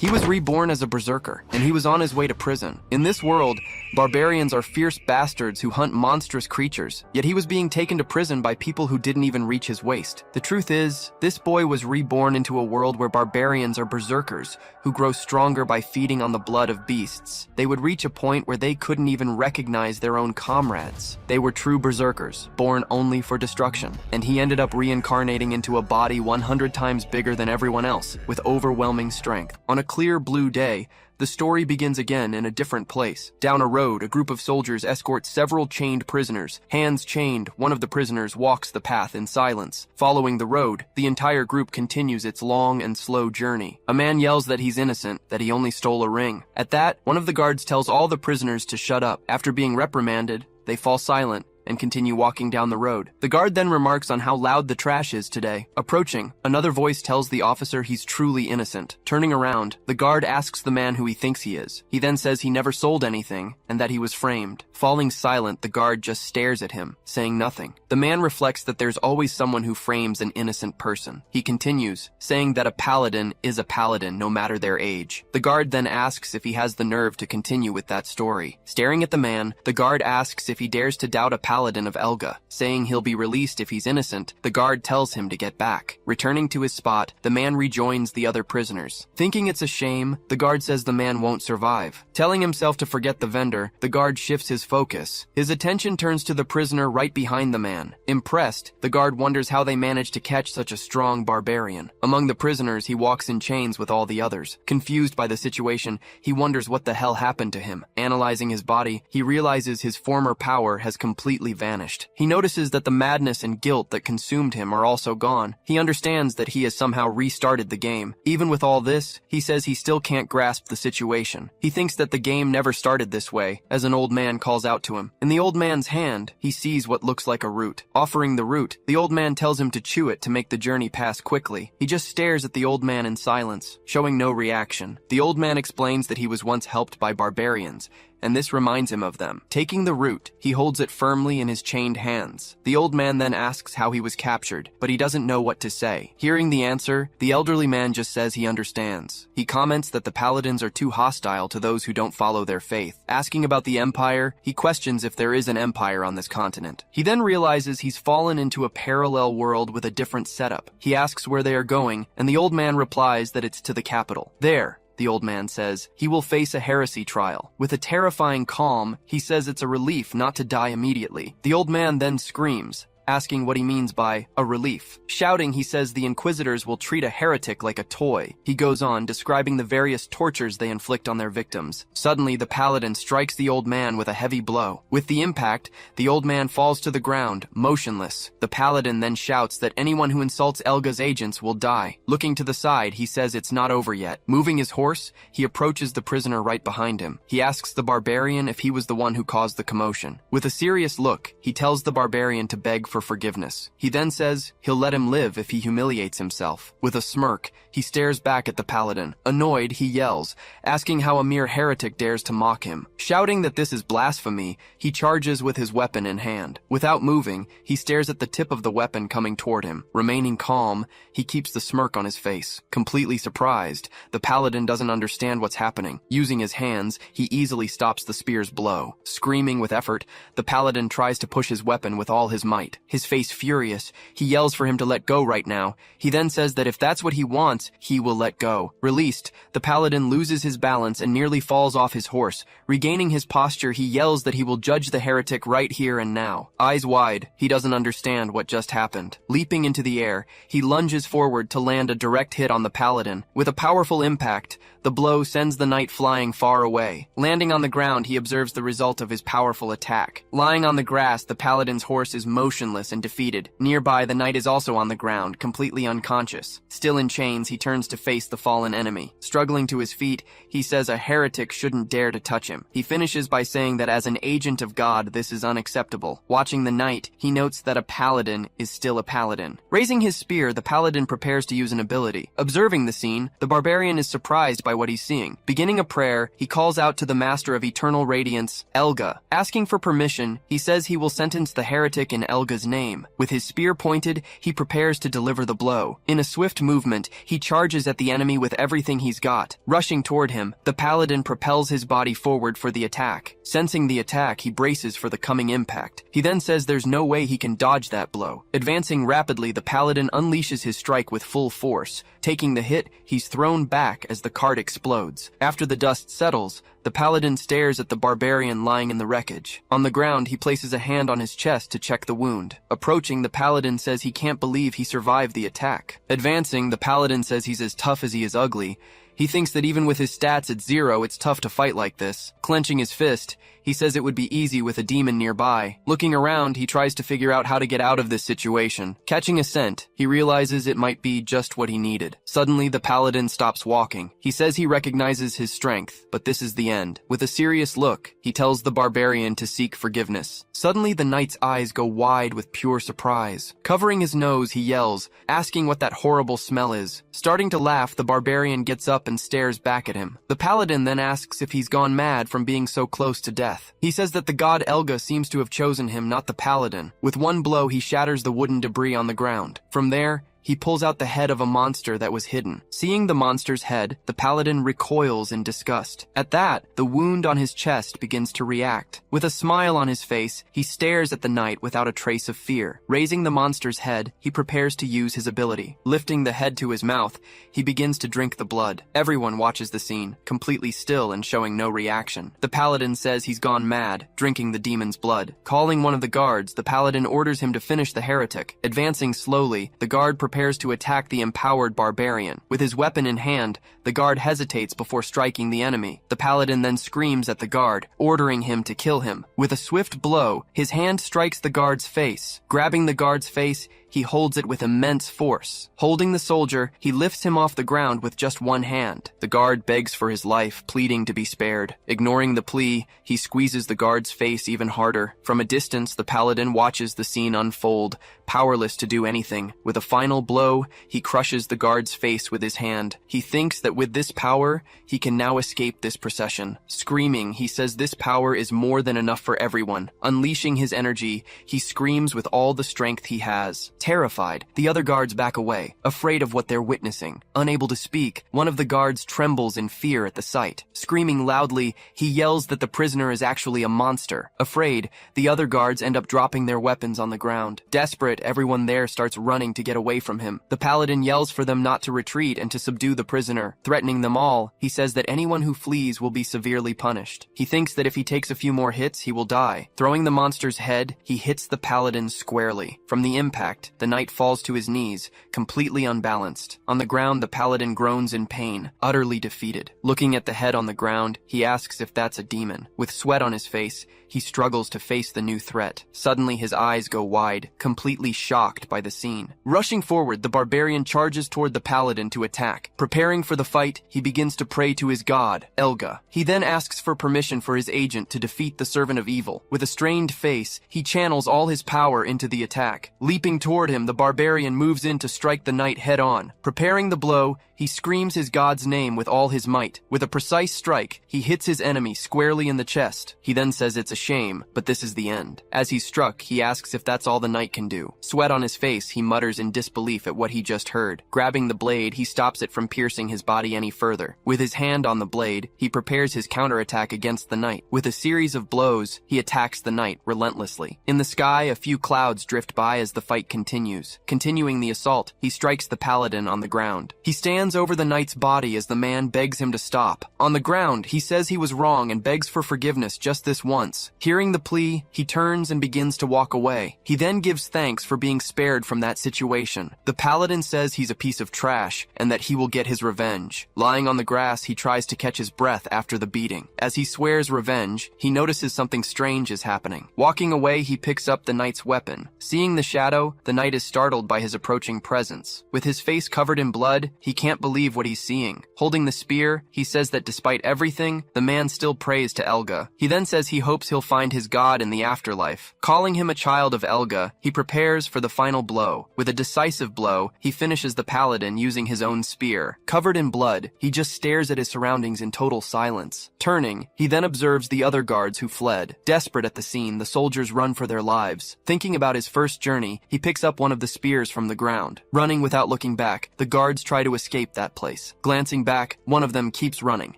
He was reborn as a berserker, and he was on his way to prison. In this world, barbarians are fierce bastards who hunt monstrous creatures, yet he was being taken to prison by people who didn't even reach his waist. The truth is, this boy was reborn into a world where barbarians are berserkers, who grow stronger by feeding on the blood of beasts. They would reach a point where they couldn't even recognize their own comrades. They were true berserkers, born only for destruction, and he ended up reincarnating into a body 100 times bigger than everyone else, with overwhelming strength. On a clear blue day, the story begins again in a different place. Down a road, a group of soldiers escort several chained prisoners. Hands chained, one of the prisoners walks the path in silence. Following the road, the entire group continues its long and slow journey. A man yells that he's innocent, that he only stole a ring. At that, one of the guards tells all the prisoners to shut up. After being reprimanded, they fall silent and continue walking down the road. The guard then remarks on how loud the trash is today. Approaching, another voice tells the officer he's truly innocent. Turning around, the guard asks the man who he thinks he is. He then says he never sold anything and that he was framed. Falling silent, the guard just stares at him, saying nothing. The man reflects that there's always someone who frames an innocent person. He continues, saying that a paladin is a paladin no matter their age. The guard then asks if he has the nerve to continue with that story. Staring at the man, the guard asks if he dares to doubt a paladin of Elga. Saying he'll be released if he's innocent, the guard tells him to get back. Returning to his spot, the man rejoins the other prisoners. Thinking it's a shame, the guard says the man won't survive. Telling himself to forget the vendor, the guard shifts his focus. His attention turns to the prisoner right behind the man. Impressed, the guard wonders how they managed to catch such a strong barbarian. Among the prisoners, he walks in chains with all the others. Confused by the situation, he wonders what the hell happened to him. Analyzing his body, he realizes his former power has completely vanished. He notices that the madness and guilt that consumed him are also gone. He understands that he has somehow restarted the game. Even with all this, he says he still can't grasp the situation. He thinks that the game never started this way, as an old man calls out to him. In the old man's hand, he sees what looks like a root. Offering the root, the old man tells him to chew it to make the journey pass quickly. He just stares at the old man in silence, showing no reaction. The old man explains that he was once helped by barbarians, and this reminds him of them. Taking the root, he holds it firmly in his chained hands. The old man then asks how he was captured, but he doesn't know what to say. Hearing the answer, the elderly man just says he understands. He comments that the paladins are too hostile to those who don't follow their faith. Asking about the empire, he questions if there is an empire on this continent. He then realizes he's fallen into a parallel world with a different setup. He asks where they are going, and the old man replies that it's to the capital. There, the old man says, he will face a heresy trial. With a terrifying calm, he says it's a relief not to die immediately. The old man then screams, asking what he means by a relief. Shouting, he says the inquisitors will treat a heretic like a toy. He goes on, describing the various tortures they inflict on their victims. Suddenly, the paladin strikes the old man with a heavy blow. With the impact, the old man falls to the ground, motionless. The paladin then shouts that anyone who insults Elga's agents will die. Looking to the side, he says it's not over yet. Moving his horse, he approaches the prisoner right behind him. He asks the barbarian if he was the one who caused the commotion. With a serious look, he tells the barbarian to beg for forgiveness. He then says he'll let him live if he humiliates himself. With a smirk, he stares back at the paladin. Annoyed, he yells, asking how a mere heretic dares to mock him. Shouting that this is blasphemy, he charges with his weapon in hand. Without moving, he stares at the tip of the weapon coming toward him. Remaining calm, he keeps the smirk on his face. Completely surprised, the paladin doesn't understand what's happening. Using his hands, he easily stops the spear's blow. Screaming with effort, the paladin tries to push his weapon with all his might. His face furious, he yells for him to let go right now. He then says that if that's what he wants, he will let go. Released, the paladin loses his balance and nearly falls off his horse. Regaining his posture, he yells that he will judge the heretic right here and now. Eyes wide, he doesn't understand what just happened. Leaping into the air, he lunges forward to land a direct hit on the paladin. With a powerful impact, the blow sends the knight flying far away. Landing on the ground, he observes the result of his powerful attack. Lying on the grass, the paladin's horse is motionless and defeated. Nearby, the knight is also on the ground, completely unconscious. Still in chains, he turns to face the fallen enemy. Struggling to his feet, he says a heretic shouldn't dare to touch him. He finishes by saying that as an agent of God, this is unacceptable. Watching the knight, he notes that a paladin is still a paladin. Raising his spear, the paladin prepares to use an ability. Observing the scene, the barbarian is surprised by what he's seeing. Beginning a prayer, he calls out to the master of eternal radiance, Elga. Asking for permission, he says he will sentence the heretic in Elga's name. With his spear pointed, he prepares to deliver the blow. In a swift movement, he charges at the enemy with everything he's got. Rushing toward him, the paladin propels his body forward for the attack. Sensing the attack, he braces for the coming impact. He then says there's no way he can dodge that blow. Advancing rapidly, the paladin unleashes his strike with full force. Taking the hit, he's thrown back as the cart explodes. After the dust settles, the paladin stares at the barbarian lying in the wreckage. On the ground, he places a hand on his chest to check the wound. Approaching, the paladin says he can't believe he survived the attack. Advancing, the paladin says he's as tough as he is ugly. He thinks that even with his stats at 0, it's tough to fight like this. Clenching his fist, he says it would be easy with a demon nearby. Looking around, he tries to figure out how to get out of this situation. Catching a scent, he realizes it might be just what he needed. Suddenly, the paladin stops walking. He says he recognizes his strength, but this is the end. With a serious look, he tells the barbarian to seek forgiveness. Suddenly, the knight's eyes go wide with pure surprise. Covering his nose, he yells, asking what that horrible smell is. Starting to laugh, the barbarian gets up and stares back at him. The paladin then asks if he's gone mad from being so close to death. He says that the god Elga seems to have chosen him, not the paladin. With one blow, he shatters the wooden debris on the ground. From there, he pulls out the head of a monster that was hidden. Seeing the monster's head, the paladin recoils in disgust. At that, the wound on his chest begins to react. With a smile on his face, he stares at the knight without a trace of fear. Raising the monster's head, he prepares to use his ability. Lifting the head to his mouth, he begins to drink the blood. Everyone watches the scene, completely still and showing no reaction. The paladin says he's gone mad, drinking the demon's blood. Calling one of the guards, the paladin orders him to finish the heretic. Advancing slowly, the guard prepares to attack the empowered barbarian. With his weapon in hand, the guard hesitates before striking the enemy. The paladin then screams at the guard, ordering him to kill him. With a swift blow, his hand strikes the guard's face. Grabbing the guard's face, he holds it with immense force. Holding the soldier, he lifts him off the ground with just one hand. The guard begs for his life, pleading to be spared. Ignoring the plea, he squeezes the guard's face even harder. From a distance, the paladin watches the scene unfold, powerless to do anything. With a final blow, he crushes the guard's face with his hand. He thinks that with this power, he can now escape this procession. Screaming, he says this power is more than enough for everyone. Unleashing his energy, he screams with all the strength he has. Terrified, the other guards back away, afraid of what they're witnessing. Unable to speak, one of the guards trembles in fear at the sight. Screaming loudly, he yells that the prisoner is actually a monster. Afraid, the other guards end up dropping their weapons on the ground. Desperate, everyone there starts running to get away from him. The paladin yells for them not to retreat and to subdue the prisoner. Threatening them all, he says that anyone who flees will be severely punished. He thinks that if he takes a few more hits, he will die. Throwing the monster's head, he hits the paladin squarely. From the impact, the knight falls to his knees, completely unbalanced. On the ground, the paladin groans in pain, utterly defeated. Looking at the head on the ground, he asks if that's a demon. With sweat on his face, he struggles to face the new threat. Suddenly, his eyes go wide, completely shocked by the scene. Rushing forward, the barbarian charges toward the paladin to attack. Preparing for the fight, he begins to pray to his god, Elga. He then asks for permission for his agent to defeat the servant of evil. With a strained face, he channels all his power into the attack. Leaping toward him, the barbarian moves in to strike the knight head on. Preparing the blow, he screams his god's name with all his might. With a precise strike, he hits his enemy squarely in the chest. He then says it's a shame, but this is the end. As he's struck, he asks if that's all the knight can do. Sweat on his face, he mutters in disbelief at what he just heard. Grabbing the blade, he stops it from piercing his body any further. With his hand on the blade, he prepares his counterattack against the knight. With a series of blows, he attacks the knight relentlessly. In the sky, a few clouds drift by as the fight continues. Continuing the assault, he strikes the paladin on the ground. He stands over the knight's body as the man begs him to stop. On the ground, he says he was wrong and begs for forgiveness just this once. Hearing the plea, he turns and begins to walk away. He then gives thanks for being spared from that situation. The paladin says he's a piece of trash and that he will get his revenge. Lying on the grass, he tries to catch his breath after the beating. As he swears revenge, he notices something strange is happening. Walking away, he picks up the knight's weapon. Seeing the shadow, the knight is startled by his approaching presence. With his face covered in blood, he can't can't believe what he's seeing. Holding the spear, he says that despite everything, the man still prays to Elga. He then says he hopes he'll find his god in the afterlife. Calling him a child of Elga, he prepares for the final blow. With a decisive blow, he finishes the paladin using his own spear. Covered in blood, he just stares at his surroundings in total silence. Turning, he then observes the other guards who fled. Desperate at the scene, the soldiers run for their lives. Thinking about his first journey, he picks up one of the spears from the ground. Running without looking back, the guards try to escape that place. Glancing back, one of them keeps running,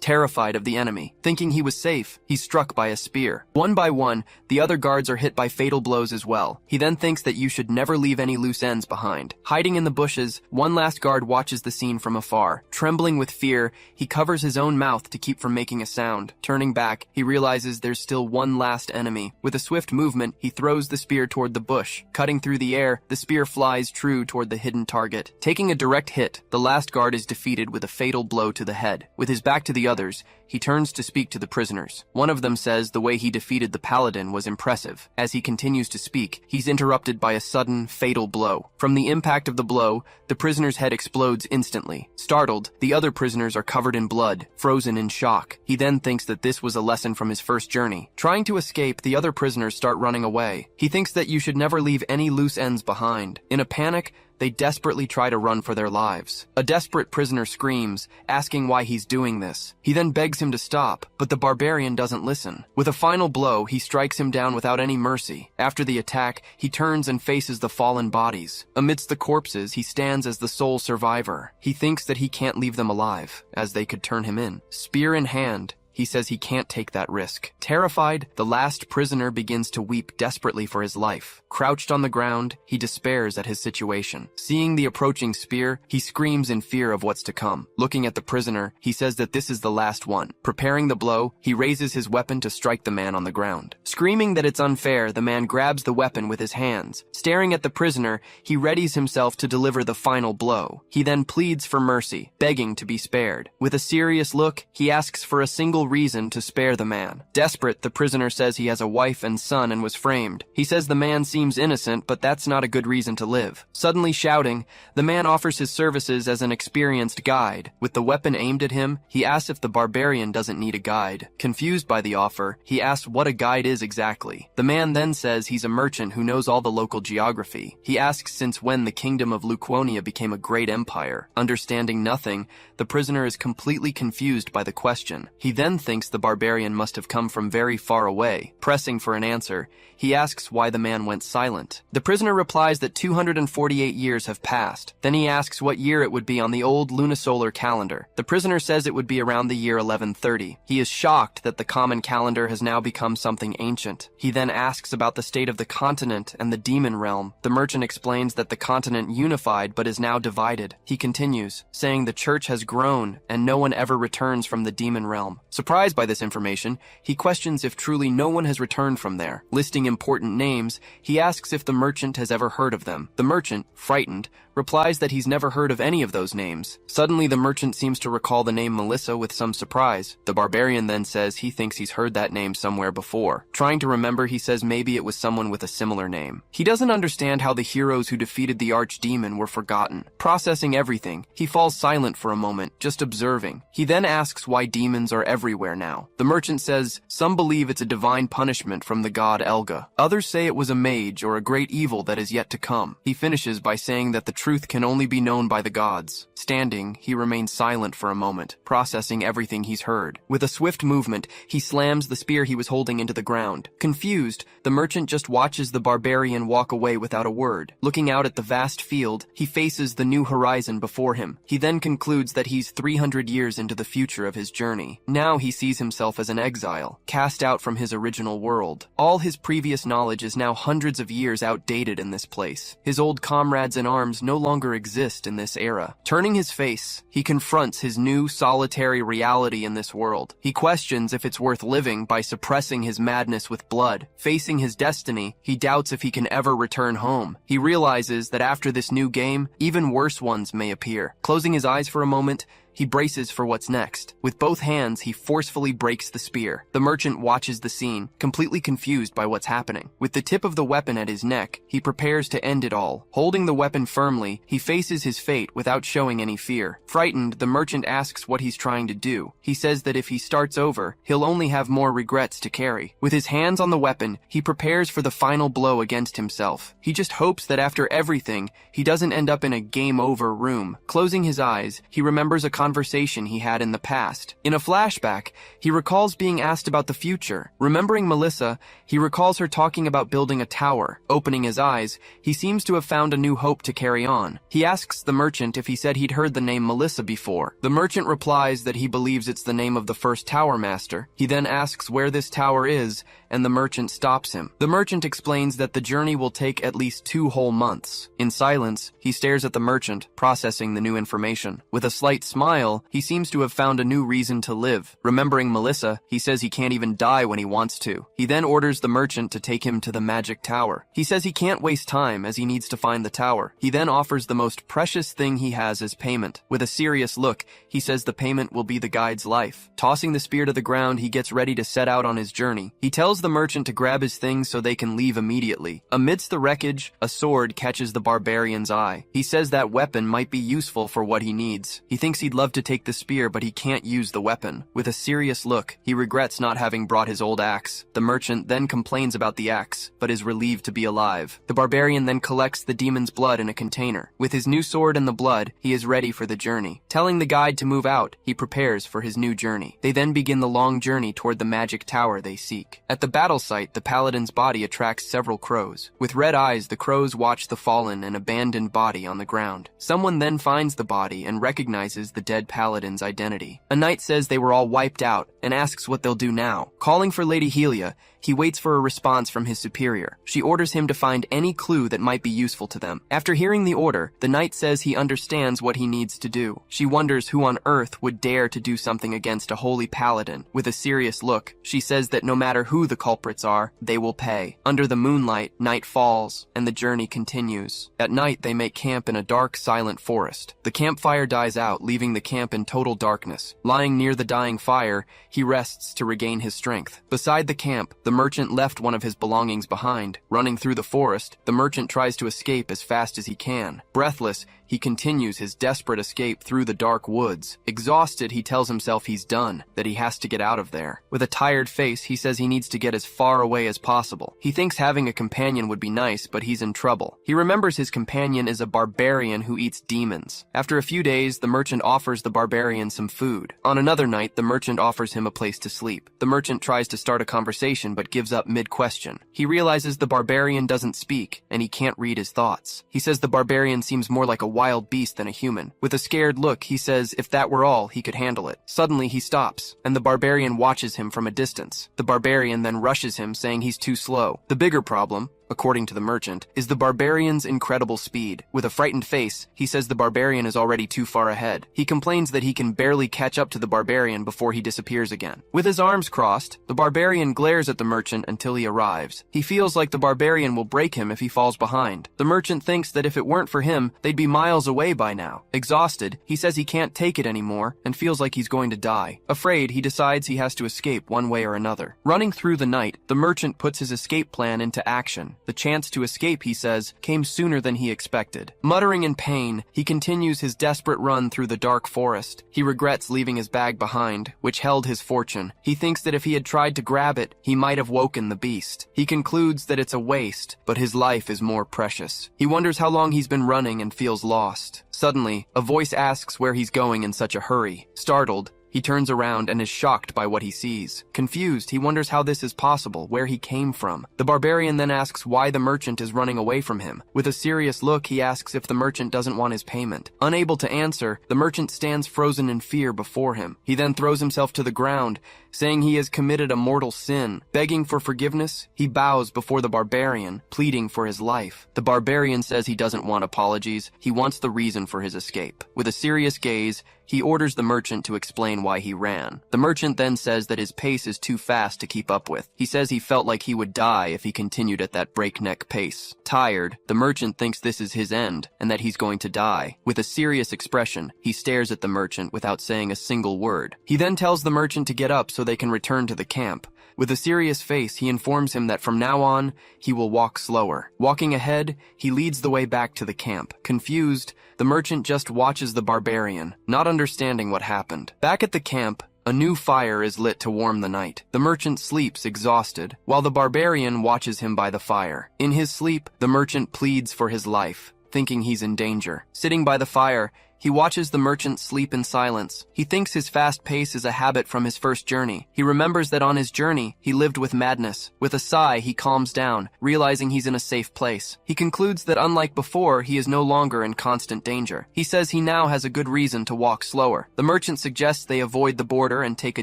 terrified of the enemy. Thinking he was safe, he's struck by a spear. One by one, the other guards are hit by fatal blows as well. He then thinks that you should never leave any loose ends behind. Hiding in the bushes, one last guard watches the scene from afar. Trembling with fear, he covers his own mouth to keep from making a sound. Turning back, he realizes there's still one last enemy. With a swift movement, he throws the spear toward the bush. Cutting through the air, the spear flies true toward the hidden target. Taking a direct hit, the last guard is defeated with a fatal blow to the head. With his back to the others, he turns to speak to the prisoners. One of them says the way he defeated the paladin was impressive. As he continues to speak, he's interrupted by a sudden, fatal blow. From the impact of the blow, the prisoner's head explodes instantly. Startled, the other prisoners are covered in blood, frozen in shock. He then thinks that this was a lesson from his first journey. Trying to escape, the other prisoners start running away. He thinks that you should never leave any loose ends behind. In a panic, they desperately try to run for their lives. A desperate prisoner screams, asking why he's doing this. He then begs him to stop, but the barbarian doesn't listen. With a final blow, he strikes him down without any mercy. After the attack, he turns and faces the fallen bodies. Amidst the corpses, he stands as the sole survivor. He thinks that he can't leave them alive, as they could turn him in. Spear in hand, he says he can't take that risk. Terrified, the last prisoner begins to weep desperately for his life. Crouched on the ground, he despairs at his situation. Seeing the approaching spear, he screams in fear of what's to come. Looking at the prisoner, he says that this is the last one. Preparing the blow, he raises his weapon to strike the man on the ground. Screaming that it's unfair, the man grabs the weapon with his hands. Staring at the prisoner, he readies himself to deliver the final blow. He then pleads for mercy, begging to be spared. With a serious look, he asks for a single reason to spare the man. Desperate, the prisoner says he has a wife and son and was framed. He says the man seems innocent, but that's not a good reason to live. Suddenly shouting, the man offers his services as an experienced guide. With the weapon aimed at him, he asks if the barbarian doesn't need a guide. Confused by the offer, he asks what a guide is exactly. The man then says he's a merchant who knows all the local geography. He asks since when the kingdom of Luquonia became a great empire. Understanding nothing, the prisoner is completely confused by the question. He then thinks the barbarian must have come from very far away. Pressing for an answer, he asks why the man went silent. The prisoner replies that 248 years have passed. Then he asks what year it would be on the old lunisolar calendar. The prisoner says it would be around the year 1130. He is shocked that the common calendar has now become something ancient. He then asks about the state of the continent and the demon realm. The merchant explains that the continent unified but is now divided. He continues, saying the church has grown and no one ever returns from the demon realm. Surprised by this information, he questions if truly no one has returned from there. Listing important names, he asks if the merchant has ever heard of them. The merchant, frightened, replies that he's never heard of any of those names. Suddenly, the merchant seems to recall the name Melissa with some surprise. The barbarian then says he thinks he's heard that name somewhere before. Trying to remember, he says maybe it was someone with a similar name. He doesn't understand how the heroes who defeated the archdemon were forgotten. Processing everything, he falls silent for a moment, just observing. He then asks why demons are everywhere now. The merchant says some believe it's a divine punishment from the god Elga. Others say it was a mage or a great evil that is yet to come. He finishes by saying that the truth can only be known by the gods. Standing, he remains silent for a moment, processing everything he's heard. With a swift movement, he slams the spear he was holding into the ground. Confused, the merchant just watches the barbarian walk away without a word. Looking out at the vast field, he faces the new horizon before him. He then concludes that he's 300 years into the future of his journey. Now he sees himself as an exile, cast out from his original world. All his previous knowledge is now hundreds of years outdated in this place. His old comrades in arms no longer exist in this era. Turning his face, he confronts his new solitary reality in this world. He questions if it's worth living by suppressing his madness with blood. Facing his destiny, he doubts if he can ever return home. He realizes that after this new game, even worse ones may appear. Closing his eyes for a moment, He braces for what's next. With both hands, he forcefully breaks the spear. The merchant watches the scene, completely confused by what's happening. With the tip of the weapon at his neck, he prepares to end it all. Holding the weapon firmly, he faces his fate without showing any fear. Frightened, the merchant asks what he's trying to do. He says that if he starts over, he'll only have more regrets to carry. With his hands on the weapon, he prepares for the final blow against himself. He just hopes that after everything, he doesn't end up in a game-over room. Closing his eyes, he remembers a conversation he had in the past. In a flashback, he recalls being asked about the future. Remembering Melissa, he recalls her talking about building a tower. Opening his eyes, he seems to have found a new hope to carry on. He asks the merchant if he said he'd heard the name Melissa before. The merchant replies that he believes it's the name of the first tower master. He then asks where this tower is, and the merchant stops him. The merchant explains that the journey will take at least 2 whole months. In silence, he stares at the merchant, processing the new information. With a slight smile, he seems to have found a new reason to live. Remembering Melissa, he says he can't even die when he wants to. He then orders the merchant to take him to the magic tower. He says he can't waste time as he needs to find the tower. He then offers the most precious thing he has as payment. With a serious look, he says the payment will be the guide's life. Tossing the spear to the ground, he gets ready to set out on his journey. He tells the merchant to grab his things so they can leave immediately. Amidst the wreckage, a sword catches the barbarian's eye. He says that weapon might be useful for what he needs. He thinks he'd love to take the spear, but he can't use the weapon. With a serious look, he regrets not having brought his old axe. The merchant then complains about the axe, but is relieved to be alive. The barbarian then collects the demon's blood in a container. With his new sword and the blood, he is ready for the journey. Telling the guide to move out, he prepares for his new journey. They then begin the long journey toward the magic tower they seek. At the battle site, the paladin's body attracts several crows. With red eyes, the crows watch the fallen and abandoned body on the ground. Someone then finds the body and recognizes the dead paladin's identity. A knight says they were all wiped out and asks what they'll do now. Calling for Lady Helia, he waits for a response from his superior. She orders him to find any clue that might be useful to them. After hearing the order, the knight says he understands what he needs to do. She wonders who on earth would dare to do something against a holy paladin. With a serious look, she says that no matter who the culprits are, they will pay. Under the moonlight, night falls, and the journey continues. At night, they make camp in a dark, silent forest. The campfire dies out, leaving the camp in total darkness. Lying near the dying fire, he rests to regain his strength. Beside the camp, the merchant left one of his belongings behind. Running through the forest, the merchant tries to escape as fast as he can. Breathless, he continues his desperate escape through the dark woods. Exhausted, he tells himself he's done, that he has to get out of there. With a tired face, he says he needs to get as far away as possible. He thinks having a companion would be nice, but he's in trouble. He remembers his companion is a barbarian who eats demons. After a few days, the merchant offers the barbarian some food. On another night, the merchant offers him a place to sleep. The merchant tries to start a conversation, but gives up mid-question. He realizes the barbarian doesn't speak, and he can't read his thoughts. He says the barbarian seems more like a wild beast than a human. With a scared look, he says if that were all, he could handle it. Suddenly, he stops, and the barbarian watches him from a distance. The barbarian then rushes him, saying he's too slow. The bigger problem, according to the merchant, is the barbarian's incredible speed. With a frightened face, he says the barbarian is already too far ahead. He complains that he can barely catch up to the barbarian before he disappears again. With his arms crossed, the barbarian glares at the merchant until he arrives. He feels like the barbarian will break him if he falls behind. The merchant thinks that if it weren't for him, they'd be miles away by now. Exhausted, he says he can't take it anymore and feels like he's going to die. Afraid, he decides he has to escape one way or another. Running through the night, the merchant puts his escape plan into action. The chance to escape, he says, came sooner than he expected. Muttering in pain, he continues his desperate run through the dark forest. He regrets leaving his bag behind, which held his fortune. He thinks that if he had tried to grab it, he might have woken the beast. He concludes that it's a waste, but his life is more precious. He wonders how long he's been running and feels lost. Suddenly, a voice asks where he's going in such a hurry. Startled, he turns around and is shocked by what he sees. Confused, he wonders how this is possible, where he came from. The barbarian then asks why the merchant is running away from him. With a serious look, he asks if the merchant doesn't want his payment. Unable to answer, the merchant stands frozen in fear before him. He then throws himself to the ground, saying he has committed a mortal sin. Begging for forgiveness, he bows before the barbarian, pleading for his life. The barbarian says he doesn't want apologies, he wants the reason for his escape. With a serious gaze, He orders the merchant to explain why he ran. The merchant then says that his pace is too fast to keep up with. He says he felt like he would die if he continued at that breakneck pace. Tired, the merchant thinks this is his end and that he's going to die. With a serious expression, he stares at the merchant without saying a single word. He then tells the merchant to get up so they can return to the camp. With a serious face, he informs him that from now on, he will walk slower. Walking ahead, he leads the way back to the camp. Confused, the merchant just watches the barbarian, not understanding what happened. Back at the camp, a new fire is lit to warm the night. The merchant sleeps exhausted, while the barbarian watches him by the fire. In his sleep, the merchant pleads for his life, thinking he's in danger. Sitting by the fire, he watches the merchant sleep in silence. He thinks his fast pace is a habit from his first journey. He remembers that on his journey, he lived with madness. With a sigh, he calms down, realizing he's in a safe place. He concludes that unlike before, he is no longer in constant danger. He says he now has a good reason to walk slower. The merchant suggests they avoid the border and take a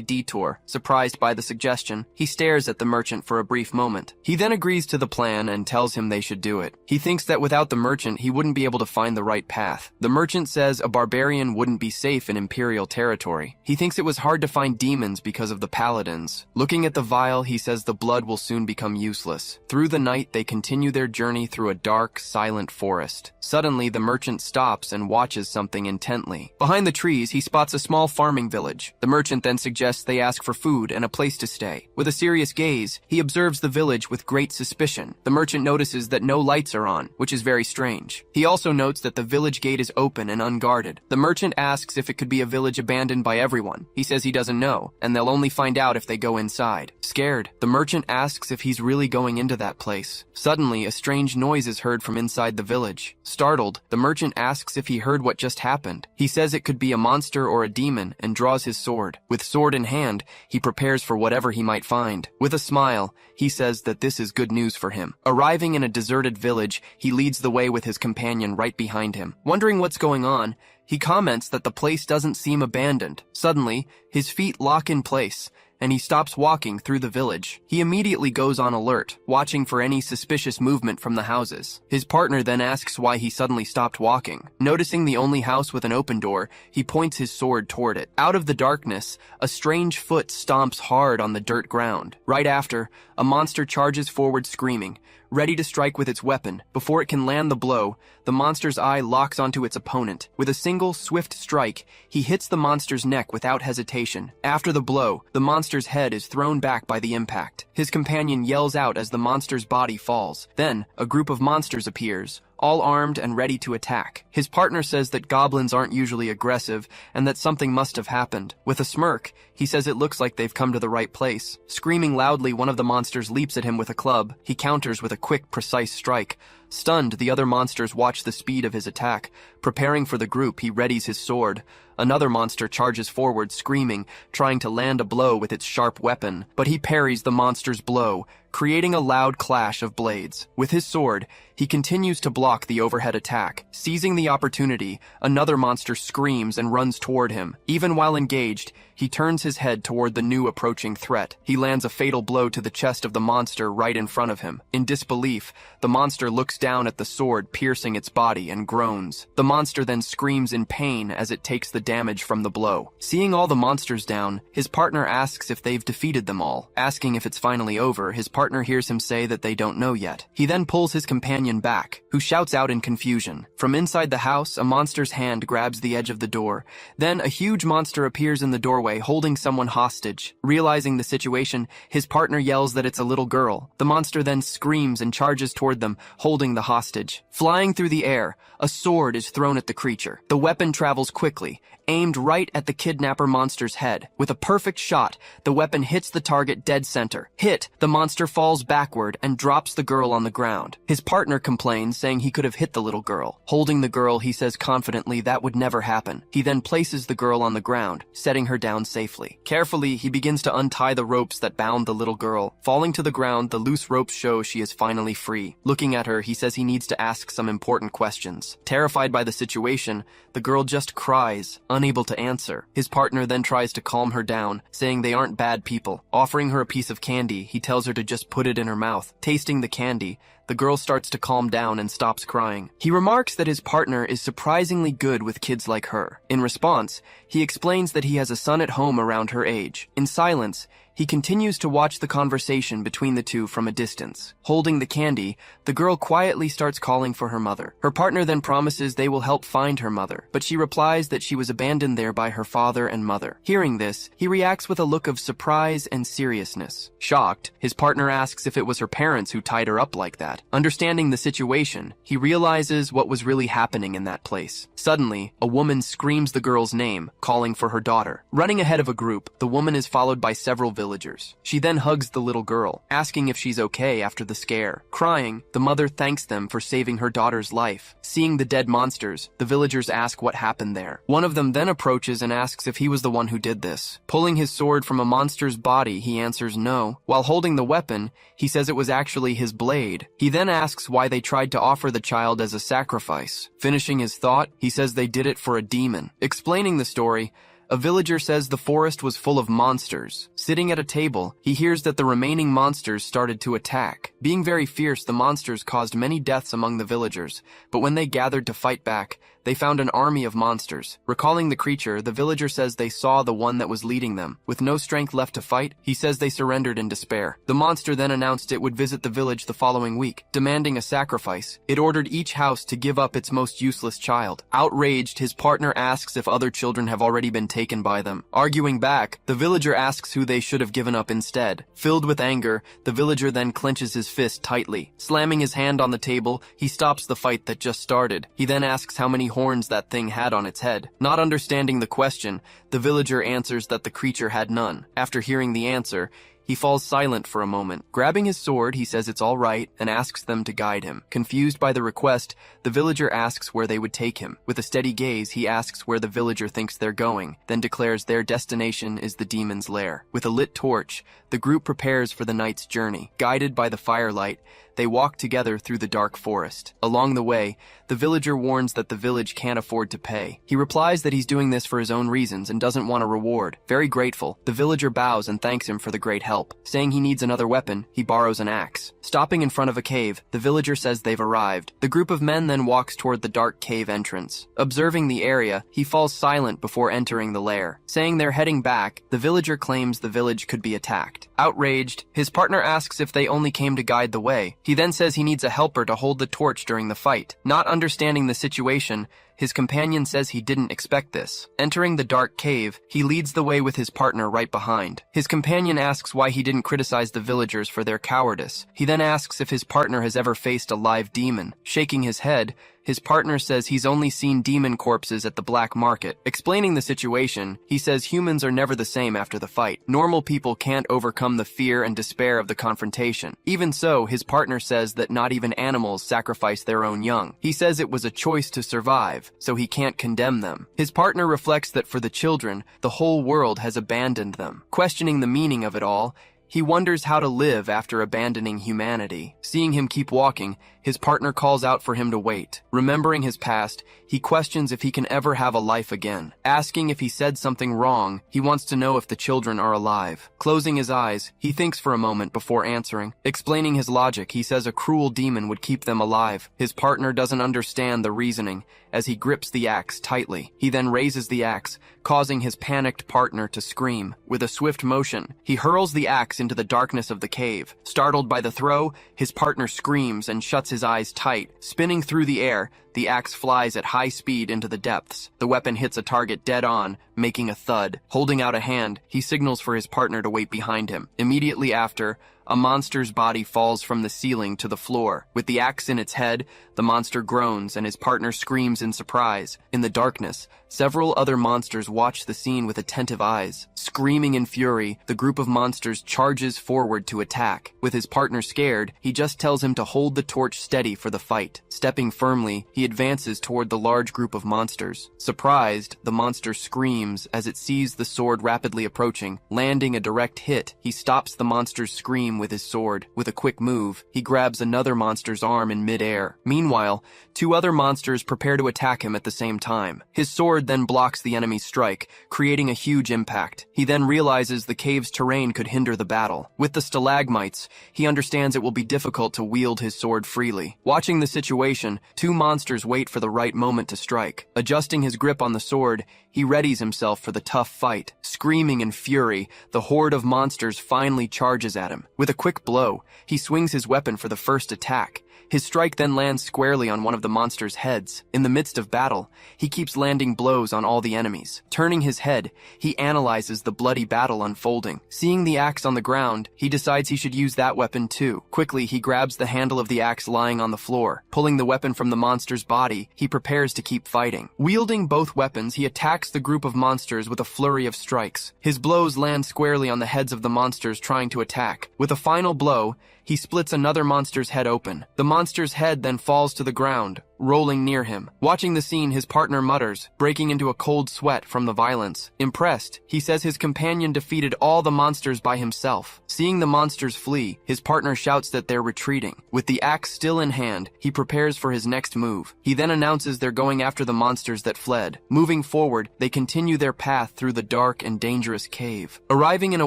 detour. Surprised by the suggestion, he stares at the merchant for a brief moment. He then agrees to the plan and tells him they should do it. He thinks that without the merchant, he wouldn't be able to find the right path. The merchant says a barbarian wouldn't be safe in Imperial territory. He thinks it was hard to find demons because of the paladins. Looking at the vial, he says the blood will soon become useless. Through the night, they continue their journey through a dark, silent forest. Suddenly, the merchant stops and watches something intently. Behind the trees, he spots a small farming village. The merchant then suggests they ask for food and a place to stay. With a serious gaze, he observes the village with great suspicion. The merchant notices that no lights are on, which is very strange. He also notes that the village gate is open and unguarded. The merchant asks if it could be a village abandoned by everyone. He says he doesn't know, and they'll only find out if they go inside. Scared, the merchant asks if he's really going into that place. Suddenly, a strange noise is heard from inside the village. Startled, the merchant asks if he heard what just happened. He says it could be a monster or a demon and draws his sword. With sword in hand, he prepares for whatever he might find. With a smile, he says that this is good news for him. Arriving in a deserted village, he leads the way with his companion right behind him. Wondering what's going on, he comments that the place doesn't seem abandoned. Suddenly, his feet lock in place, and he stops walking through the village. He immediately goes on alert, watching for any suspicious movement from the houses. His partner then asks why he suddenly stopped walking. Noticing the only house with an open door, he points his sword toward it. Out of the darkness, a strange foot stomps hard on the dirt ground. Right after, a monster charges forward screaming, ready to strike with its weapon. Before it can land the blow, the monster's eye locks onto its opponent. With a single, swift strike, he hits the monster's neck without hesitation. After the blow, the monster's head is thrown back by the impact. His companion yells out as the monster's body falls. Then, a group of monsters appears, all armed and ready to attack. His partner says that goblins aren't usually aggressive and that something must have happened. With a smirk, he says it looks like they've come to the right place. Screaming loudly, one of the monsters leaps at him with a club. He counters with a quick, precise strike. Stunned, the other monsters watch the speed of his attack. Preparing for the group, he readies his sword. Another monster charges forward, screaming, trying to land a blow with its sharp weapon. But he parries the monster's blow, creating a loud clash of blades. With his sword, he continues to block the overhead attack. Seizing the opportunity, another monster screams and runs toward him. Even while engaged, he turns his head toward the new approaching threat. He lands a fatal blow to the chest of the monster right in front of him. In disbelief, the monster looks down at the sword piercing its body and groans. The monster then screams in pain as it takes the damage from the blow. Seeing all the monsters down, his partner asks if they've defeated them all. Asking if it's finally over, his partner hears him say that they don't know yet. He then pulls his companion back, who shouts out in confusion. From inside the house, a monster's hand grabs the edge of the door. Then a huge monster appears in the doorway, holding someone hostage. Realizing the situation, his partner yells that it's a little girl. The monster then screams and charges toward them, holding the hostage. Flying through the air, a sword is thrown at the creature. The weapon travels quickly, aimed right at the kidnapper monster's head. With a perfect shot, the weapon hits the target dead center. Hit, the monster falls backward and drops the girl on the ground. His partner complains, saying he could have hit the little girl. Holding the girl, he says confidently that would never happen. He then places the girl on the ground, setting her down safely. Carefully, he begins to untie the ropes that bound the little girl. Falling to the ground, the loose ropes show she is finally free. Looking at her, he says he needs to ask some important questions. Terrified by the situation, the girl just cries, unable to answer. His partner then tries to calm her down, saying they aren't bad people. Offering her a piece of candy, he tells her to just put it in her mouth. Tasting the candy, the girl starts to calm down and stops crying. He remarks that his partner is surprisingly good with kids like her. In response, he explains that he has a son at home around her age. In silence, he continues to watch the conversation between the two from a distance. Holding the candy, the girl quietly starts calling for her mother. Her partner then promises they will help find her mother, but she replies that she was abandoned there by her father and mother. Hearing this, he reacts with a look of surprise and seriousness. Shocked, his partner asks if it was her parents who tied her up like that. Understanding the situation, he realizes what was really happening in that place. Suddenly, a woman screams the girl's name, calling for her daughter. Running ahead of a group, the woman is followed by several villagers. She then hugs the little girl, asking if she's okay after the scare. Crying, the mother thanks them for saving her daughter's life. Seeing the dead monsters, the villagers ask what happened there. One of them then approaches and asks if he was the one who did this. Pulling his sword from a monster's body, he answers no. While holding the weapon, he says it was actually his blade. He then asks why they tried to offer the child as a sacrifice. Finishing his thought, he says they did it for a demon. Explaining the story, a villager says the forest was full of monsters. Sitting at a table, he hears that the remaining monsters started to attack. Being very fierce, the monsters caused many deaths among the villagers, but when they gathered to fight back, they found an army of monsters. Recalling the creature, the villager says they saw the one that was leading them. With no strength left to fight, he says they surrendered in despair. The monster then announced it would visit the village the following week. Demanding a sacrifice, it ordered each house to give up its most useless child. Outraged, his partner asks if other children have already been taken by them. Arguing back, the villager asks who they should have given up instead. Filled with anger, the villager then clenches his fist tightly. Slamming his hand on the table, he stops the fight that just started. He then asks how many horns that thing had on its head. Not understanding the question, the villager answers that the creature had none. After hearing the answer, he falls silent for a moment. Grabbing his sword, he says it's all right and asks them to guide him. Confused by the request, the villager asks where they would take him. With a steady gaze, he asks where the villager thinks they're going, then declares their destination is the demon's lair. With a lit torch, the group prepares for the night's journey. Guided by the firelight, they walk together through the dark forest. Along the way, the villager warns that the village can't afford to pay. He replies that he's doing this for his own reasons and doesn't want a reward. Very grateful, the villager bows and thanks him for the great help. Saying he needs another weapon, he borrows an axe. Stopping in front of a cave, the villager says they've arrived. The group of men then walks toward the dark cave entrance. Observing the area, he falls silent before entering the lair. Saying they're heading back, the villager claims the village could be attacked. Outraged, his partner asks if they only came to guide the way. He then says he needs a helper to hold the torch during the fight. Not understanding the situation, his companion says he didn't expect this. Entering the dark cave, he leads the way with his partner right behind. His companion asks why he didn't criticize the villagers for their cowardice. He then asks if his partner has ever faced a live demon. Shaking his head, his partner says he's only seen demon corpses at the black market. Explaining the situation, he says humans are never the same after the fight. Normal people can't overcome the fear and despair of the confrontation. Even so, his partner says that not even animals sacrifice their own young. He says it was a choice to survive, so he can't condemn them. His partner reflects that for the children, the whole world has abandoned them. Questioning the meaning of it all, he wonders how to live after abandoning humanity. Seeing him keep walking, his partner calls out for him to wait. Remembering his past, he questions if he can ever have a life again. Asking if he said something wrong, he wants to know if the children are alive. Closing his eyes, he thinks for a moment before answering. Explaining his logic, he says a cruel demon would keep them alive. His partner doesn't understand the reasoning as he grips the axe tightly. He then raises the axe, causing his panicked partner to scream. With a swift motion, he hurls the axe into the darkness of the cave. Startled by the throw, his partner screams and shuts his eyes tight. Spinning through the air, the axe flies at high speed into the depths. The weapon hits a target dead on, making a thud. Holding out a hand, he signals for his partner to wait behind him. Immediately after, a monster's body falls from the ceiling to the floor. With the axe in its head, the monster groans and his partner screams in surprise. In the darkness, several other monsters watch the scene with attentive eyes. Screaming in fury, the group of monsters charges forward to attack. With his partner scared, he just tells him to hold the torch steady for the fight. Stepping firmly, he advances toward the large group of monsters. Surprised, the monster screams as it sees the sword rapidly approaching. Landing a direct hit, he stops the monster's scream aim with his sword. With a quick move, he grabs another monster's arm in mid-air. Meanwhile, two other monsters prepare to attack him at the same time. His sword then blocks the enemy's strike, creating a huge impact. He then realizes the cave's terrain could hinder the battle. With the stalagmites, he understands it will be difficult to wield his sword freely. Watching the situation, two monsters wait for the right moment to strike. Adjusting his grip on the sword, he readies himself for the tough fight. Screaming in fury, the horde of monsters finally charges at him. With a quick blow, he swings his weapon for the first attack. His strike then lands squarely on one of the monster's heads. In the midst of battle, he keeps landing blows on all the enemies. Turning his head, he analyzes the bloody battle unfolding. Seeing the axe on the ground, he decides he should use that weapon too. Quickly, he grabs the handle of the axe lying on the floor. Pulling the weapon from the monster's body, he prepares to keep fighting. Wielding both weapons, he attacks the group of monsters with a flurry of strikes. His blows land squarely on the heads of the monsters trying to attack. With a final blow, he splits another monster's head open. The monster's head then falls to the ground, rolling near him. Watching the scene, his partner mutters, breaking into a cold sweat from the violence. Impressed, he says his companion defeated all the monsters by himself. Seeing the monsters flee, his partner shouts that they're retreating. With the axe still in hand, he prepares for his next move. He then announces they're going after the monsters that fled. Moving forward, they continue their path through the dark and dangerous cave. Arriving in a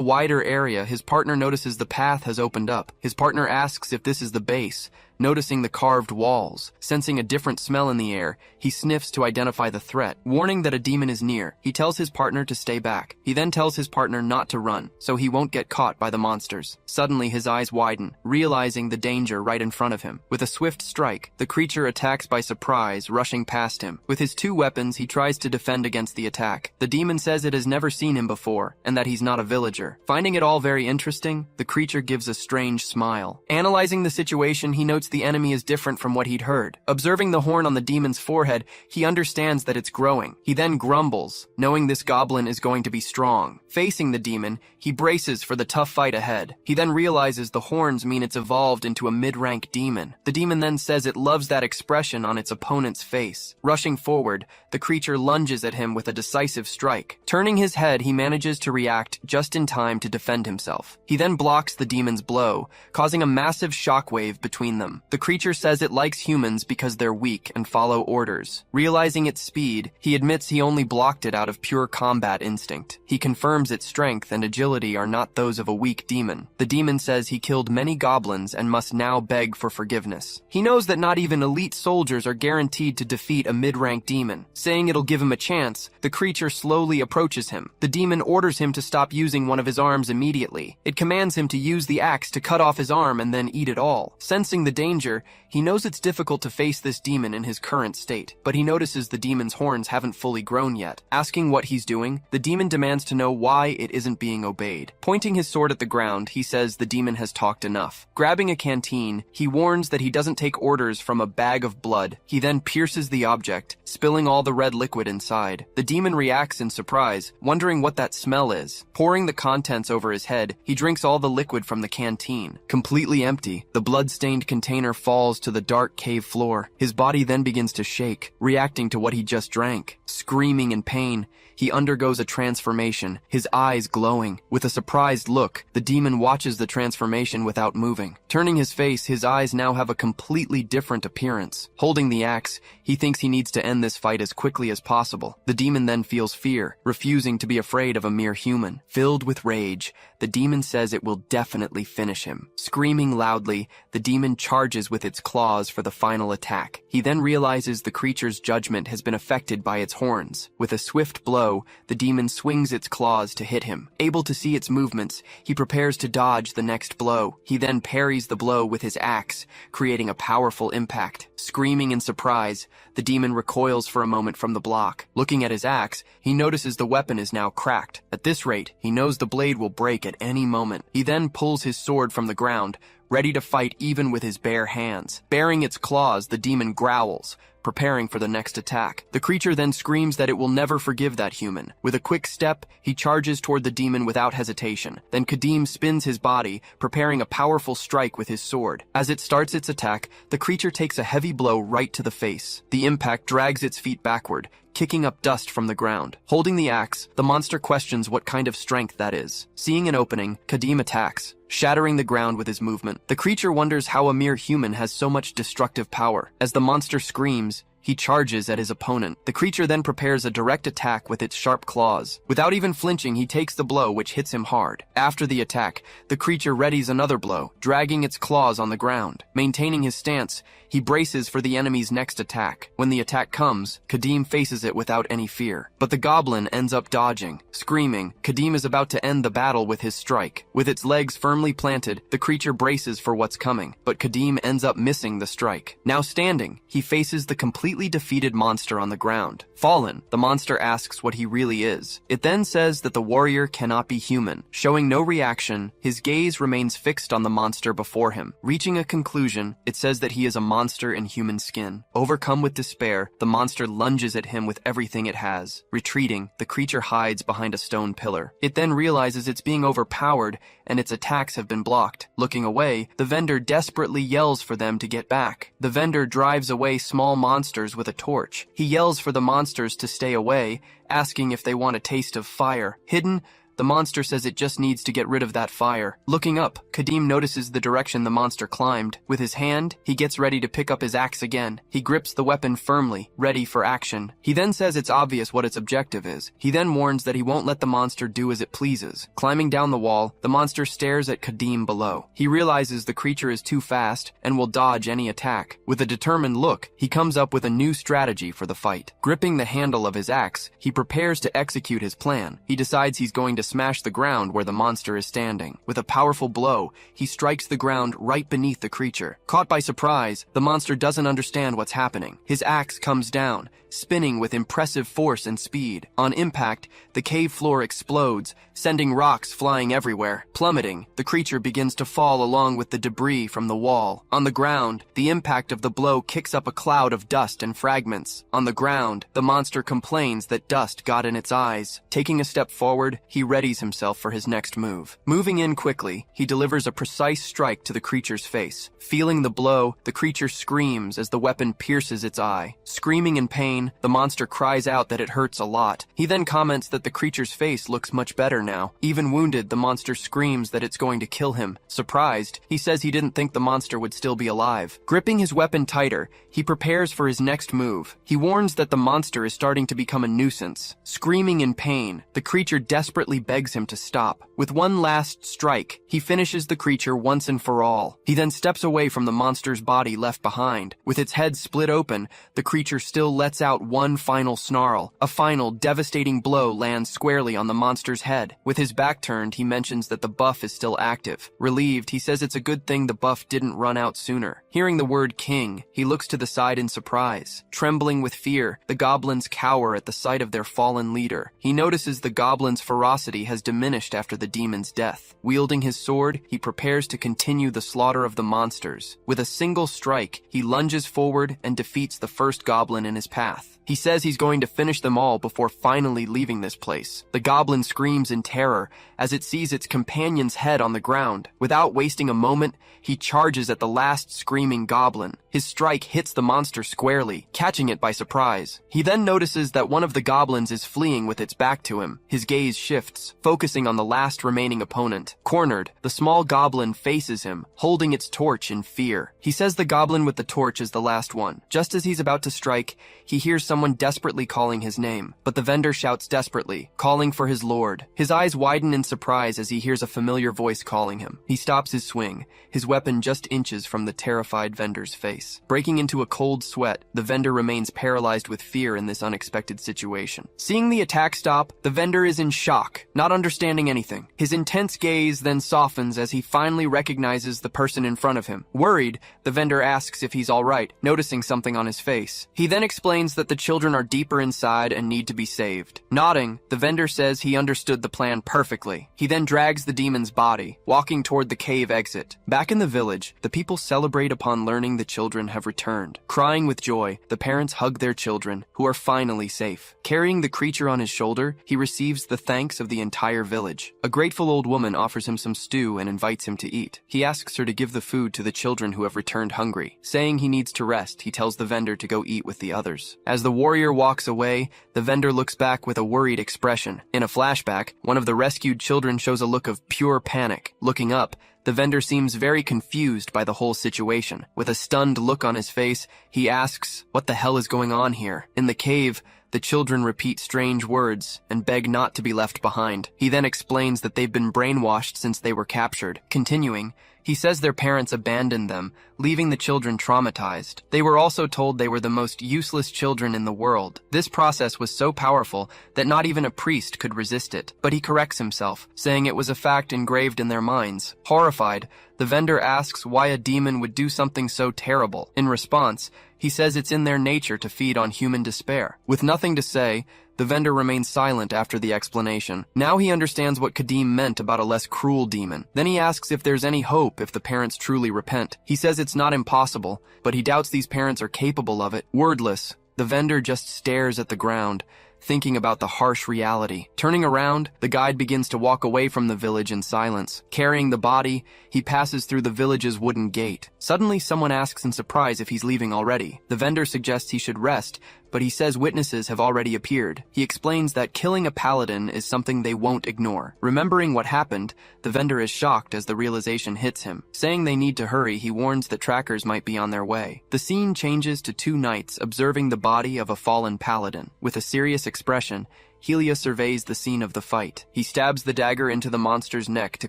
wider area, his partner notices the path has opened up. His partner asks if this is the base. Noticing the carved walls, sensing a different smell in the air, he sniffs to identify the threat. Warning that a demon is near, he tells his partner to stay back. He then tells his partner not to run, so he won't get caught by the monsters. Suddenly, his eyes widen, realizing the danger right in front of him. With a swift strike, the creature attacks by surprise, rushing past him. With his two weapons, he tries to defend against the attack. The demon says it has never seen him before, and that he's not a villager. Finding it all very interesting, the creature gives a strange smile. Analyzing the situation, he notes the enemy is different from what he'd heard. Observing the horn on the demon's forehead, he understands that it's growing. He then grumbles, knowing this goblin is going to be strong. Facing the demon, he braces for the tough fight ahead. He then realizes the horns mean it's evolved into a mid-rank demon. The demon then says it loves that expression on its opponent's face. Rushing forward, the creature lunges at him with a decisive strike. Turning his head, he manages to react just in time to defend himself. He then blocks the demon's blow, causing a massive shockwave between them. The creature says it likes humans because they're weak and follow orders. Realizing its speed, he admits he only blocked it out of pure combat instinct. He confirms its strength and agility are not those of a weak demon. The demon says he killed many goblins and must now beg for forgiveness. He knows that not even elite soldiers are guaranteed to defeat a mid-rank demon. Saying it'll give him a chance, the creature slowly approaches him. The demon orders him to stop using one of his arms immediately. It commands him to use the axe to cut off his arm and then eat it all. Sensing the danger, he knows it's difficult to face this demon in his current state, but he notices the demon's horns haven't fully grown yet. Asking what he's doing, the demon demands to know why it isn't being obeyed. Pointing his sword at the ground, he says the demon has talked enough. Grabbing a canteen, he warns that he doesn't take orders from a bag of blood. He then pierces the object, spilling all the red liquid inside. The demon reacts in surprise, wondering what that smell is. Pouring the contents over his head, he drinks all the liquid from the canteen. Completely empty, the blood-stained container falls to the dark cave floor. His body then begins to shake, reacting to what he just drank. Screaming in pain, he undergoes a transformation, his eyes glowing. With a surprised look, the demon watches the transformation without moving. Turning his face, his eyes now have a completely different appearance. Holding the axe, he thinks he needs to end this fight as quickly as possible. The demon then feels fear, refusing to be afraid of a mere human. Filled with rage, the demon says it will definitely finish him. Screaming loudly, the demon charges with its claws for the final attack. He then realizes the creature's judgment has been affected by its horns. With a swift blow, the demon swings its claws to hit him. Able to see its movements, he prepares to dodge the next blow. He then parries the blow with his axe, creating a powerful impact. Screaming in surprise, the demon recoils for a moment from the block. Looking at his axe, he notices the weapon is now cracked. At this rate, he knows the blade will break at any moment. He then pulls his sword from the ground, ready to fight even with his bare hands. Baring its claws, the demon growls, preparing for the next attack. The creature then screams that it will never forgive that human. With a quick step, he charges toward the demon without hesitation. Then Kadim spins his body, preparing a powerful strike with his sword. As it starts its attack, the creature takes a heavy blow right to the face. The impact drags its feet backward, kicking up dust from the ground. Holding the axe, the monster questions what kind of strength that is. Seeing an opening, Kadim attacks, shattering the ground with his movement. The creature wonders how a mere human has so much destructive power. As the monster screams, he charges at his opponent. The creature then prepares a direct attack with its sharp claws. Without even flinching, he takes the blow, which hits him hard. After the attack, the creature readies another blow, dragging its claws on the ground. Maintaining his stance, he braces for the enemy's next attack. When the attack comes, Kadim faces it without any fear. But the goblin ends up dodging. Screaming, Kadim is about to end the battle with his strike. With its legs firmly planted, the creature braces for what's coming, but Kadim ends up missing the strike. Now standing, he faces the completely defeated monster on the ground. Fallen, the monster asks what he really is. It then says that the warrior cannot be human. Showing no reaction, his gaze remains fixed on the monster before him. Reaching a conclusion, it says that he is a monster in human skin. Overcome with despair, the monster lunges at him with everything it has. Retreating, the creature hides behind a stone pillar. It then realizes it's being overpowered and its attacks have been blocked. Looking away, the vendor desperately yells for them to get back. The vendor drives away small monsters with a torch. He yells for the monsters to stay away, asking if they want a taste of fire. Hidden, the monster says it just needs to get rid of that fire. Looking up, Kadim notices the direction the monster climbed. With his hand, he gets ready to pick up his axe again. He grips the weapon firmly, ready for action. He then says it's obvious what its objective is. He then warns that he won't let the monster do as it pleases. Climbing down the wall, the monster stares at Kadim below. He realizes the creature is too fast and will dodge any attack. With a determined look, he comes up with a new strategy for the fight. Gripping the handle of his axe, he prepares to execute his plan. He decides he's going to smash the ground where the monster is standing. With a powerful blow, he strikes the ground right beneath the creature. Caught by surprise, the monster doesn't understand what's happening. His axe comes down, spinning with impressive force and speed. On impact, the cave floor explodes, sending rocks flying everywhere. Plummeting, the creature begins to fall along with the debris from the wall. On the ground, the impact of the blow kicks up a cloud of dust and fragments. On the ground, the monster complains that dust got in its eyes. Taking a step forward, he readies himself for his next move. Moving in quickly, he delivers a precise strike to the creature's face. Feeling the blow, the creature screams as the weapon pierces its eye. Screaming in pain, the monster cries out that it hurts a lot. He then comments that the creature's face looks much better now. Even wounded, the monster screams that it's going to kill him. Surprised, he says he didn't think the monster would still be alive. Gripping his weapon tighter, he prepares for his next move. He warns that the monster is starting to become a nuisance. Screaming in pain, the creature desperately begs him to stop. With one last strike, he finishes the creature once and for all. He then steps away from the monster's body left behind. With its head split open, the creature still lets out one final snarl. A final, devastating blow lands squarely on the monster's head. With his back turned, he mentions that the buff is still active. Relieved, he says it's a good thing the buff didn't run out sooner. Hearing the word king, he looks to the side in surprise. Trembling with fear, the goblins cower at the sight of their fallen leader. He notices the goblin's ferocity has diminished after the demon's death. Wielding his sword, he prepares to continue the slaughter of the monsters. With a single strike, he lunges forward and defeats the first goblin in his path. He says he's going to finish them all before finally leaving this place. The goblin screams in terror as it sees its companion's head on the ground. Without wasting a moment, he charges at the last screaming goblin. His strike hits the monster squarely, catching it by surprise. He then notices that one of the goblins is fleeing with its back to him. His gaze shifts, focusing on the last remaining opponent. Cornered, the small goblin faces him, holding its torch in fear. He says the goblin with the torch is the last one. Just as he's about to strike, he hears someone desperately calling his name, but the vendor shouts desperately, calling for his lord. His eyes widen in surprise as he hears a familiar voice calling him. He stops his swing, his weapon just inches from the terrified vendor's face. Breaking into a cold sweat, the vendor remains paralyzed with fear in this unexpected situation. Seeing the attack stop, the vendor is in shock, not understanding anything. His intense gaze then softens as he finally recognizes the person in front of him. Worried, the vendor asks if he's alright, noticing something on his face. He then explains that the children are deeper inside and need to be saved. Nodding, the vendor says he understood the plan perfectly. He then drags the demon's body, walking toward the cave exit. Back in the village, the people celebrate upon learning the children children have returned. Crying with joy, the parents hug their children, who are finally safe. Carrying the creature on his shoulder, he receives the thanks of the entire village. A grateful old woman offers him some stew and invites him to eat. He asks her to give the food to the children who have returned hungry. Saying he needs to rest, he tells the vendor to go eat with the others. As the warrior walks away, the vendor looks back with a worried expression. In a flashback, one of the rescued children shows a look of pure panic. Looking up, the vendor seems very confused by the whole situation. With a stunned look on his face, he asks, "What the hell is going on here?" In the cave, the children repeat strange words and beg not to be left behind. He then explains that they've been brainwashed since they were captured. Continuing, he says their parents abandoned them, leaving the children traumatized. They were also told they were the most useless children in the world. This process was so powerful that not even a priest could resist it. But he corrects himself, saying it was a fact engraved in their minds. Horrified, the vendor asks why a demon would do something so terrible. In response, he says it's in their nature to feed on human despair. With nothing to say, the vendor remains silent after the explanation. Now he understands what Kadim meant about a less cruel demon. Then he asks if there's any hope if the parents truly repent. He says it's not impossible, but he doubts these parents are capable of it. Wordless, the vendor just stares at the ground, thinking about the harsh reality. Turning around, the guide begins to walk away from the village in silence. Carrying the body, he passes through the village's wooden gate. Suddenly, someone asks in surprise if he's leaving already. The vendor suggests he should rest, but he says witnesses have already appeared. He explains that killing a paladin is something they won't ignore. Remembering what happened, the vendor is shocked as the realization hits him. Saying they need to hurry, he warns that trackers might be on their way. The scene changes to two knights observing the body of a fallen paladin. With a serious expression, Helia surveys the scene of the fight. He stabs the dagger into the monster's neck to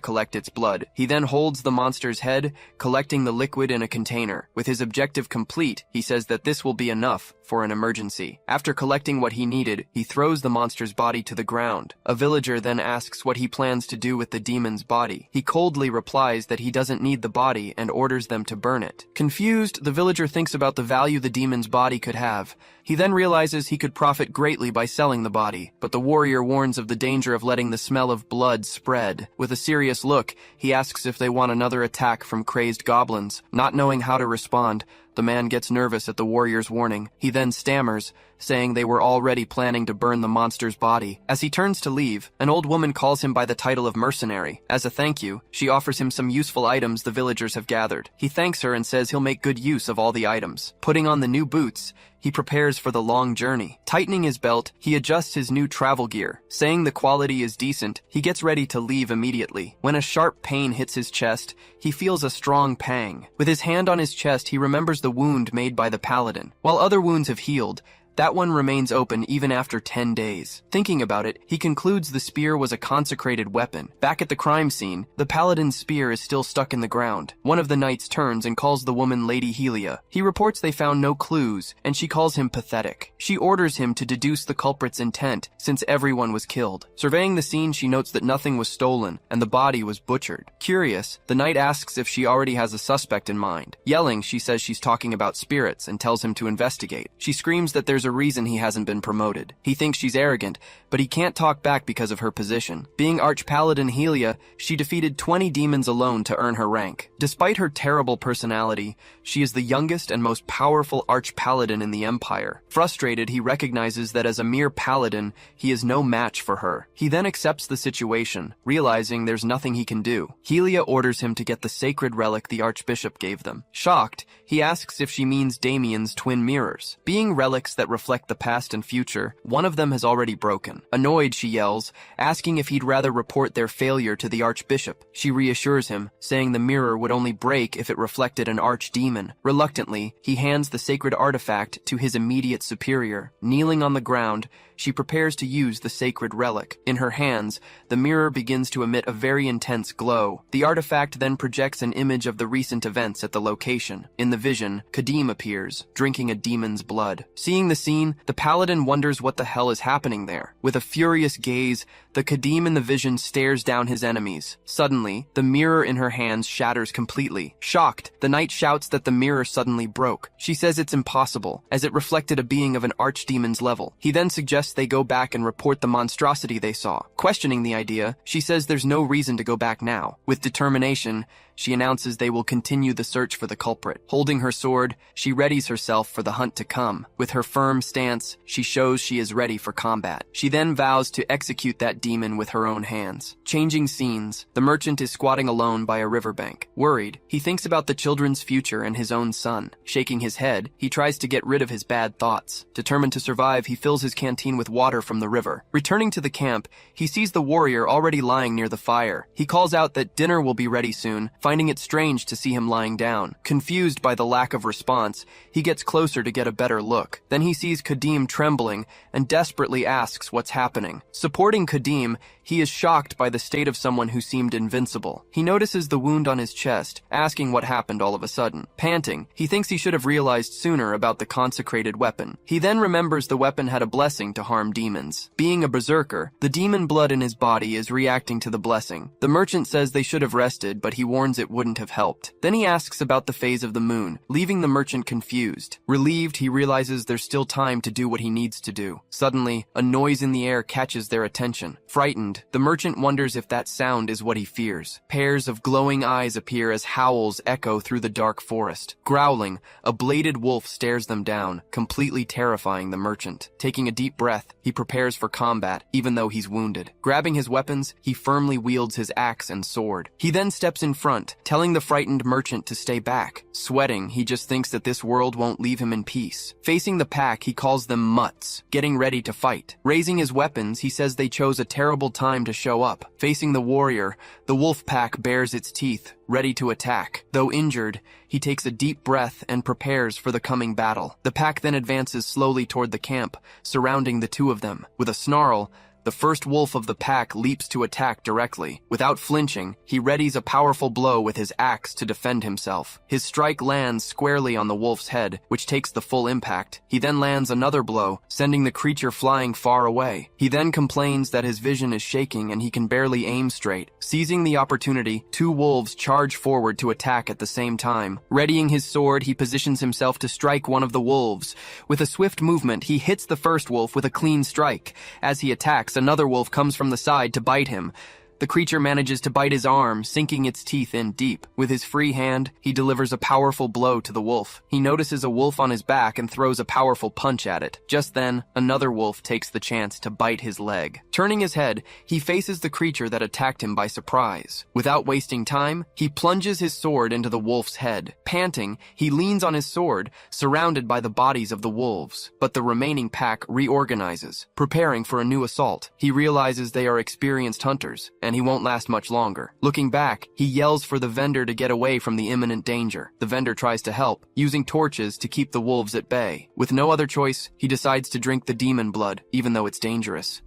collect its blood. He then holds the monster's head, collecting the liquid in a container. With his objective complete, he says that this will be enough for an emergency. After collecting what he needed, he throws the monster's body to the ground. A villager then asks what he plans to do with the demon's body. He coldly replies that he doesn't need the body and orders them to burn it. Confused, the villager thinks about the value the demon's body could have. He then realizes he could profit greatly by selling the body, but the warrior warns of the danger of letting the smell of blood spread. With a serious look, he asks if they want another attack from crazed goblins. Not knowing how to respond, the man gets nervous at the warrior's warning. He then stammers, saying they were already planning to burn the monster's body. As he turns to leave, an old woman calls him by the title of mercenary. As a thank you, she offers him some useful items the villagers have gathered. He thanks her and says he'll make good use of all the items. Putting on the new boots, he prepares for the long journey. Tightening his belt, he adjusts his new travel gear. Saying the quality is decent, he gets ready to leave immediately. When a sharp pain hits his chest, he feels a strong pang. With his hand on his chest, he remembers the wound made by the paladin. While other wounds have healed, that one remains open even after 10 days. Thinking about it, he concludes the spear was a consecrated weapon. Back at the crime scene, the paladin's spear is still stuck in the ground. One of the knights turns and calls the woman Lady Helia. He reports they found no clues, and she calls him pathetic. She orders him to deduce the culprit's intent, since everyone was killed. Surveying the scene, she notes that nothing was stolen, and the body was butchered. Curious, the knight asks if she already has a suspect in mind. Yelling, she says she's talking about spirits and tells him to investigate. She screams that there's a reason he hasn't been promoted. He thinks she's arrogant, but he can't talk back because of her position. Being Archpaladin Helia, she defeated 20 demons alone to earn her rank. Despite her terrible personality, she is the youngest and most powerful Archpaladin in the Empire. Frustrated, he recognizes that as a mere paladin, he is no match for her. He then accepts the situation, realizing there's nothing he can do. Helia orders him to get the sacred relic the Archbishop gave them. Shocked, he asks if she means Damien's twin mirrors. Being relics that reflect the past and future, one of them has already broken. Annoyed, she yells, asking if he'd rather report their failure to the Archbishop. She reassures him, saying the mirror would only break if it reflected an archdemon. Reluctantly, he hands the sacred artifact to his immediate superior. Kneeling on the ground, she prepares to use the sacred relic. In her hands, the mirror begins to emit a very intense glow. The artifact then projects an image of the recent events at the location. In the vision, Kadim appears, drinking a demon's blood. Seeing the scene, the paladin wonders what the hell is happening there. With a furious gaze, the Kadim in the vision stares down his enemies. Suddenly, the mirror in her hands shatters completely. Shocked, the knight shouts that the mirror suddenly broke. She says it's impossible, as it reflected a being of an archdemon's level. He then suggests they go back and report the monstrosity they saw. Questioning the idea, she says there's no reason to go back now. With determination, she announces they will continue the search for the culprit. Holding her sword, she readies herself for the hunt to come. With her firm stance, she shows she is ready for combat. She then vows to execute that demon with her own hands. Changing scenes, the merchant is squatting alone by a riverbank. Worried, he thinks about the children's future and his own son. Shaking his head, he tries to get rid of his bad thoughts. Determined to survive, he fills his canteen with water from the river. Returning to the camp, he sees the warrior already lying near the fire. He calls out that dinner will be ready soon, finding it strange to see him lying down. Confused by the lack of response, he gets closer to get a better look. Then he sees Kadim trembling and desperately asks what's happening. Supporting Kadim, he is shocked by the state of someone who seemed invincible. He notices the wound on his chest, asking what happened all of a sudden. Panting, he thinks he should have realized sooner about the consecrated weapon. He then remembers the weapon had a blessing to harm demons. Being a berserker, the demon blood in his body is reacting to the blessing. The merchant says they should have rested, but he warns it wouldn't have helped. Then he asks about the phase of the moon, leaving the merchant confused. Relieved, he realizes there's still time to do what he needs to do. Suddenly, a noise in the air catches their attention. Frightened, the merchant wonders if that sound is what he fears. Pairs of glowing eyes appear as howls echo through the dark forest. Growling, a bladed wolf stares them down, completely terrifying the merchant. Taking a deep breath, he prepares for combat, even though he's wounded. Grabbing his weapons, he firmly wields his axe and sword. He then steps in front, telling the frightened merchant to stay back. Sweating, he just thinks that this world won't leave him in peace. Facing the pack, he calls them mutts, getting ready to fight. Raising his weapons, he says they chose a terrible time to show up. Facing the warrior, the wolf pack bares its teeth, ready to attack. Though injured, he takes a deep breath and prepares for the coming battle. The pack then advances slowly toward the camp, surrounding the two of them. With a snarl, the first wolf of the pack leaps to attack directly. Without flinching, he readies a powerful blow with his axe to defend himself. His strike lands squarely on the wolf's head, which takes the full impact. He then lands another blow, sending the creature flying far away. He then complains that his vision is shaking and he can barely aim straight. Seizing the opportunity, two wolves charge forward to attack at the same time. Readying his sword, he positions himself to strike one of the wolves. With a swift movement, he hits the first wolf with a clean strike. As he attacks, another wolf comes from the side to bite him. The creature manages to bite his arm, sinking its teeth in deep. With his free hand, he delivers a powerful blow to the wolf. He notices a wolf on his back and throws a powerful punch at it. Just then, another wolf takes the chance to bite his leg. Turning his head, he faces the creature that attacked him by surprise. Without wasting time, he plunges his sword into the wolf's head. Panting, he leans on his sword, surrounded by the bodies of the wolves. But the remaining pack reorganizes, preparing for a new assault. He realizes they are experienced hunters, and he won't last much longer. Looking back, he yells for the vendor to get away from the imminent danger. The vendor tries to help, using torches to keep the wolves at bay. With no other choice, he decides to drink the demon blood, even though it's dangerous.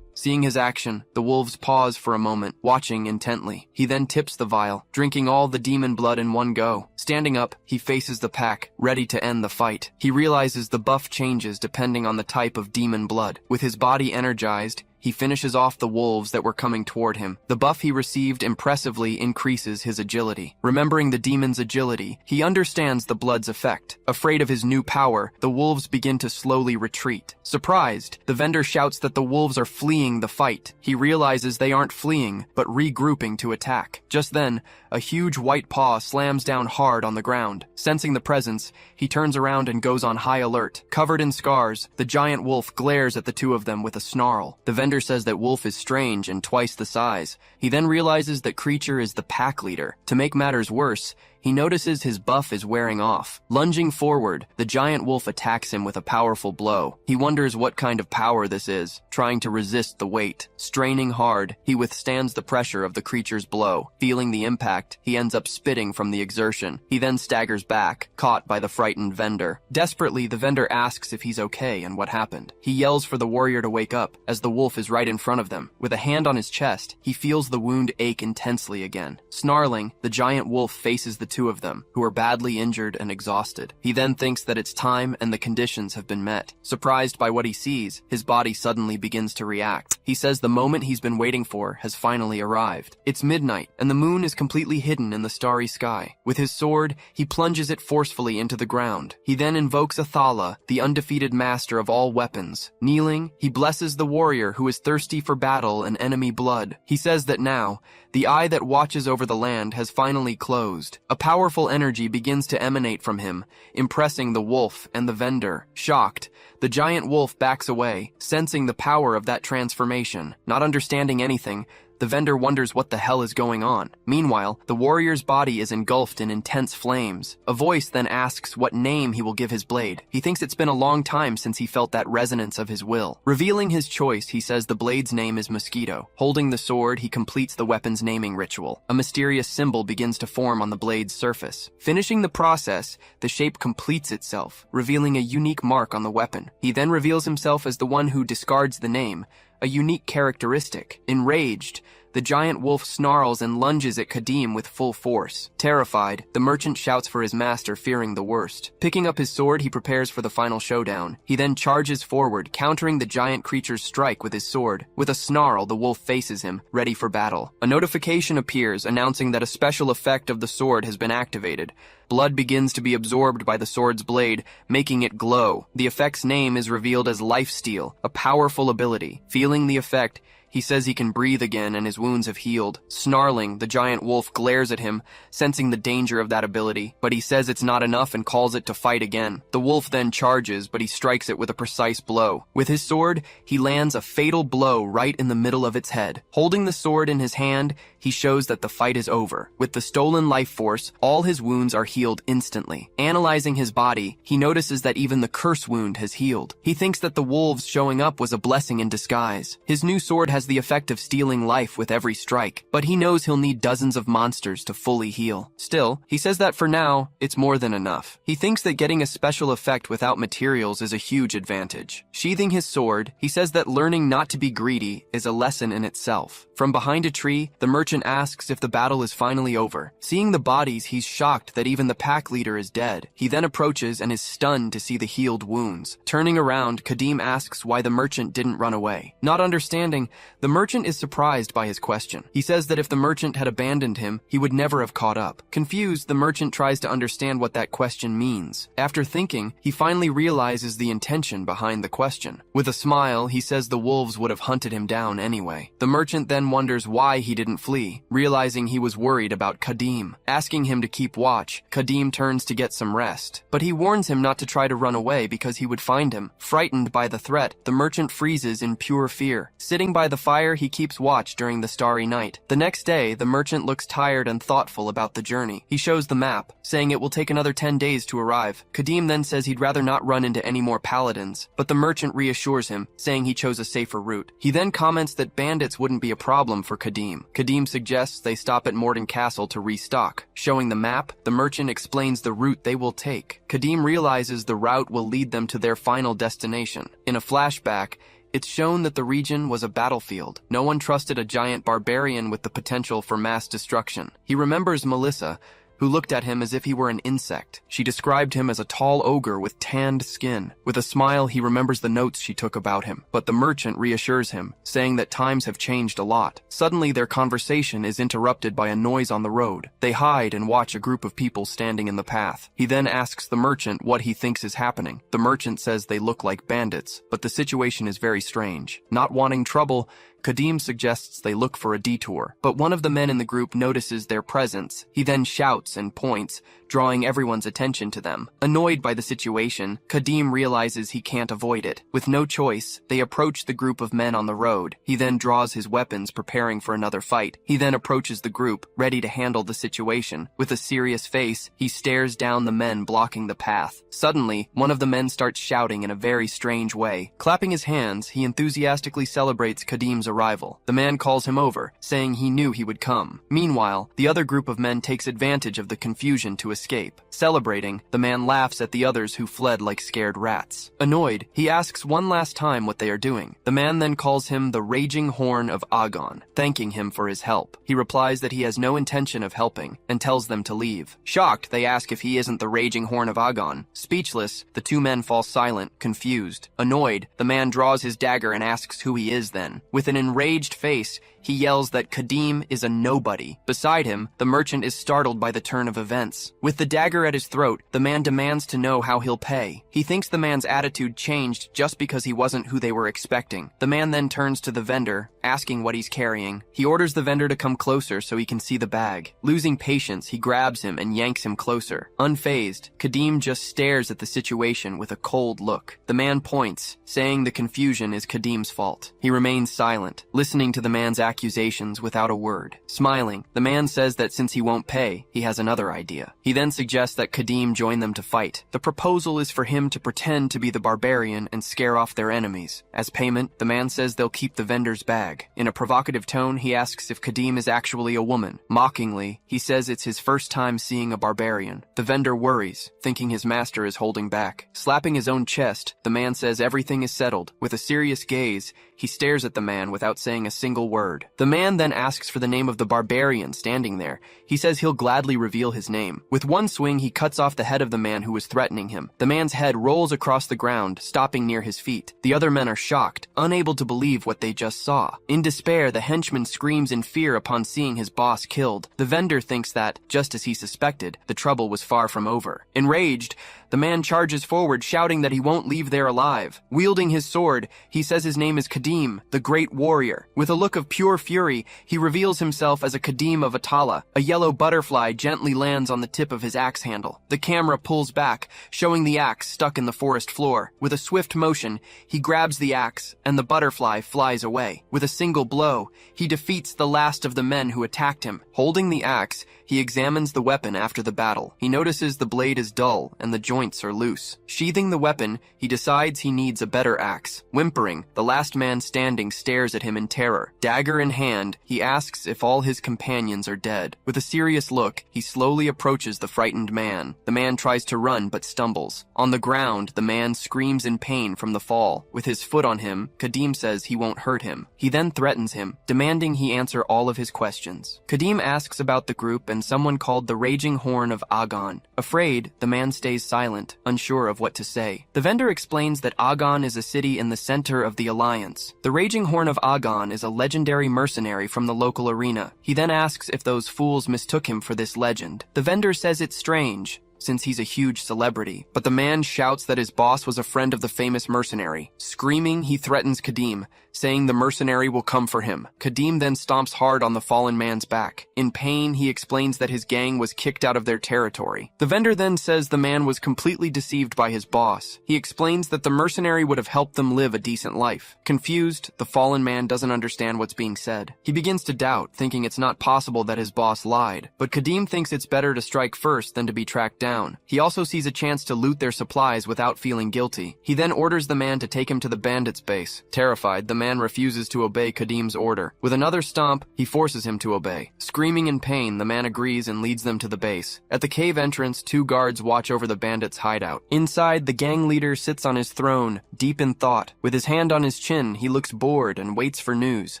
Seeing his action, the wolves pause for a moment, watching intently. He then tips the vial, drinking all the demon blood in one go. Standing up, he faces the pack, ready to end the fight. He realizes the buff changes depending on the type of demon blood. With his body energized, he finishes off the wolves that were coming toward him. The buff he received impressively increases his agility. Remembering the demon's agility, he understands the blood's effect. Afraid of his new power, the wolves begin to slowly retreat. Surprised, the vendor shouts that the wolves are fleeing the fight. He realizes they aren't fleeing, but regrouping to attack. Just then, a huge white paw slams down hard on the ground. Sensing the presence, he turns around and goes on high alert. Covered in scars, the giant wolf glares at the two of them with a snarl. The vendor says that wolf is strange and twice the size. He then realizes that creature is the pack leader. To make matters worse, he notices his buff is wearing off. Lunging forward, the giant wolf attacks him with a powerful blow. He wonders what kind of power this is, trying to resist the weight. Straining hard, he withstands the pressure of the creature's blow. Feeling the impact, he ends up spitting from the exertion. He then staggers back, caught by the frightened vendor. Desperately, the vendor asks if he's okay and what happened. He yells for the warrior to wake up, as the wolf is right in front of them. With a hand on his chest, he feels the wound ache intensely again. Snarling, the giant wolf faces the two two of them, who are badly injured and exhausted. He then thinks that it's time and the conditions have been met. Surprised by what he sees, his body suddenly begins to react. He says the moment he's been waiting for has finally arrived. It's midnight, and the moon is completely hidden in the starry sky. With his sword, he plunges it forcefully into the ground. He then invokes Athala, the undefeated master of all weapons. Kneeling, he blesses the warrior who is thirsty for battle and enemy blood. He says that now, the eye that watches over the land has finally closed. A powerful energy begins to emanate from him, impressing the wolf and the vendor. Shocked, the giant wolf backs away, sensing the power of that transformation. Not understanding anything, the vendor wonders what the hell is going on. Meanwhile, the warrior's body is engulfed in intense flames. A voice then asks what name he will give his blade. He thinks it's been a long time since he felt that resonance of his will. Revealing his choice, he says the blade's name is Mosquito. Holding the sword, he completes the weapon's naming ritual. A mysterious symbol begins to form on the blade's surface. Finishing the process, the shape completes itself, revealing a unique mark on the weapon. He then reveals himself as the one who discards the name, a unique characteristic. Enraged, the giant wolf snarls and lunges at Kadim with full force. Terrified, the merchant shouts for his master, fearing the worst. Picking up his sword, he prepares for the final showdown. He then charges forward, countering the giant creature's strike with his sword. With a snarl, the wolf faces him, ready for battle. A notification appears, announcing that a special effect of the sword has been activated. Blood begins to be absorbed by the sword's blade, making it glow. The effect's name is revealed as Lifesteal, a powerful ability. Feeling the effect, he says he can breathe again and his wounds have healed. Snarling, the giant wolf glares at him, sensing the danger of that ability, but he says it's not enough and calls it to fight again. The wolf then charges, but he strikes it with a precise blow. With his sword, he lands a fatal blow right in the middle of its head. Holding the sword in his hand, he shows that the fight is over. With the stolen life force, all his wounds are healed instantly. Analyzing his body, he notices that even the curse wound has healed. He thinks that the wolves showing up was a blessing in disguise. His new sword has the effect of stealing life with every strike, but he knows he'll need dozens of monsters to fully heal. Still, he says that for now, it's more than enough. He thinks that getting a special effect without materials is a huge advantage. Sheathing his sword, he says that learning not to be greedy is a lesson in itself. From behind a tree, the merchant asks if the battle is finally over. Seeing the bodies, he's shocked that even the pack leader is dead. He then approaches and is stunned to see the healed wounds. Turning around, Kadim asks why the merchant didn't run away. Not understanding, the merchant is surprised by his question. He says that if the merchant had abandoned him, he would never have caught up. Confused, the merchant tries to understand what that question means. After thinking, he finally realizes the intention behind the question. With a smile, he says the wolves would have hunted him down anyway. The merchant then wonders why he didn't flee, realizing he was worried about Kadim. Asking him to keep watch, Kadim turns to get some rest, but he warns him not to try to run away because he would find him. Frightened by the threat, the merchant freezes in pure fear. Sitting by the fire, he keeps watch during the starry night. The next day, the merchant looks tired and thoughtful about the journey. He shows the map, saying it will take another 10 days to arrive. Kadim then says he'd rather not run into any more paladins, but the merchant reassures him, saying he chose a safer route. He then comments that bandits wouldn't be a problem for Kadim. Kadim suggests they stop at Morden Castle to restock. Showing the map, the merchant explains the route they will take. Kadim realizes the route will lead them to their final destination. In a flashback, it's shown that the region was a battlefield. No one trusted a giant barbarian with the potential for mass destruction. He remembers Melissa, who looked at him as if he were an insect. She described him as a tall ogre with tanned skin. With a smile, he remembers the notes she took about him, but the merchant reassures him, saying that times have changed a lot. Suddenly, their conversation is interrupted by a noise on the road. They hide and watch a group of people standing in the path. He then asks the merchant what he thinks is happening. The merchant says they look like bandits, but the situation is very strange. Not wanting trouble, Kadim suggests they look for a detour, but one of the men in the group notices their presence. He then shouts and points, drawing everyone's attention to them. Annoyed by the situation, Kadim realizes he can't avoid it. With no choice, they approach the group of men on the road. He then draws his weapons, preparing for another fight. He then approaches the group, ready to handle the situation. With a serious face, he stares down the men blocking the path. Suddenly, one of the men starts shouting in a very strange way. Clapping his hands, he enthusiastically celebrates Kadim's man's arrival. The man calls him over, saying he knew he would come. Meanwhile, the other group of men takes advantage of the confusion to escape. Celebrating, the man laughs at the others who fled like scared rats. Annoyed, he asks one last time what they are doing. The man then calls him the Raging Horn of Agon, thanking him for his help. He replies that he has no intention of helping, and tells them to leave. Shocked, they ask if he isn't the Raging Horn of Agon. Speechless, the two men fall silent, confused. Annoyed, the man draws his dagger and asks who he is then. With an enraged face, he yells that Kadim is a nobody. Beside him, the merchant is startled by the turn of events. With the dagger at his throat, the man demands to know how he'll pay. He thinks the man's attitude changed just because he wasn't who they were expecting. The man then turns to the vendor, asking what he's carrying. He orders the vendor to come closer so he can see the bag. Losing patience, he grabs him and yanks him closer. Unfazed, Kadim just stares at the situation with a cold look. The man points, saying the confusion is Kadim's fault. He remains silent, listening to the man's accusations without a word. Smiling, the man says that since he won't pay, he has another idea. He then suggests that Kadim join them to fight. The proposal is for him to pretend to be the barbarian and scare off their enemies. As payment, the man says they'll keep the vendor's bag. In a provocative tone, he asks if Kadim is actually a woman. Mockingly, he says it's his first time seeing a barbarian. The vendor worries, thinking his master is holding back. Slapping his own chest, the man says everything is settled. With a serious gaze, he stares at the man without saying a single word. The man then asks for the name of the barbarian standing there. He says he'll gladly reveal his name. With one swing, he cuts off the head of the man who was threatening him. The man's head rolls across the ground, stopping near his feet. The other men are shocked, unable to believe what they just saw. In despair, the henchman screams in fear upon seeing his boss killed. The vendor thinks that, just as he suspected, the trouble was far from over. Enraged, the man charges forward, shouting that he won't leave there alive. Wielding his sword, he says his name is Kadim, the great warrior. With a look of pure fury, he reveals himself as a Kadim of Atala. A yellow butterfly gently lands on the tip of his axe handle. The camera pulls back, showing the axe stuck in the forest floor. With a swift motion, he grabs the axe, and the butterfly flies away. With a single blow, he defeats the last of the men who attacked him. Holding the axe, he examines the weapon after the battle. He notices the blade is dull and the joints are loose. Sheathing the weapon, he decides he needs a better axe. Whimpering, the last man standing stares at him in terror. Dagger in hand, he asks if all his companions are dead. With a serious look, he slowly approaches the frightened man. The man tries to run but stumbles. On the ground, the man screams in pain from the fall. With his foot on him, Kadim says he won't hurt him. He then threatens him, demanding he answer all of his questions. Kadim asks about the group and someone called the Raging Horn of Agon. Afraid, the man stays silent, unsure of what to say. The vendor explains that Agon is a city in the center of the Alliance. The Raging Horn of Agon is a legendary mercenary from the local arena. He then asks if those fools mistook him for this legend. The vendor says it's strange, since he's a huge celebrity, but the man shouts that his boss was a friend of the famous mercenary. Screaming, he threatens Kadim, saying the mercenary will come for him. Kadim then stomps hard on the fallen man's back. In pain, he explains that his gang was kicked out of their territory. The vendor then says the man was completely deceived by his boss. He explains that the mercenary would have helped them live a decent life. Confused, the fallen man doesn't understand what's being said. He begins to doubt, thinking it's not possible that his boss lied. But Kadim thinks it's better to strike first than to be tracked down. He also sees a chance to loot their supplies without feeling guilty. He then orders the man to take him to the bandits' base. Terrified, the man refuses to obey Kadim's order. With another stomp, he forces him to obey. Screaming in pain, the man agrees and leads them to the base. At the cave entrance, 2 guards watch over the bandits' hideout. Inside, the gang leader sits on his throne, deep in thought. With his hand on his chin, he looks bored and waits for news.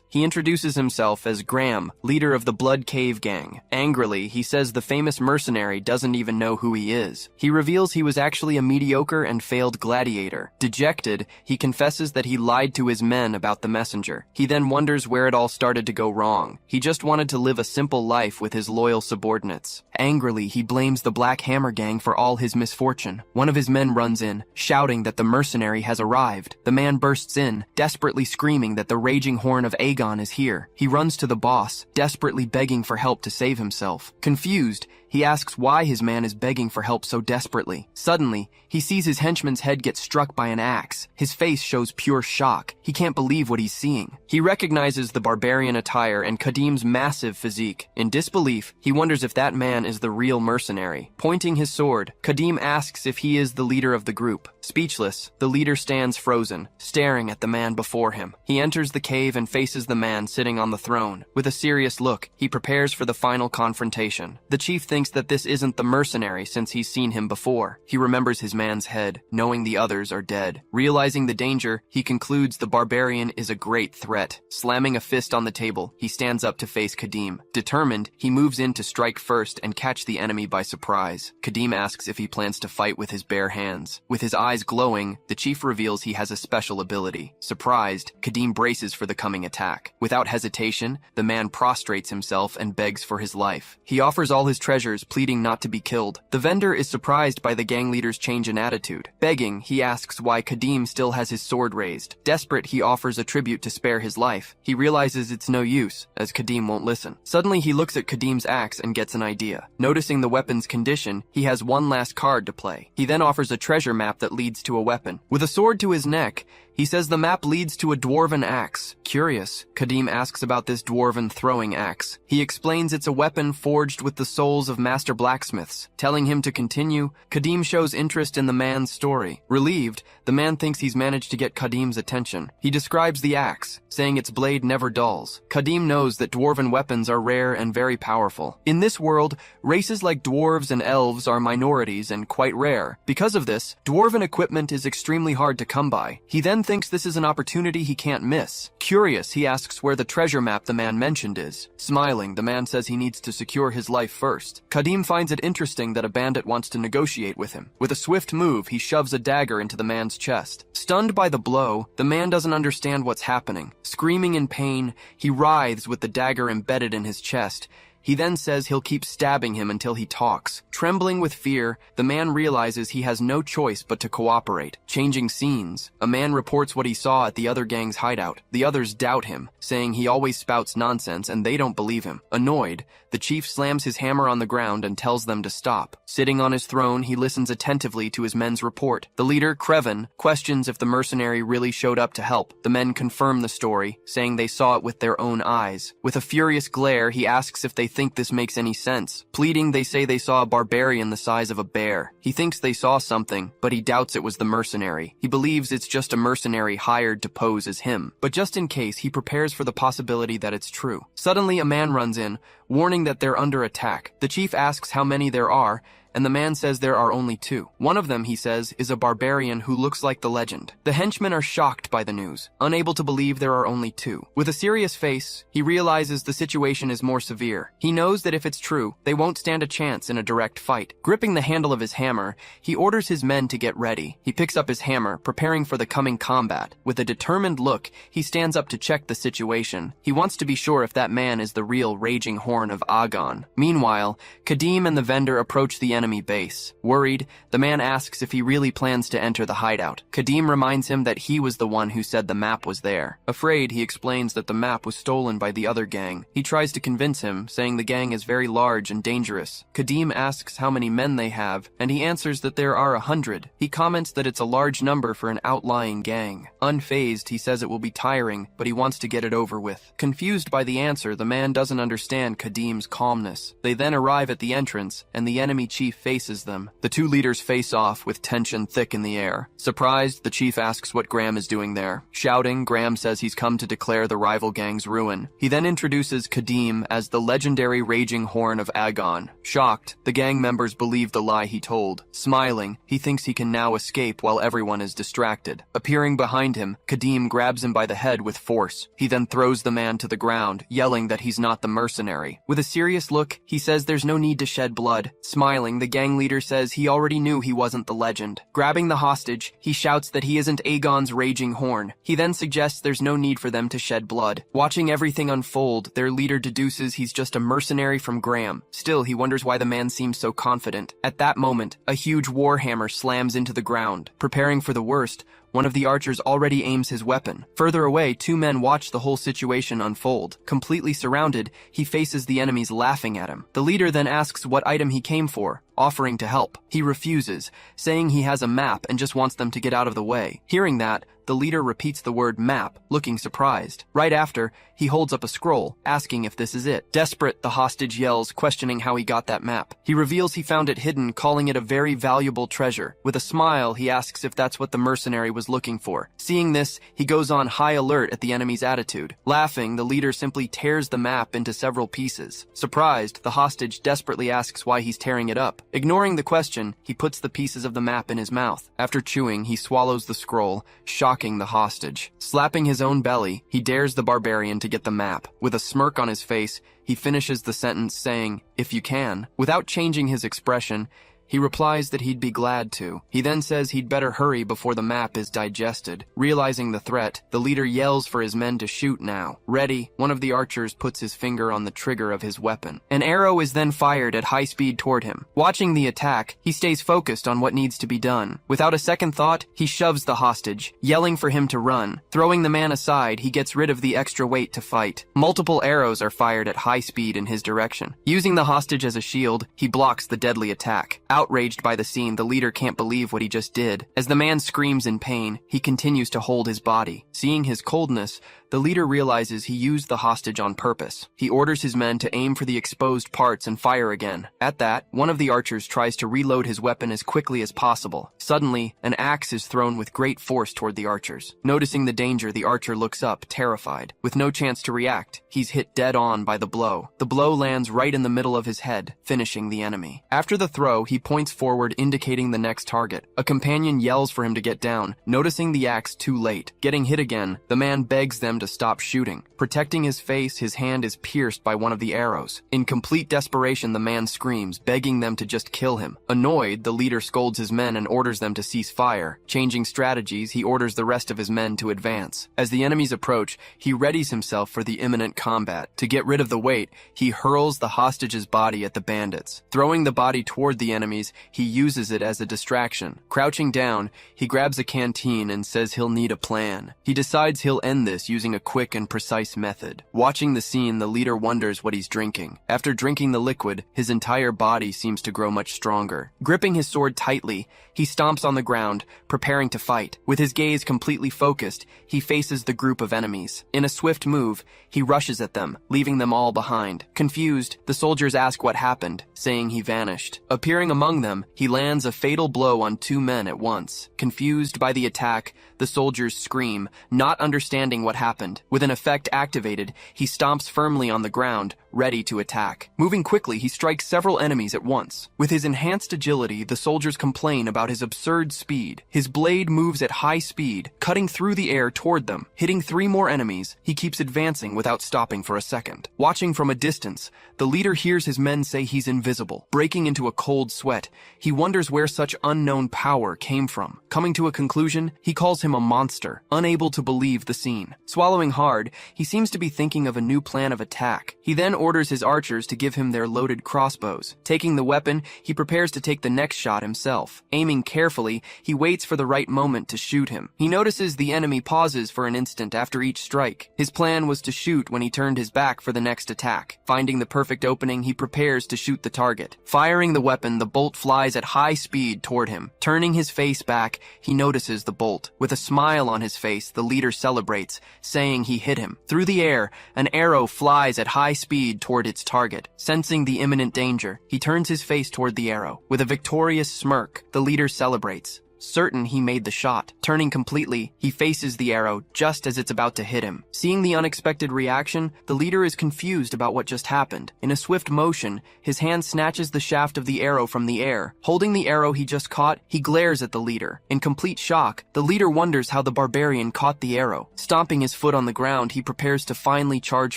He introduces himself as Graham, leader of the Blood Cave Gang. Angrily, he says the famous mercenary doesn't even know who he is. He reveals he was actually a mediocre and failed gladiator. Dejected, he confesses that he lied to his men about the messenger. He then wonders where it all started to go wrong. He just wanted to live a simple life with his loyal subordinates. Angrily, he blames the Black Hammer Gang for all his misfortune. One of his men runs in, shouting that the mercenary has arrived. The man bursts in, desperately screaming that the Raging Horn of Agon is here. He runs to the boss, desperately begging for help to save himself. Confused, he asks why his man is begging for help so desperately. Suddenly, he sees his henchman's head get struck by an axe. His face shows pure shock. He can't believe what he's seeing. He recognizes the barbarian attire and Kadim's massive physique. In disbelief, he wonders if that man is the real mercenary. Pointing his sword, Kadim asks if he is the leader of the group. Speechless, the leader stands frozen, staring at the man before him. He enters the cave and faces the man sitting on the throne. With a serious look, he prepares for the final confrontation. The chief thinks that this isn't the mercenary since he's seen him before. He remembers his man's head, knowing the others are dead. Realizing the danger, he concludes the barbarian is a great threat. Slamming a fist on the table, he stands up to face Kadim. Determined, he moves in to strike first and catch the enemy by surprise. Kadim asks if he plans to fight with his bare hands. With his eyes glowing, the chief reveals he has a special ability. Surprised, Kadim braces for the coming attack. Without hesitation, the man prostrates himself and begs for his life. He offers all his treasures, pleading not to be killed. The vendor is surprised by the gang leader's change in attitude. Begging, he asks why Kadim still has his sword raised. Desperate, he offers a tribute to spare his life. He realizes it's no use, as Kadim won't listen. Suddenly, he looks at Kadim's axe and gets an idea. Noticing the weapon's condition, he has one last card to play. He then offers a treasure map that leads to a weapon. With a sword to his neck, he says the map leads to a dwarven axe. Curious, Kadim asks about this dwarven throwing axe. He explains it's a weapon forged with the souls of master blacksmiths. Telling him to continue, Kadim shows interest in the man's story. Relieved, the man thinks he's managed to get Kadim's attention. He describes the axe, saying its blade never dulls. Kadim knows that dwarven weapons are rare and very powerful. In this world, races like dwarves and elves are minorities and quite rare. Because of this, dwarven equipment is extremely hard to come by. He then thinks this is an opportunity he can't miss. Curious, he asks where the treasure map the man mentioned is. Smiling, the man says he needs to secure his life first. Kadim finds it interesting that a bandit wants to negotiate with him. With a swift move, he shoves a dagger into the man's chest. Stunned by the blow, the man doesn't understand what's happening. Screaming in pain, he writhes with the dagger embedded in his chest. He then says he'll keep stabbing him until he talks. Trembling with fear, the man realizes he has no choice but to cooperate. Changing scenes, a man reports what he saw at the other gang's hideout. The others doubt him, saying he always spouts nonsense and they don't believe him. Annoyed, the chief slams his hammer on the ground and tells them to stop. Sitting on his throne, he listens attentively to his men's report. The leader, Kreven, questions if the mercenary really showed up to help. The men confirm the story, saying they saw it with their own eyes. With a furious glare, he asks if they think this makes any sense. Pleading, they say they saw a barbarian the size of a bear. He thinks they saw something, but he doubts it was the mercenary. He believes it's just a mercenary hired to pose as him. But just in case, he prepares for the possibility that it's true. Suddenly, a man runs in, warning that they're under attack. The chief asks how many there are, and the man says there are only 2. One of them, he says, is a barbarian who looks like the legend. The henchmen are shocked by the news, unable to believe there are only 2. With a serious face, he realizes the situation is more severe. He knows that if it's true, they won't stand a chance in a direct fight. Gripping the handle of his hammer, he orders his men to get ready. He picks up his hammer, preparing for the coming combat. With a determined look, he stands up to check the situation. He wants to be sure if that man is the real raging horn of Agon. Meanwhile, Kadim and the vendor approach the enemy base. Worried, the man asks if he really plans to enter the hideout. Kadim reminds him that he was the one who said the map was there. Afraid, he explains that the map was stolen by the other gang. He tries to convince him, saying the gang is very large and dangerous. Kadim asks how many men they have, and he answers that there are 100. He comments that it's a large number for an outlying gang. Unfazed, he says it will be tiring, but he wants to get it over with. Confused by the answer, the man doesn't understand Kadim's calmness. They then arrive at the entrance, and the enemy chief faces them. The 2 leaders face off with tension thick in the air. Surprised, the chief asks what Graham is doing there. Shouting, Graham says he's come to declare the rival gang's ruin. He then introduces Kadim as the legendary raging horn of Agon. Shocked, the gang members believe the lie he told. Smiling, he thinks he can now escape while everyone is distracted. Appearing behind him, Kadim grabs him by the head with force. He then throws the man to the ground, yelling that he's not the mercenary. With a serious look, he says there's no need to shed blood. Smiling, the gang leader says he already knew he wasn't the legend. Grabbing the hostage, he shouts that he isn't Aegon's raging horn. He then suggests there's no need for them to shed blood. Watching everything unfold, their leader deduces he's just a mercenary from Graham. Still, he wonders why the man seems so confident. At that moment, a huge warhammer slams into the ground. Preparing for the worst, one of the archers already aims his weapon. Further away, 2 men watch the whole situation unfold. Completely surrounded, he faces the enemies laughing at him. The leader then asks what item he came for, offering to help. He refuses, saying he has a map and just wants them to get out of the way. Hearing that, the leader repeats the word map, looking surprised. Right after, He holds up a scroll, asking if this is it. Desperate, the hostage yells, questioning how he got that map. He reveals he found it hidden, calling it a very valuable treasure. With a smile, he asks if that's what the mercenary was looking for. Seeing this, he goes on high alert at the enemy's attitude. Laughing, the leader simply tears the map into several pieces. Surprised, the hostage desperately asks why he's tearing it up. Ignoring the question, he puts the pieces of the map in his mouth. After chewing, he swallows the scroll, shocking the hostage. Slapping his own belly, he dares the barbarian to get the map. With a smirk on his face, he finishes the sentence saying, "If you can." Without changing his expression, he replies that he'd be glad to. He then says he'd better hurry before the map is digested. Realizing the threat, the leader yells for his men to shoot now. Ready, one of the archers puts his finger on the trigger of his weapon. An arrow is then fired at high speed toward him. Watching the attack, he stays focused on what needs to be done. Without a second thought, he shoves the hostage, yelling for him to run. Throwing the man aside, he gets rid of the extra weight to fight. Multiple arrows are fired at high speed in his direction. Using the hostage as a shield, he blocks the deadly attack. Outraged by the scene, the leader can't believe what he just did. As the man screams in pain, he continues to hold his body. Seeing his coldness, the leader realizes he used the hostage on purpose. He orders his men to aim for the exposed parts and fire again. At that, one of the archers tries to reload his weapon as quickly as possible. Suddenly, an axe is thrown with great force toward the archers. Noticing the danger, the archer looks up, terrified. With no chance to react, he's hit dead on by the blow. The blow lands right in the middle of his head, finishing the enemy. After the throw, he points forward, indicating the next target. A companion yells for him to get down, noticing the axe too late. Getting hit again, the man begs them to stop shooting. Protecting his face, his hand is pierced by one of the arrows. In complete desperation, the man screams, begging them to just kill him. Annoyed, the leader scolds his men and orders them to cease fire. Changing strategies, he orders the rest of his men to advance. As the enemies approach, he readies himself for the imminent combat. To get rid of the weight, he hurls the hostage's body at the bandits. Throwing the body toward the enemies, he uses it as a distraction. Crouching down, he grabs a canteen and says he'll need a plan. He decides he'll end this using a quick and precise method. Watching the scene, the leader wonders what he's drinking. After drinking the liquid, his entire body seems to grow much stronger. Gripping his sword tightly, he stomps on the ground, preparing to fight. With his gaze completely focused, he faces the group of enemies. In a swift move, he rushes at them, leaving them all behind. Confused, the soldiers ask what happened, saying he vanished. Appearing among them, he lands a fatal blow on two men at once. Confused by the attack, the soldiers scream, not understanding what happened. With an effect activated, he stomps firmly on the ground, ready to attack. Moving quickly, he strikes several enemies at once. With his enhanced agility, the soldiers complain about his absurd speed. His blade moves at high speed, cutting through the air toward them. Hitting 3 more enemies, he keeps advancing without stopping for a second. Watching from a distance, the leader hears his men say he's invisible. Breaking into a cold sweat, he wonders where such unknown power came from. Coming to a conclusion, he calls him a monster, unable to believe the scene. Swallowing hard, he seems to be thinking of a new plan of attack. He then orders his archers to give him their loaded crossbows. Taking the weapon, he prepares to take the next shot himself. Aiming carefully, he waits for the right moment to shoot him. He notices the enemy pauses for an instant after each strike. His plan was to shoot when he turned his back for the next attack. Finding the perfect opening, he prepares to shoot the target. Firing the weapon, the bolt flies at high speed toward him. Turning his face back, he notices the bolt. With a smile on his face, the leader celebrates, saying he hit him. Through the air, an arrow flies at high speed toward its target. Sensing the imminent danger, he turns his face toward the arrow. With a victorious smirk, the leader celebrates, certain he made the shot. Turning completely, he faces the arrow just as it's about to hit him. Seeing the unexpected reaction, the leader is confused about what just happened. In a swift motion, his hand snatches the shaft of the arrow from the air. Holding the arrow he just caught, he glares at the leader. In complete shock, the leader wonders how the barbarian caught the arrow. Stomping his foot on the ground, he prepares to finally charge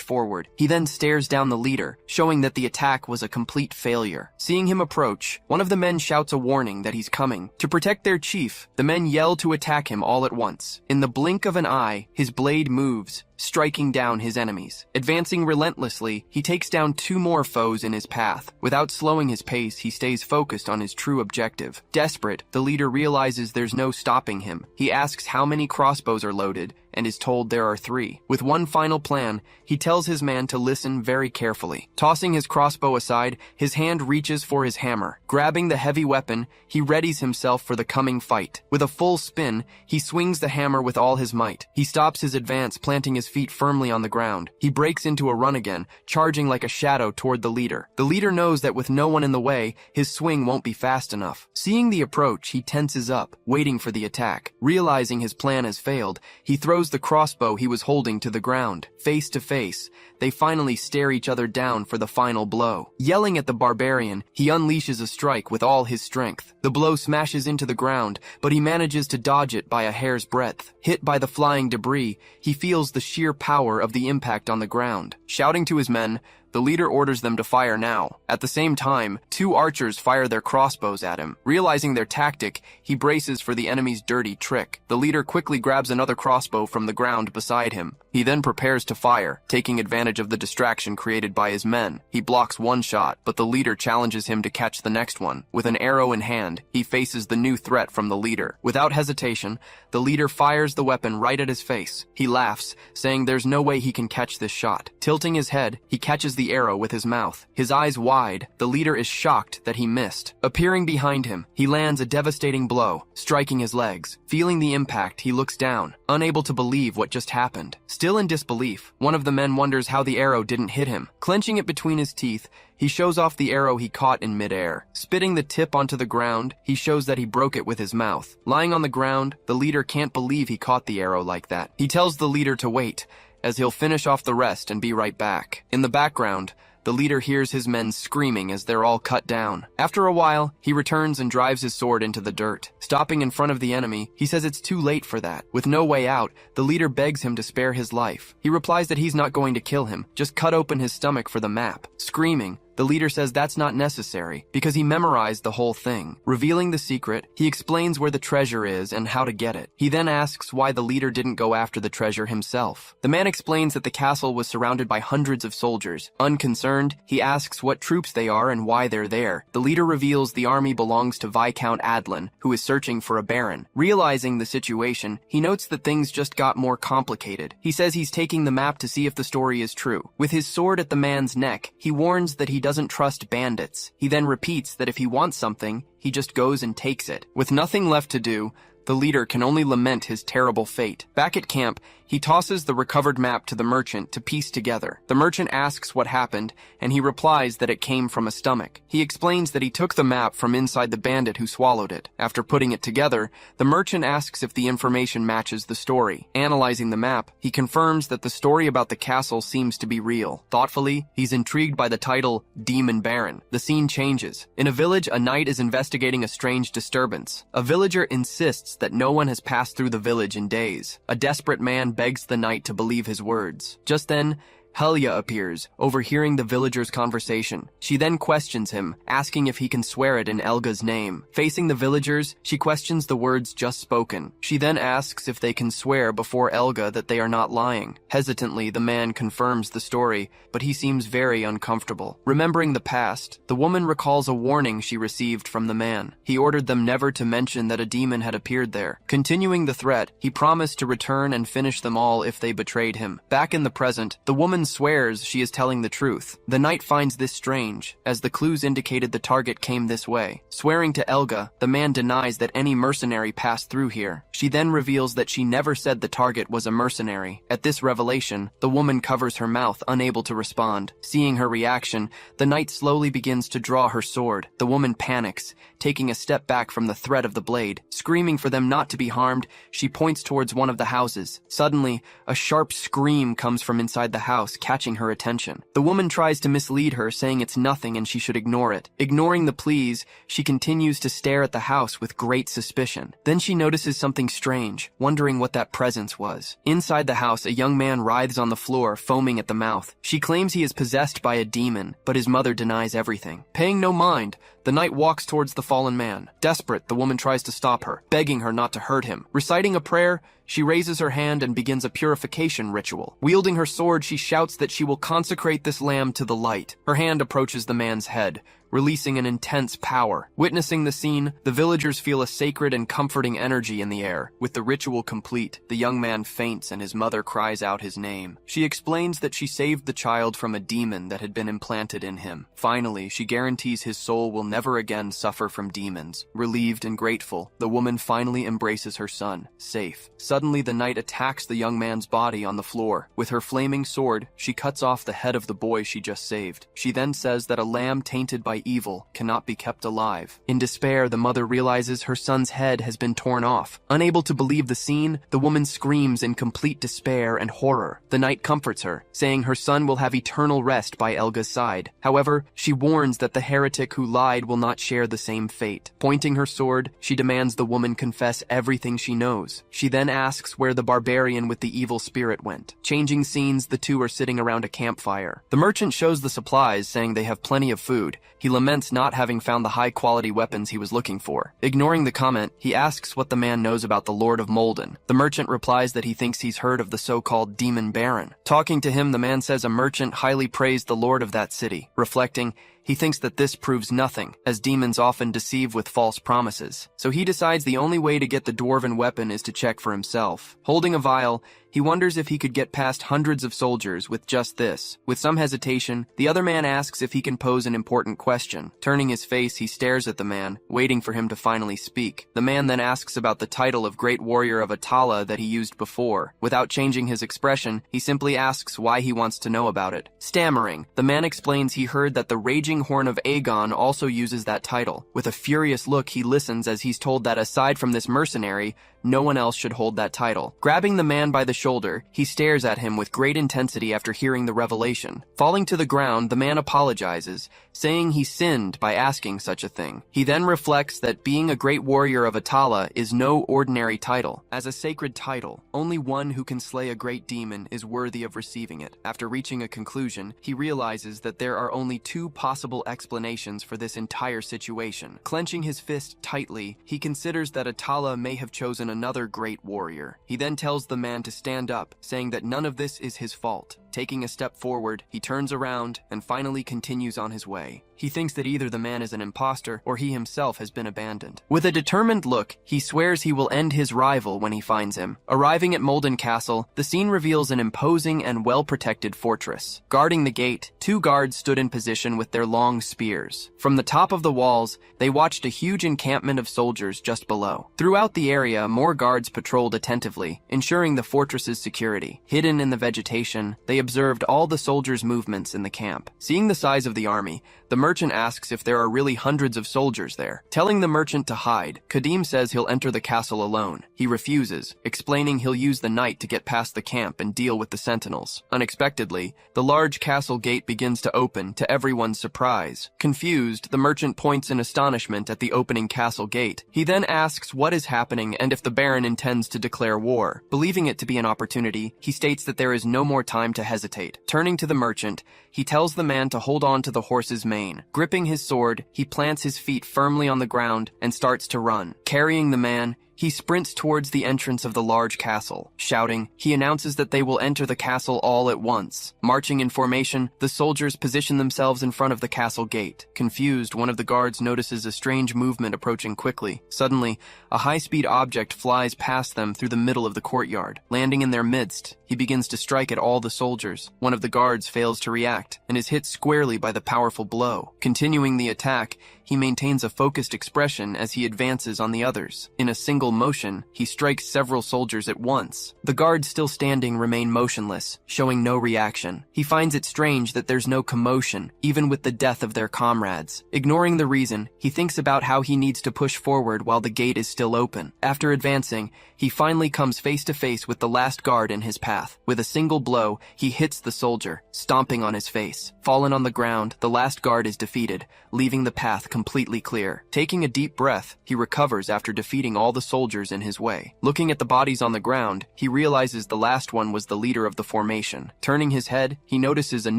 forward. He then stares down the leader, showing that the attack was a complete failure. Seeing him approach, one of the men shouts a warning that he's coming. To protect their chief, the men yell to attack him all at once. In the blink of an eye, his blade moves, striking down his enemies. Advancing relentlessly, he takes down 2 more foes in his path. Without slowing his pace, he stays focused on his true objective. Desperate, the leader realizes there's no stopping him. He asks how many crossbows are loaded, and is told there are 3. With one final plan, he tells his man to listen very carefully. Tossing his crossbow aside, his hand reaches for his hammer. Grabbing the heavy weapon, he readies himself for the coming fight. With a full spin, he swings the hammer with all his might. He stops his advance, planting his feet firmly on the ground. He breaks into a run again, charging like a shadow toward the leader. The leader knows that with no one in the way, his swing won't be fast enough. Seeing the approach, he tenses up, waiting for the attack. Realizing his plan has failed, he throws the crossbow he was holding to the ground. Face to face, they finally stare each other down for the final blow. Yelling at the barbarian, he unleashes a strike with all his strength. The blow smashes into the ground, but he manages to dodge it by a hair's breadth. Hit by the flying debris, he feels the sheer power of the impact on the ground. Shouting to his men, the leader orders them to fire now. At the same time, 2 archers fire their crossbows at him. Realizing their tactic, he braces for the enemy's dirty trick. The leader quickly grabs another crossbow from the ground beside him. He then prepares to fire, taking advantage of the distraction created by his men. He blocks one shot, but the leader challenges him to catch the next one. With an arrow in hand, he faces the new threat from the leader. Without hesitation, the leader fires the weapon right at his face. He laughs, saying there's no way he can catch this shot. Tilting his head, he catches the arrow with his mouth. His eyes wide, the leader is shocked that he missed. Appearing behind him, he lands a devastating blow, striking his legs. Feeling the impact, he looks down, unable to believe what just happened. Still in disbelief, one of the men wonders how the arrow didn't hit him. Clenching it between his teeth, he shows off the arrow he caught in midair. Spitting the tip onto the ground, he shows that he broke it with his mouth. Lying on the ground, the leader can't believe he caught the arrow like that. He tells the leader to wait, as he'll finish off the rest and be right back. In the background, the leader hears his men screaming as they're all cut down. After a while, he returns and drives his sword into the dirt. Stopping in front of the enemy, he says it's too late for that. With no way out, the leader begs him to spare his life. He replies that he's not going to kill him, just cut open his stomach for the map. Screaming, the leader says that's not necessary, because he memorized the whole thing. Revealing the secret, he explains where the treasure is and how to get it. He then asks why the leader didn't go after the treasure himself. The man explains that the castle was surrounded by hundreds of soldiers. Unconcerned, he asks what troops they are and why they're there. The leader reveals the army belongs to Viscount Adlin, who is searching for a baron. Realizing the situation, he notes that things just got more complicated. He says he's taking the map to see if the story is true. With his sword at the man's neck, he warns that he doesn't trust bandits. He then repeats that if he wants something, he just goes and takes it. With nothing left to do, the leader can only lament his terrible fate. Back at camp, he tosses the recovered map to the merchant to piece together. The merchant asks what happened, and he replies that it came from a stomach. He explains that he took the map from inside the bandit who swallowed it. After putting it together, the merchant asks if the information matches the story. Analyzing the map, he confirms that the story about the castle seems to be real. Thoughtfully, he's intrigued by the title, Demon Baron. The scene changes. In a village, a knight is investigating a strange disturbance. A villager insists that no one has passed through the village in days. A desperate man begs the knight to believe his words. Just then, Helya appears, overhearing the villagers' conversation. She then questions him, asking if he can swear it in Elga's name. Facing the villagers, she questions the words just spoken. She then asks if they can swear before Elga that they are not lying. Hesitantly, the man confirms the story, but he seems very uncomfortable. Remembering the past, the woman recalls a warning she received from the man. He ordered them never to mention that a demon had appeared there. Continuing the threat, he promised to return and finish them all if they betrayed him. Back in the present, the woman swears she is telling the truth. The knight finds this strange, as the clues indicated the target came this way. Swearing to Elga, the man denies that any mercenary passed through here. She then reveals that she never said the target was a mercenary. At this revelation, the woman covers her mouth, unable to respond. Seeing her reaction, the knight slowly begins to draw her sword. The woman panics, taking a step back from the threat of the blade. Screaming for them not to be harmed, she points towards one of the houses. Suddenly, a sharp scream comes from inside the house, catching her attention. The woman tries to mislead her, saying it's nothing and she should ignore it. Ignoring the pleas, she continues to stare at the house with great suspicion. Then she notices something strange, wondering what that presence was. Inside the house, a young man writhes on the floor, foaming at the mouth. She claims he is possessed by a demon, but his mother denies everything. Paying no mind, the knight walks towards the fallen man. Desperate, the woman tries to stop her, begging her not to hurt him. Reciting a prayer, she raises her hand and begins a purification ritual. Wielding her sword, she shouts that she will consecrate this lamb to the light. Her hand approaches the man's head, releasing an intense power. Witnessing the scene, the villagers feel a sacred and comforting energy in the air. With the ritual complete, the young man faints and his mother cries out his name. She explains that she saved the child from a demon that had been implanted in him. Finally, she guarantees his soul will never again suffer from demons. Relieved and grateful, the woman finally embraces her son, safe. Suddenly, the knight attacks the young man's body on the floor. With her flaming sword, she cuts off the head of the boy she just saved. She then says that a lamb tainted by evil cannot be kept alive. In despair, the mother realizes her son's head has been torn off. Unable to believe the scene, the woman screams in complete despair and horror. The knight comforts her, saying her son will have eternal rest by Elga's side. However, she warns that the heretic who lied will not share the same fate. Pointing her sword, she demands the woman confess everything she knows. She then asks where the barbarian with the evil spirit went. Changing scenes, the two are sitting around a campfire. The merchant shows the supplies, saying they have plenty of food. He laments not having found the high-quality weapons he was looking for. Ignoring the comment, he asks what the man knows about the Lord of Molden. The merchant replies that he thinks he's heard of the so-called Demon Baron. Talking to him, the man says a merchant highly praised the lord of that city. Reflecting, he thinks that this proves nothing, as demons often deceive with false promises. So he decides the only way to get the dwarven weapon is to check for himself. Holding a vial, he wonders if he could get past hundreds of soldiers with just this. With some hesitation, the other man asks if he can pose an important question. Turning his face, he stares at the man, waiting for him to finally speak. The man then asks about the title of Great Warrior of Atala that he used before. Without changing his expression, he simply asks why he wants to know about it. Stammering, the man explains he heard that the Raging Horn of Aegon also uses that title. With a furious look, he listens as he's told that aside from this mercenary, no one else should hold that title. Grabbing the man by the shoulder, he stares at him with great intensity after hearing the revelation. Falling to the ground, the man apologizes, saying he sinned by asking such a thing. He then reflects that being a great warrior of Atala is no ordinary title. As a sacred title, only one who can slay a great demon is worthy of receiving it. After reaching a conclusion, he realizes that there are only two possible explanations for this entire situation. Clenching his fist tightly, he considers that Atala may have chosen another great warrior. He then tells the man to stand up, saying that none of this is his fault. Taking a step forward, he turns around and finally continues on his way. He thinks that either the man is an imposter or he himself has been abandoned. With a determined look, he swears he will end his rival when he finds him. Arriving at Molden Castle, the scene reveals an imposing and well-protected fortress. Guarding the gate, two guards stood in position with their long spears. From the top of the walls, they watched a huge encampment of soldiers just below. Throughout the area, more guards patrolled attentively, ensuring the fortress's security. Hidden in the vegetation, they observed all the soldiers' movements in the camp. Seeing the size of the army, the merchant asks if there are really hundreds of soldiers there. Telling the merchant to hide, Kadim says he'll enter the castle alone. He refuses, explaining he'll use the night to get past the camp and deal with the sentinels. Unexpectedly, the large castle gate begins to open, to everyone's surprise. Confused, the merchant points in astonishment at the opening castle gate. He then asks what is happening and if the Baron intends to declare war. Believing it to be an opportunity, he states that there is no more time to hesitate. Turning to the merchant, he tells the man to hold on to the horse's mane. Gripping his sword, he plants his feet firmly on the ground and starts to run. Carrying the man, he sprints towards the entrance of the large castle. Shouting, he announces that they will enter the castle all at once. Marching in formation, the soldiers position themselves in front of the castle gate. Confused, one of the guards notices a strange movement approaching quickly. Suddenly, a high-speed object flies past them through the middle of the courtyard. Landing in their midst, he begins to strike at all the soldiers. One of the guards fails to react and is hit squarely by the powerful blow. Continuing the attack, he maintains a focused expression as he advances on the others. In a single motion, he strikes several soldiers at once. The guards still standing remain motionless, showing no reaction. He finds it strange that there's no commotion, even with the death of their comrades. Ignoring the reason, he thinks about how he needs to push forward while the gate is still open. After advancing, he finally comes face to face with the last guard in his path. With a single blow, he hits the soldier, stomping on his face. Fallen on the ground, the last guard is defeated, leaving the path completely clear. Taking a deep breath, he recovers after defeating all the soldiers in his way. Looking at the bodies on the ground, he realizes the last one was the leader of the formation. Turning his head, he notices a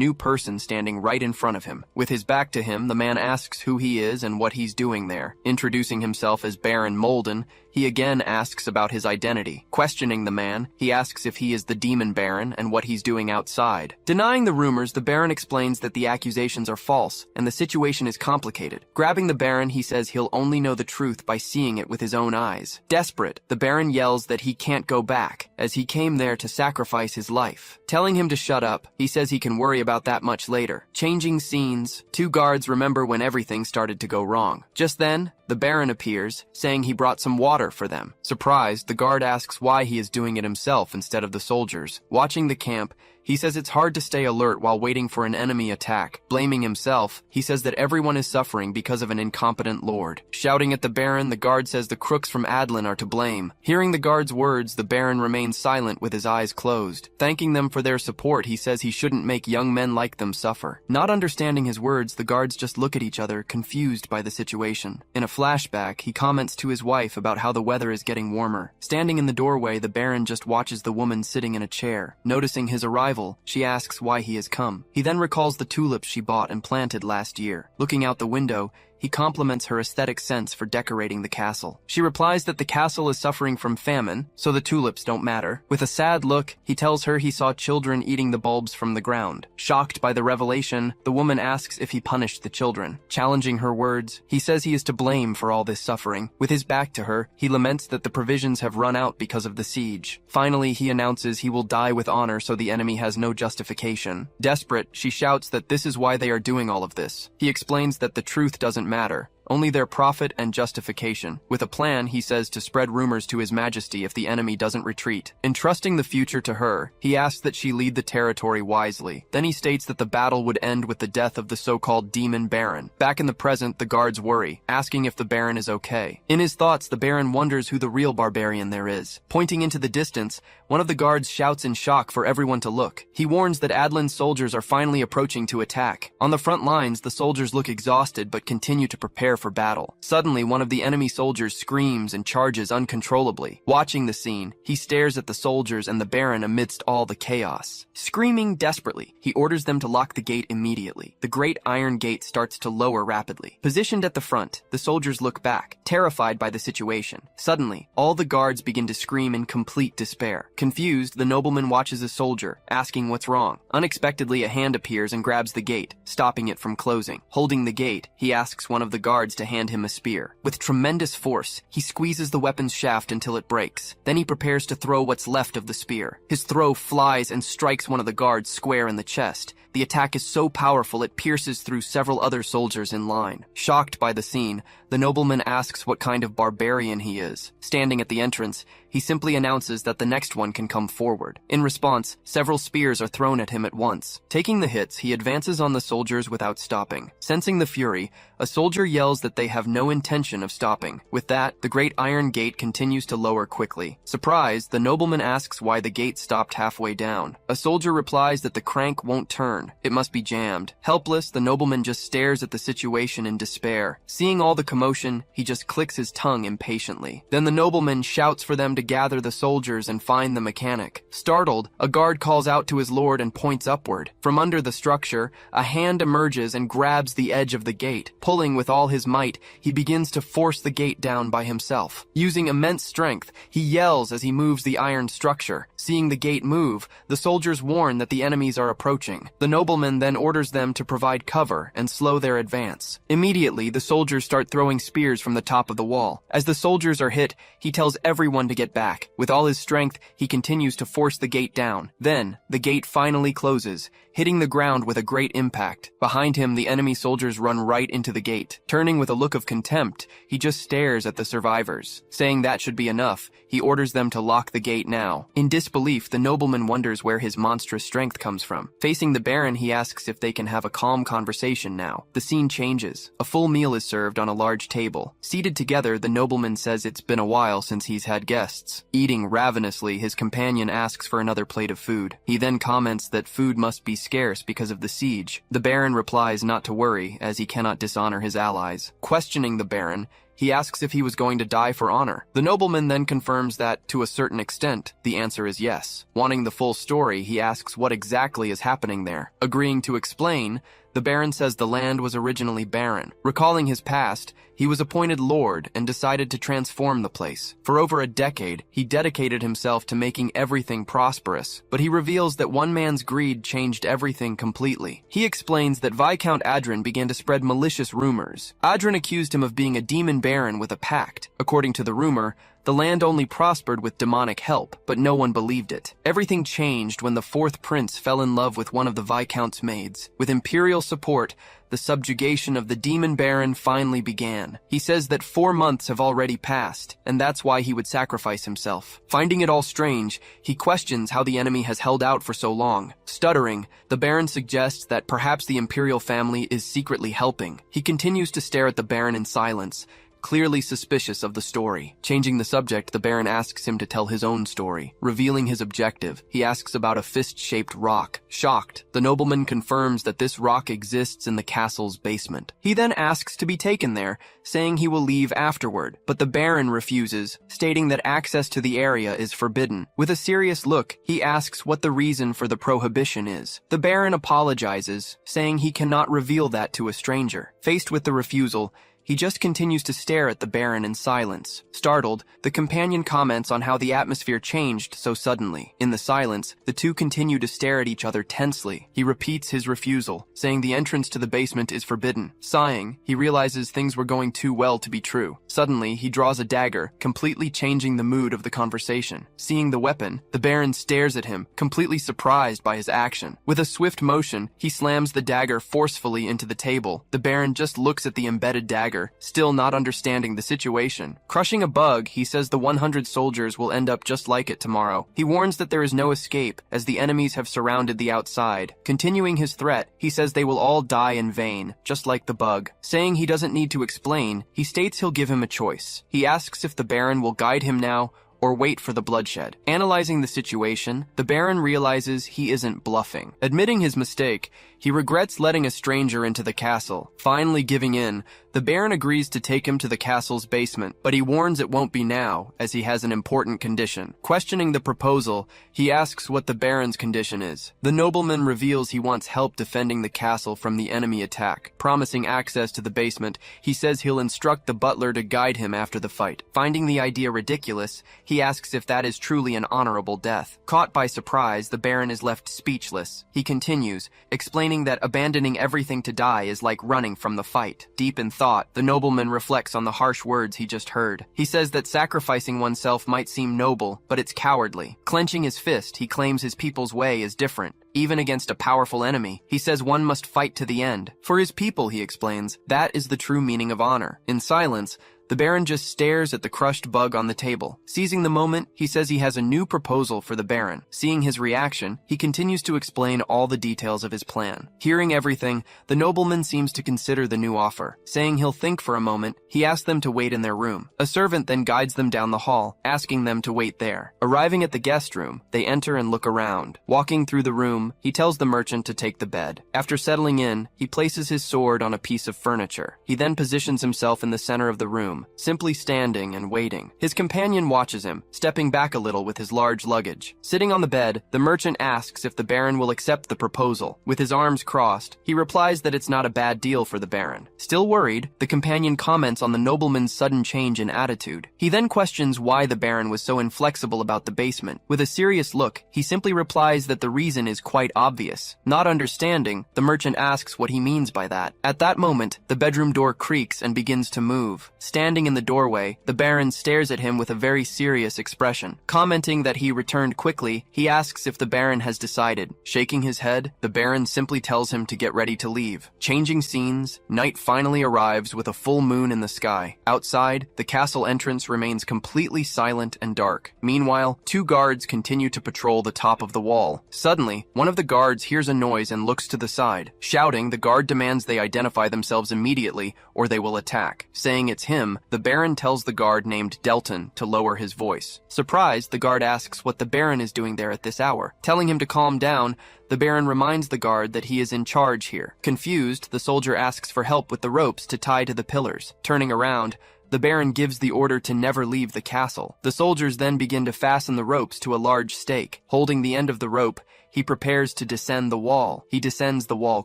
new person standing right in front of him. With his back to him, the man asks who he is and what he's doing there. Introducing himself as Baron Molden, he again asks about his identity. Questioning the man, he asks if he is the Demon Baron and what he's doing outside. Denying the rumors, the Baron explains that the accusations are false and the situation is complicated. Grabbing the Baron, he says he'll only know the truth by seeing it with his own eyes. Desperate, the Baron yells that he can't go back, as he came there to sacrifice his life. Telling him to shut up, he says he can worry about that much later. Changing scenes, two guards remember when everything started to go wrong. Just then, the Baron appears, saying he brought some water for them. Surprised, the guard asks why he is doing it himself instead of the soldiers. Watching the camp, he says it's hard to stay alert while waiting for an enemy attack. Blaming himself, he says that everyone is suffering because of an incompetent lord. Shouting at the Baron, the guard says the crooks from Adlin are to blame. Hearing the guard's words, the Baron remains silent with his eyes closed. Thanking them for their support, he says he shouldn't make young men like them suffer. Not understanding his words, the guards just look at each other, confused by the situation. In a flashback, he comments to his wife about how the weather is getting warmer. Standing in the doorway, the Baron just watches the woman sitting in a chair. Noticing his arrival, she asks why he has come. He then recalls the tulips she bought and planted last year. Looking out the window, he compliments her aesthetic sense for decorating the castle. She replies that the castle is suffering from famine, so the tulips don't matter. With a sad look, he tells her he saw children eating the bulbs from the ground. Shocked by the revelation, the woman asks if he punished the children. Challenging her words, he says he is to blame for all this suffering. With his back to her, he laments that the provisions have run out because of the siege. Finally, he announces he will die with honor so the enemy has no justification. Desperate, she shouts that this is why they are doing all of this. He explains that the truth doesn't matter, only their profit and justification. With a plan, he says to spread rumors to His Majesty if the enemy doesn't retreat. Entrusting the future to her, he asks that she lead the territory wisely. Then he states that the battle would end with the death of the so-called Demon Baron. Back in the present, the guards worry, asking if the Baron is okay. In his thoughts, the Baron wonders who the real barbarian there is. Pointing into the distance, one of the guards shouts in shock for everyone to look. He warns that Adlin's soldiers are finally approaching to attack. On the front lines, the soldiers look exhausted but continue to prepare for battle. Suddenly, one of the enemy soldiers screams and charges uncontrollably. Watching the scene, he stares at the soldiers and the Baron amidst all the chaos. Screaming desperately, he orders them to lock the gate immediately. The great iron gate starts to lower rapidly. Positioned at the front, the soldiers look back, terrified by the situation. Suddenly, all the guards begin to scream in complete despair. Confused, the nobleman watches a soldier, asking what's wrong. Unexpectedly, a hand appears and grabs the gate, stopping it from closing. Holding the gate, he asks one of the guards to hand him a spear. With tremendous force, he squeezes the weapon's shaft until it breaks. Then he prepares to throw what's left of the spear. His throw flies and strikes one of the guards square in the chest. The attack is so powerful it pierces through several other soldiers in line. Shocked by the scene, the nobleman asks what kind of barbarian he is. Standing at the entrance, he simply announces that the next one can come forward. In response, several spears are thrown at him at once. Taking the hits, he advances on the soldiers without stopping. Sensing the fury, a soldier yells that they have no intention of stopping. With that, the great iron gate continues to lower quickly. Surprised, the nobleman asks why the gate stopped halfway down. A soldier replies that the crank won't turn. It must be jammed. Helpless, the nobleman just stares at the situation in despair. Seeing all the commotion, he just clicks his tongue impatiently. Then the nobleman shouts for them to gather the soldiers and find the mechanic. Startled, a guard calls out to his lord and points upward. From under the structure, a hand emerges and grabs the edge of the gate. Pulling with all his might, he begins to force the gate down by himself. Using immense strength, he yells as he moves the iron structure. Seeing the gate move, the soldiers warn that the enemies are approaching. The nobleman then orders them to provide cover and slow their advance. Immediately, the soldiers start throwing spears from the top of the wall. As the soldiers are hit, he tells everyone to get back. With all his strength, he continues to force the gate down. Then, the gate finally closes, hitting the ground with a great impact. Behind him, the enemy soldiers run right into the gate. Turning with a look of contempt, he just stares at the survivors. Saying that should be enough, he orders them to lock the gate now. In disbelief, the nobleman wonders where his monstrous strength comes from. Facing the Baron, he asks if they can have a calm conversation now. The scene changes. A full meal is served on a large table. Seated together, the nobleman says it's been a while since he's had guests. Eating ravenously, his companion asks for another plate of food. He then comments that food must be scarce because of the siege. The Baron replies not to worry, as he cannot dishonor his allies. Questioning the Baron, he asks if he was going to die for honor. The nobleman then confirms that, to a certain extent, the answer is yes. Wanting the full story, he asks what exactly is happening there. Agreeing to explain, the Baron says the land was originally barren. Recalling his past, he was appointed lord and decided to transform the place. For over a decade, he dedicated himself to making everything prosperous, but he reveals that one man's greed changed everything completely. He explains that Viscount Adrin began to spread malicious rumors. Adrin accused him of being a demon baron with a pact. According to the rumor, the land only prospered with demonic help, but no one believed it. Everything changed when the fourth prince fell in love with one of the Viscount's maids. With imperial support, the subjugation of the demon baron finally began. He says that 4 months have already passed, and that's why he would sacrifice himself. Finding it all strange, he questions how the enemy has held out for so long. Stuttering, the Baron suggests that perhaps the imperial family is secretly helping. He continues to stare at the Baron in silence, clearly suspicious of the story. Changing the subject, the Baron asks him to tell his own story. Revealing his objective, he asks about a fist-shaped rock. Shocked, the nobleman confirms that this rock exists in the castle's basement. He then asks to be taken there, saying he will leave afterward, but the Baron refuses, stating that access to the area is forbidden. With a serious look, he asks what the reason for the prohibition is. The Baron apologizes, saying he cannot reveal that to a stranger. Faced with the refusal, he just continues to stare at the Baron in silence. Startled, the companion comments on how the atmosphere changed so suddenly. In the silence, the two continue to stare at each other tensely. He repeats his refusal, saying the entrance to the basement is forbidden. Sighing, he realizes things were going too well to be true. Suddenly, he draws a dagger, completely changing the mood of the conversation. Seeing the weapon, the Baron stares at him, completely surprised by his action. With a swift motion, he slams the dagger forcefully into the table. The Baron just looks at the embedded dagger, still not understanding the situation. Crushing a bug, he says the 100 soldiers will end up just like it tomorrow. He warns that there is no escape, as the enemies have surrounded the outside. Continuing his threat, he says they will all die in vain, just like the bug. Saying he doesn't need to explain, he states he'll give him a choice. He asks if the Baron will guide him now, or wait for the bloodshed. Analyzing the situation, the Baron realizes he isn't bluffing. Admitting his mistake, he regrets letting a stranger into the castle. Finally giving in, the Baron agrees to take him to the castle's basement, but he warns it won't be now, as he has an important condition. Questioning the proposal, he asks what the Baron's condition is. The nobleman reveals he wants help defending the castle from the enemy attack. Promising access to the basement, he says he'll instruct the butler to guide him after the fight. Finding the idea ridiculous, he asks if that is truly an honorable death. Caught by surprise, the Baron is left speechless. He continues, explaining that abandoning everything to die is like running from the fight. Deep in thought, the nobleman reflects on the harsh words he just heard. He says that sacrificing oneself might seem noble, but it's cowardly. Clenching his fist, he claims his people's way is different. Even against a powerful enemy, he says one must fight to the end. For his people, he explains, that is the true meaning of honor. In silence, the Baron just stares at the crushed bug on the table. Seizing the moment, he says he has a new proposal for the Baron. Seeing his reaction, he continues to explain all the details of his plan. Hearing everything, the nobleman seems to consider the new offer. Saying he'll think for a moment, he asks them to wait in their room. A servant then guides them down the hall, asking them to wait there. Arriving at the guest room, they enter and look around. Walking through the room, he tells the merchant to take the bed. After settling in, he places his sword on a piece of furniture. He then positions himself in the center of the room, simply standing and waiting. His companion watches him, stepping back a little with his large luggage. Sitting on the bed, the merchant asks if the Baron will accept the proposal. With his arms crossed, he replies that it's not a bad deal for the Baron. Still worried, the companion comments on the nobleman's sudden change in attitude. He then questions why the Baron was so inflexible about the basement. With a serious look, he simply replies that the reason is quite obvious. Not understanding, the merchant asks what he means by that. At that moment, the bedroom door creaks and begins to move. Standing in the doorway, the Baron stares at him with a very serious expression. Commenting that he returned quickly, he asks if the Baron has decided. Shaking his head, the Baron simply tells him to get ready to leave. Changing scenes, night finally arrives with a full moon in the sky. Outside, the castle entrance remains completely silent and dark. Meanwhile, 2 guards continue to patrol the top of the wall. Suddenly, one of the guards hears a noise and looks to the side. Shouting, the guard demands they identify themselves immediately or they will attack. Saying it's him, him, the Baron tells the guard named Delton to lower his voice. Surprised, the guard asks what the Baron is doing there at this hour. Telling him to calm down, the Baron reminds the guard that he is in charge here. Confused, the soldier asks for help with the ropes to tie to the pillars. Turning around, the Baron gives the order to never leave the castle. The soldiers then begin to fasten the ropes to a large stake. Holding the end of the rope, he prepares to descend the wall. He descends the wall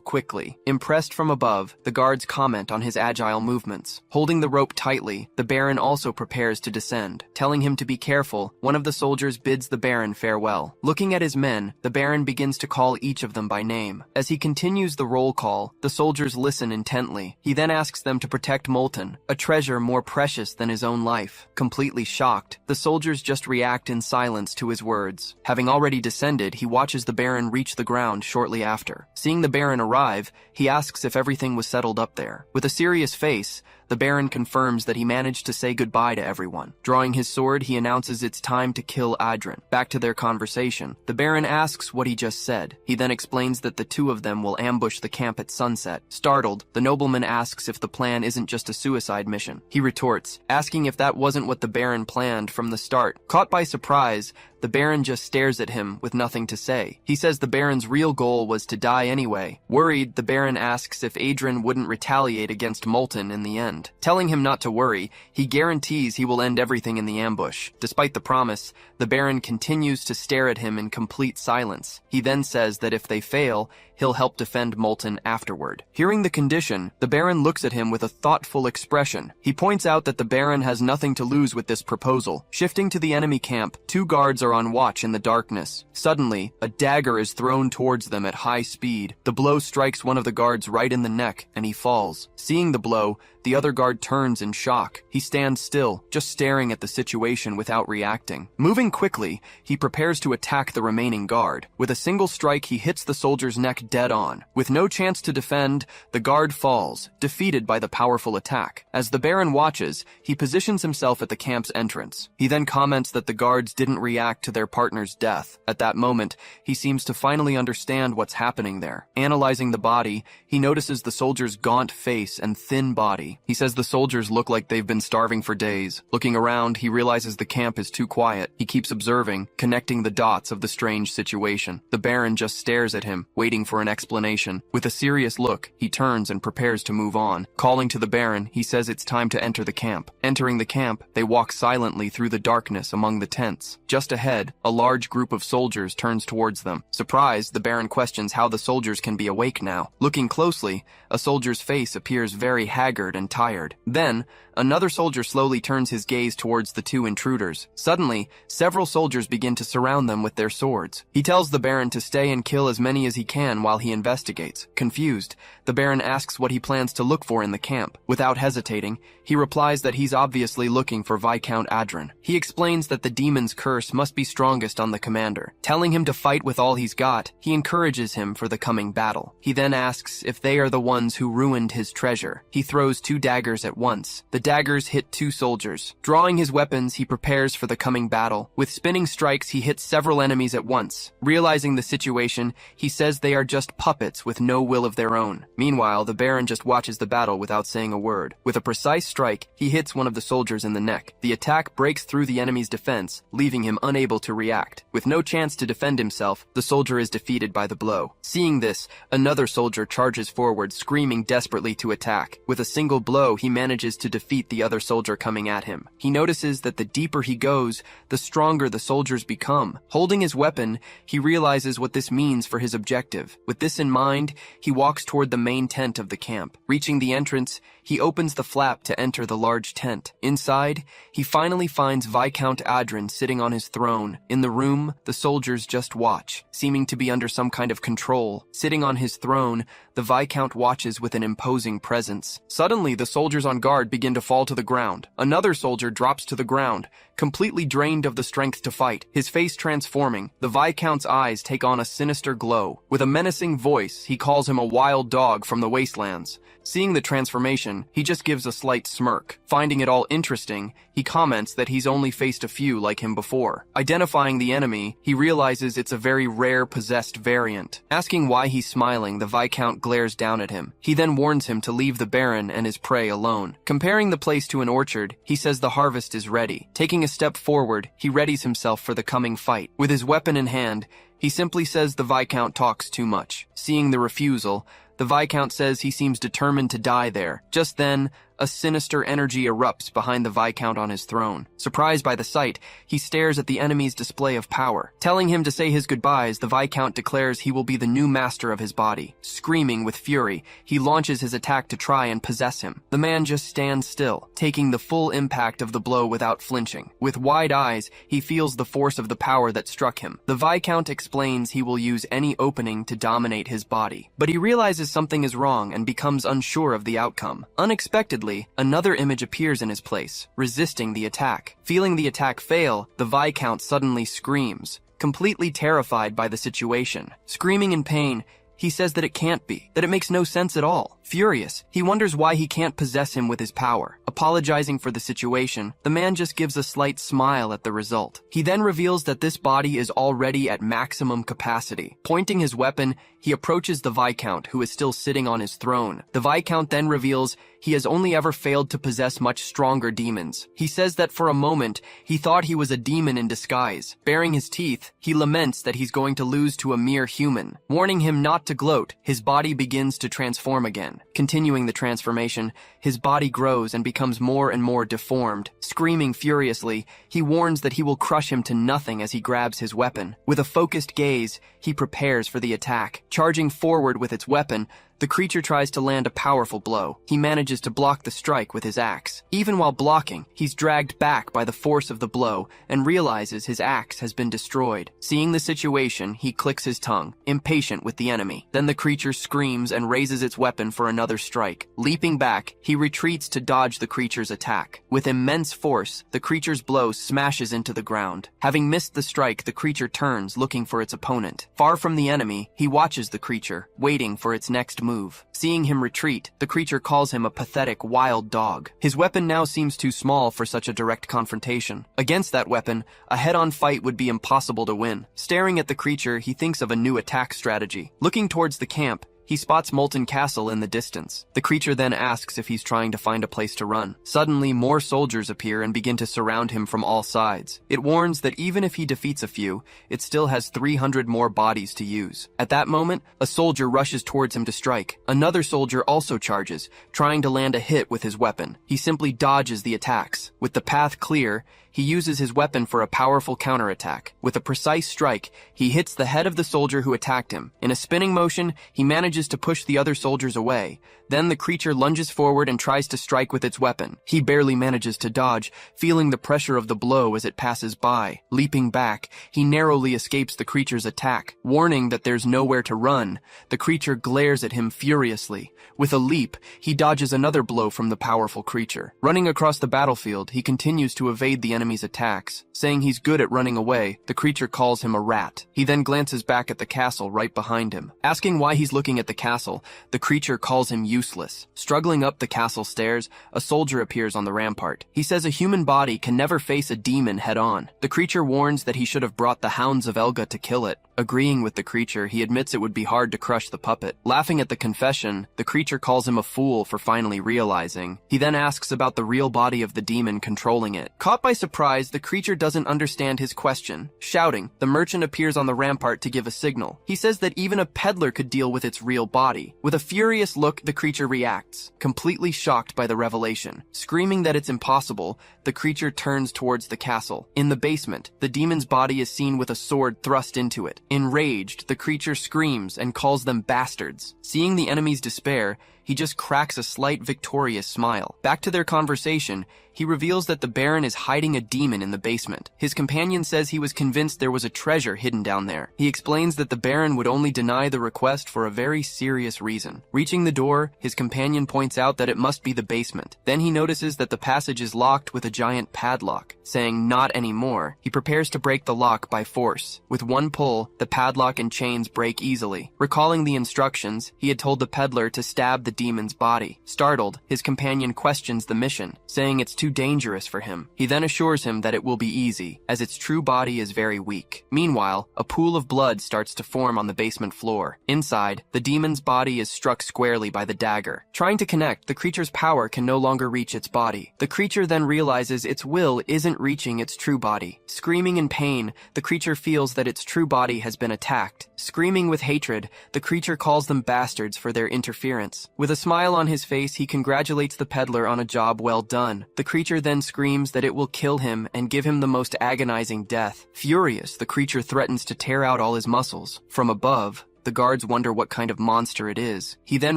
quickly. Impressed from above, the guards comment on his agile movements. Holding the rope tightly, the Baron also prepares to descend. Telling him to be careful, one of the soldiers bids the Baron farewell. Looking at his men, the Baron begins to call each of them by name. As he continues the roll call, the soldiers listen intently. He then asks them to protect Molten, a treasure more precious than his own life. Completely shocked, the soldiers just react in silence to his words. Having already descended, he watches the Baron reach the ground shortly after. Seeing the Baron arrive, he asks if everything was settled up there. With a serious face, the Baron confirms that he managed to say goodbye to everyone. Drawing his sword, he announces it's time to kill Adren. Back to their conversation, the Baron asks what he just said. He then explains that the two of them will ambush the camp at sunset. Startled, the nobleman asks if the plan isn't just a suicide mission. He retorts, asking if that wasn't what the Baron planned from the start. Caught by surprise, the Baron just stares at him with nothing to say. He says the Baron's real goal was to die anyway. Worried, the Baron asks if Adren wouldn't retaliate against Molten in the end. Telling him not to worry, he guarantees he will end everything in the ambush. Despite the promise, the Baron continues to stare at him in complete silence. He then says that if they fail, he'll help defend Molten afterward. Hearing the condition, the Baron looks at him with a thoughtful expression. He points out that the Baron has nothing to lose with this proposal. Shifting to the enemy camp, two guards are on watch in the darkness. Suddenly, a dagger is thrown towards them at high speed. The blow strikes one of the guards right in the neck, and he falls. Seeing the blow, the other guard turns in shock. He stands still, just staring at the situation without reacting. Moving quickly, he prepares to attack the remaining guard. With a single strike, he hits the soldier's neck dead on. With no chance to defend, the guard falls, defeated by the powerful attack. As the Baron watches, he positions himself at the camp's entrance. He then comments that the guards didn't react to their partner's death. At that moment, he seems to finally understand what's happening there. Analyzing the body, he notices the soldier's gaunt face and thin body. He says the soldiers look like they've been starving for days. Looking around, he realizes the camp is too quiet. He keeps observing, connecting the dots of the strange situation. The Baron just stares at him, waiting for an explanation. With a serious look, he turns and prepares to move on. Calling to the Baron, he says it's time to enter the camp. Entering the camp, they walk silently through the darkness among the tents. Just ahead, a large group of soldiers turns towards them. Surprised, the Baron questions how the soldiers can be awake now. Looking closely, a soldier's face appears very haggard and tired. Then, another soldier slowly turns his gaze towards the two intruders. Suddenly, several soldiers begin to surround them with their swords. He tells the Baron to stay and kill as many as he can while he investigates. Confused, the Baron asks what he plans to look for in the camp. Without hesitating, he replies that he's obviously looking for Viscount Adren. He explains that the demon's curse must be strongest on the commander. Telling him to fight with all he's got, he encourages him for the coming battle. He then asks if they are the ones who ruined his treasure. He throws two daggers at once. The daggers hit two soldiers. Drawing his weapons, he prepares for the coming battle. With spinning strikes, he hits several enemies at once. Realizing the situation, he says they are just puppets with no will of their own. Meanwhile, the Baron just watches the battle without saying a word. With a precise strike, he hits one of the soldiers in the neck. The attack breaks through the enemy's defense, leaving him unable to react. With no chance to defend himself, the soldier is defeated by the blow. Seeing this, another soldier charges forward, screaming desperately to attack. With a single blow, he manages to defeat the other soldier coming at him. He notices that the deeper he goes, the stronger the soldiers become. Holding his weapon, he realizes what this means for his objective. With this in mind, he walks toward the main tent of the camp. Reaching the entrance, he opens the flap to enter the large tent. Inside, he finally finds Viscount Adren sitting on his throne. In the room, the soldiers just watch, seeming to be under some kind of control. Sitting on his throne, the Viscount watches with an imposing presence. Suddenly, the soldiers on guard begin to fall to the ground. Another soldier drops to the ground, completely drained of the strength to fight. His face transforming, the Viscount's eyes take on a sinister glow. With a menacing voice, he calls him a wild dog from the wastelands. Seeing the transformation, he just gives a slight smirk. Finding it all interesting, he comments that he's only faced a few like him before. Identifying the enemy, he realizes it's a very rare possessed variant. Asking why he's smiling, the Viscount glares down at him. He then warns him to leave the Baron and his prey alone. Comparing Comparing the place to an orchard, he says the harvest is ready. Taking a step forward, he readies himself for the coming fight. With his weapon in hand, he simply says the Viscount talks too much. Seeing the refusal, the Viscount says he seems determined to die there. Just then, a sinister energy erupts behind the Viscount on his throne. Surprised by the sight, he stares at the enemy's display of power. Telling him to say his goodbyes, the Viscount declares he will be the new master of his body. Screaming with fury, he launches his attack to try and possess him. The man just stands still, taking the full impact of the blow without flinching. With wide eyes, he feels the force of the power that struck him. The Viscount explains he will use any opening to dominate his body. But he realizes something is wrong and becomes unsure of the outcome. Unexpectedly, another image appears in his place, resisting the attack. Feeling the attack fail, the Viscount suddenly screams, completely terrified by the situation. Screaming in pain, he says that it can't be, that it makes no sense at all. Furious, he wonders why he can't possess him with his power. Apologizing for the situation, the man just gives a slight smile at the result. He then reveals that this body is already at maximum capacity. Pointing his weapon, he approaches the Viscount, who is still sitting on his throne. The Viscount then reveals he has only ever failed to possess much stronger demons. He says that for a moment, he thought he was a demon in disguise. Baring his teeth, he laments that he's going to lose to a mere human. Warning him not to gloat, his body begins to transform again. Continuing the transformation, his body grows and becomes more and more deformed. Screaming furiously, he warns that he will crush him to nothing as he grabs his weapon. With a focused gaze, he prepares for the attack. Charging forward with its weapon, the creature tries to land a powerful blow. He manages to block the strike with his axe. Even while blocking, he's dragged back by the force of the blow and realizes his axe has been destroyed. Seeing the situation, he clicks his tongue, impatient with the enemy. Then the creature screams and raises its weapon for another strike. Leaping back, he retreats to dodge the creature's attack. With immense force, the creature's blow smashes into the ground. Having missed the strike, the creature turns, looking for its opponent. Far from the enemy, he watches the creature, waiting for its next move. Seeing him retreat, the creature calls him a pathetic wild dog. His weapon now seems too small for such a direct confrontation. Against that weapon, a head-on fight would be impossible to win. Staring at the creature, he thinks of a new attack strategy. Looking towards the camp, he spots Molten Castle in the distance. The creature then asks if he's trying to find a place to run. Suddenly, more soldiers appear and begin to surround him from all sides. It warns that even if he defeats a few, it still has 300 more bodies to use. At that moment, a soldier rushes towards him to strike. Another soldier also charges, trying to land a hit with his weapon. He simply dodges the attacks. With the path clear, he uses his weapon for a powerful counterattack. With a precise strike, he hits the head of the soldier who attacked him. In a spinning motion, he manages to push the other soldiers away. Then the creature lunges forward and tries to strike with its weapon. He barely manages to dodge, feeling the pressure of the blow as it passes by. Leaping back, he narrowly escapes the creature's attack. Warning that there's nowhere to run, the creature glares at him furiously. With a leap, he dodges another blow from the powerful creature. Running across the battlefield, he continues to evade the enemy's attacks. Saying he's good at running away, the creature calls him a rat. He then glances back at the castle right behind him. Asking why he's looking at the castle, the creature calls him useless. Struggling up the castle stairs, a soldier appears on the rampart. He says a human body can never face a demon head-on. The creature warns that he should have brought the Hounds of Elga to kill it. Agreeing with the creature, he admits it would be hard to crush the puppet. Laughing at the confession, the creature calls him a fool for finally realizing. He then asks about the real body of the demon controlling it. Caught by surprise, the creature doesn't understand his question. Shouting, the merchant appears on the rampart to give a signal. He says that even a peddler could deal with its real body. With a furious look, the creature reacts, completely shocked by the revelation. Screaming that it's impossible, the creature turns towards the castle. In the basement, the demon's body is seen with a sword thrust into it. Enraged, the creature screams and calls them bastards. Seeing the enemy's despair, he just cracks a slight victorious smile. Back to their conversation, he reveals that the Baron is hiding a demon in the basement. His companion says he was convinced there was a treasure hidden down there. He explains that the Baron would only deny the request for a very serious reason. Reaching the door, his companion points out that it must be the basement. Then he notices that the passage is locked with a giant padlock. Saying not anymore, he prepares to break the lock by force. With one pull, the padlock and chains break easily. Recalling the instructions, he had told the peddler to stab the demon's body. Startled, his companion questions the mission, saying it's too dangerous for him. He then assures him that it will be easy, as its true body is very weak. Meanwhile, a pool of blood starts to form on the basement floor. Inside, the demon's body is struck squarely by the dagger. Trying to connect, the creature's power can no longer reach its body. The creature then realizes its will isn't reaching its true body. Screaming in pain, the creature feels that its true body has been attacked. Screaming with hatred, the creature calls them bastards for their interference. With a smile on his face, he congratulates the peddler on a job well done. The creature then screams that it will kill him and give him the most agonizing death. Furious, the creature threatens to tear out all his muscles. From above, the guards wonder what kind of monster it is. He then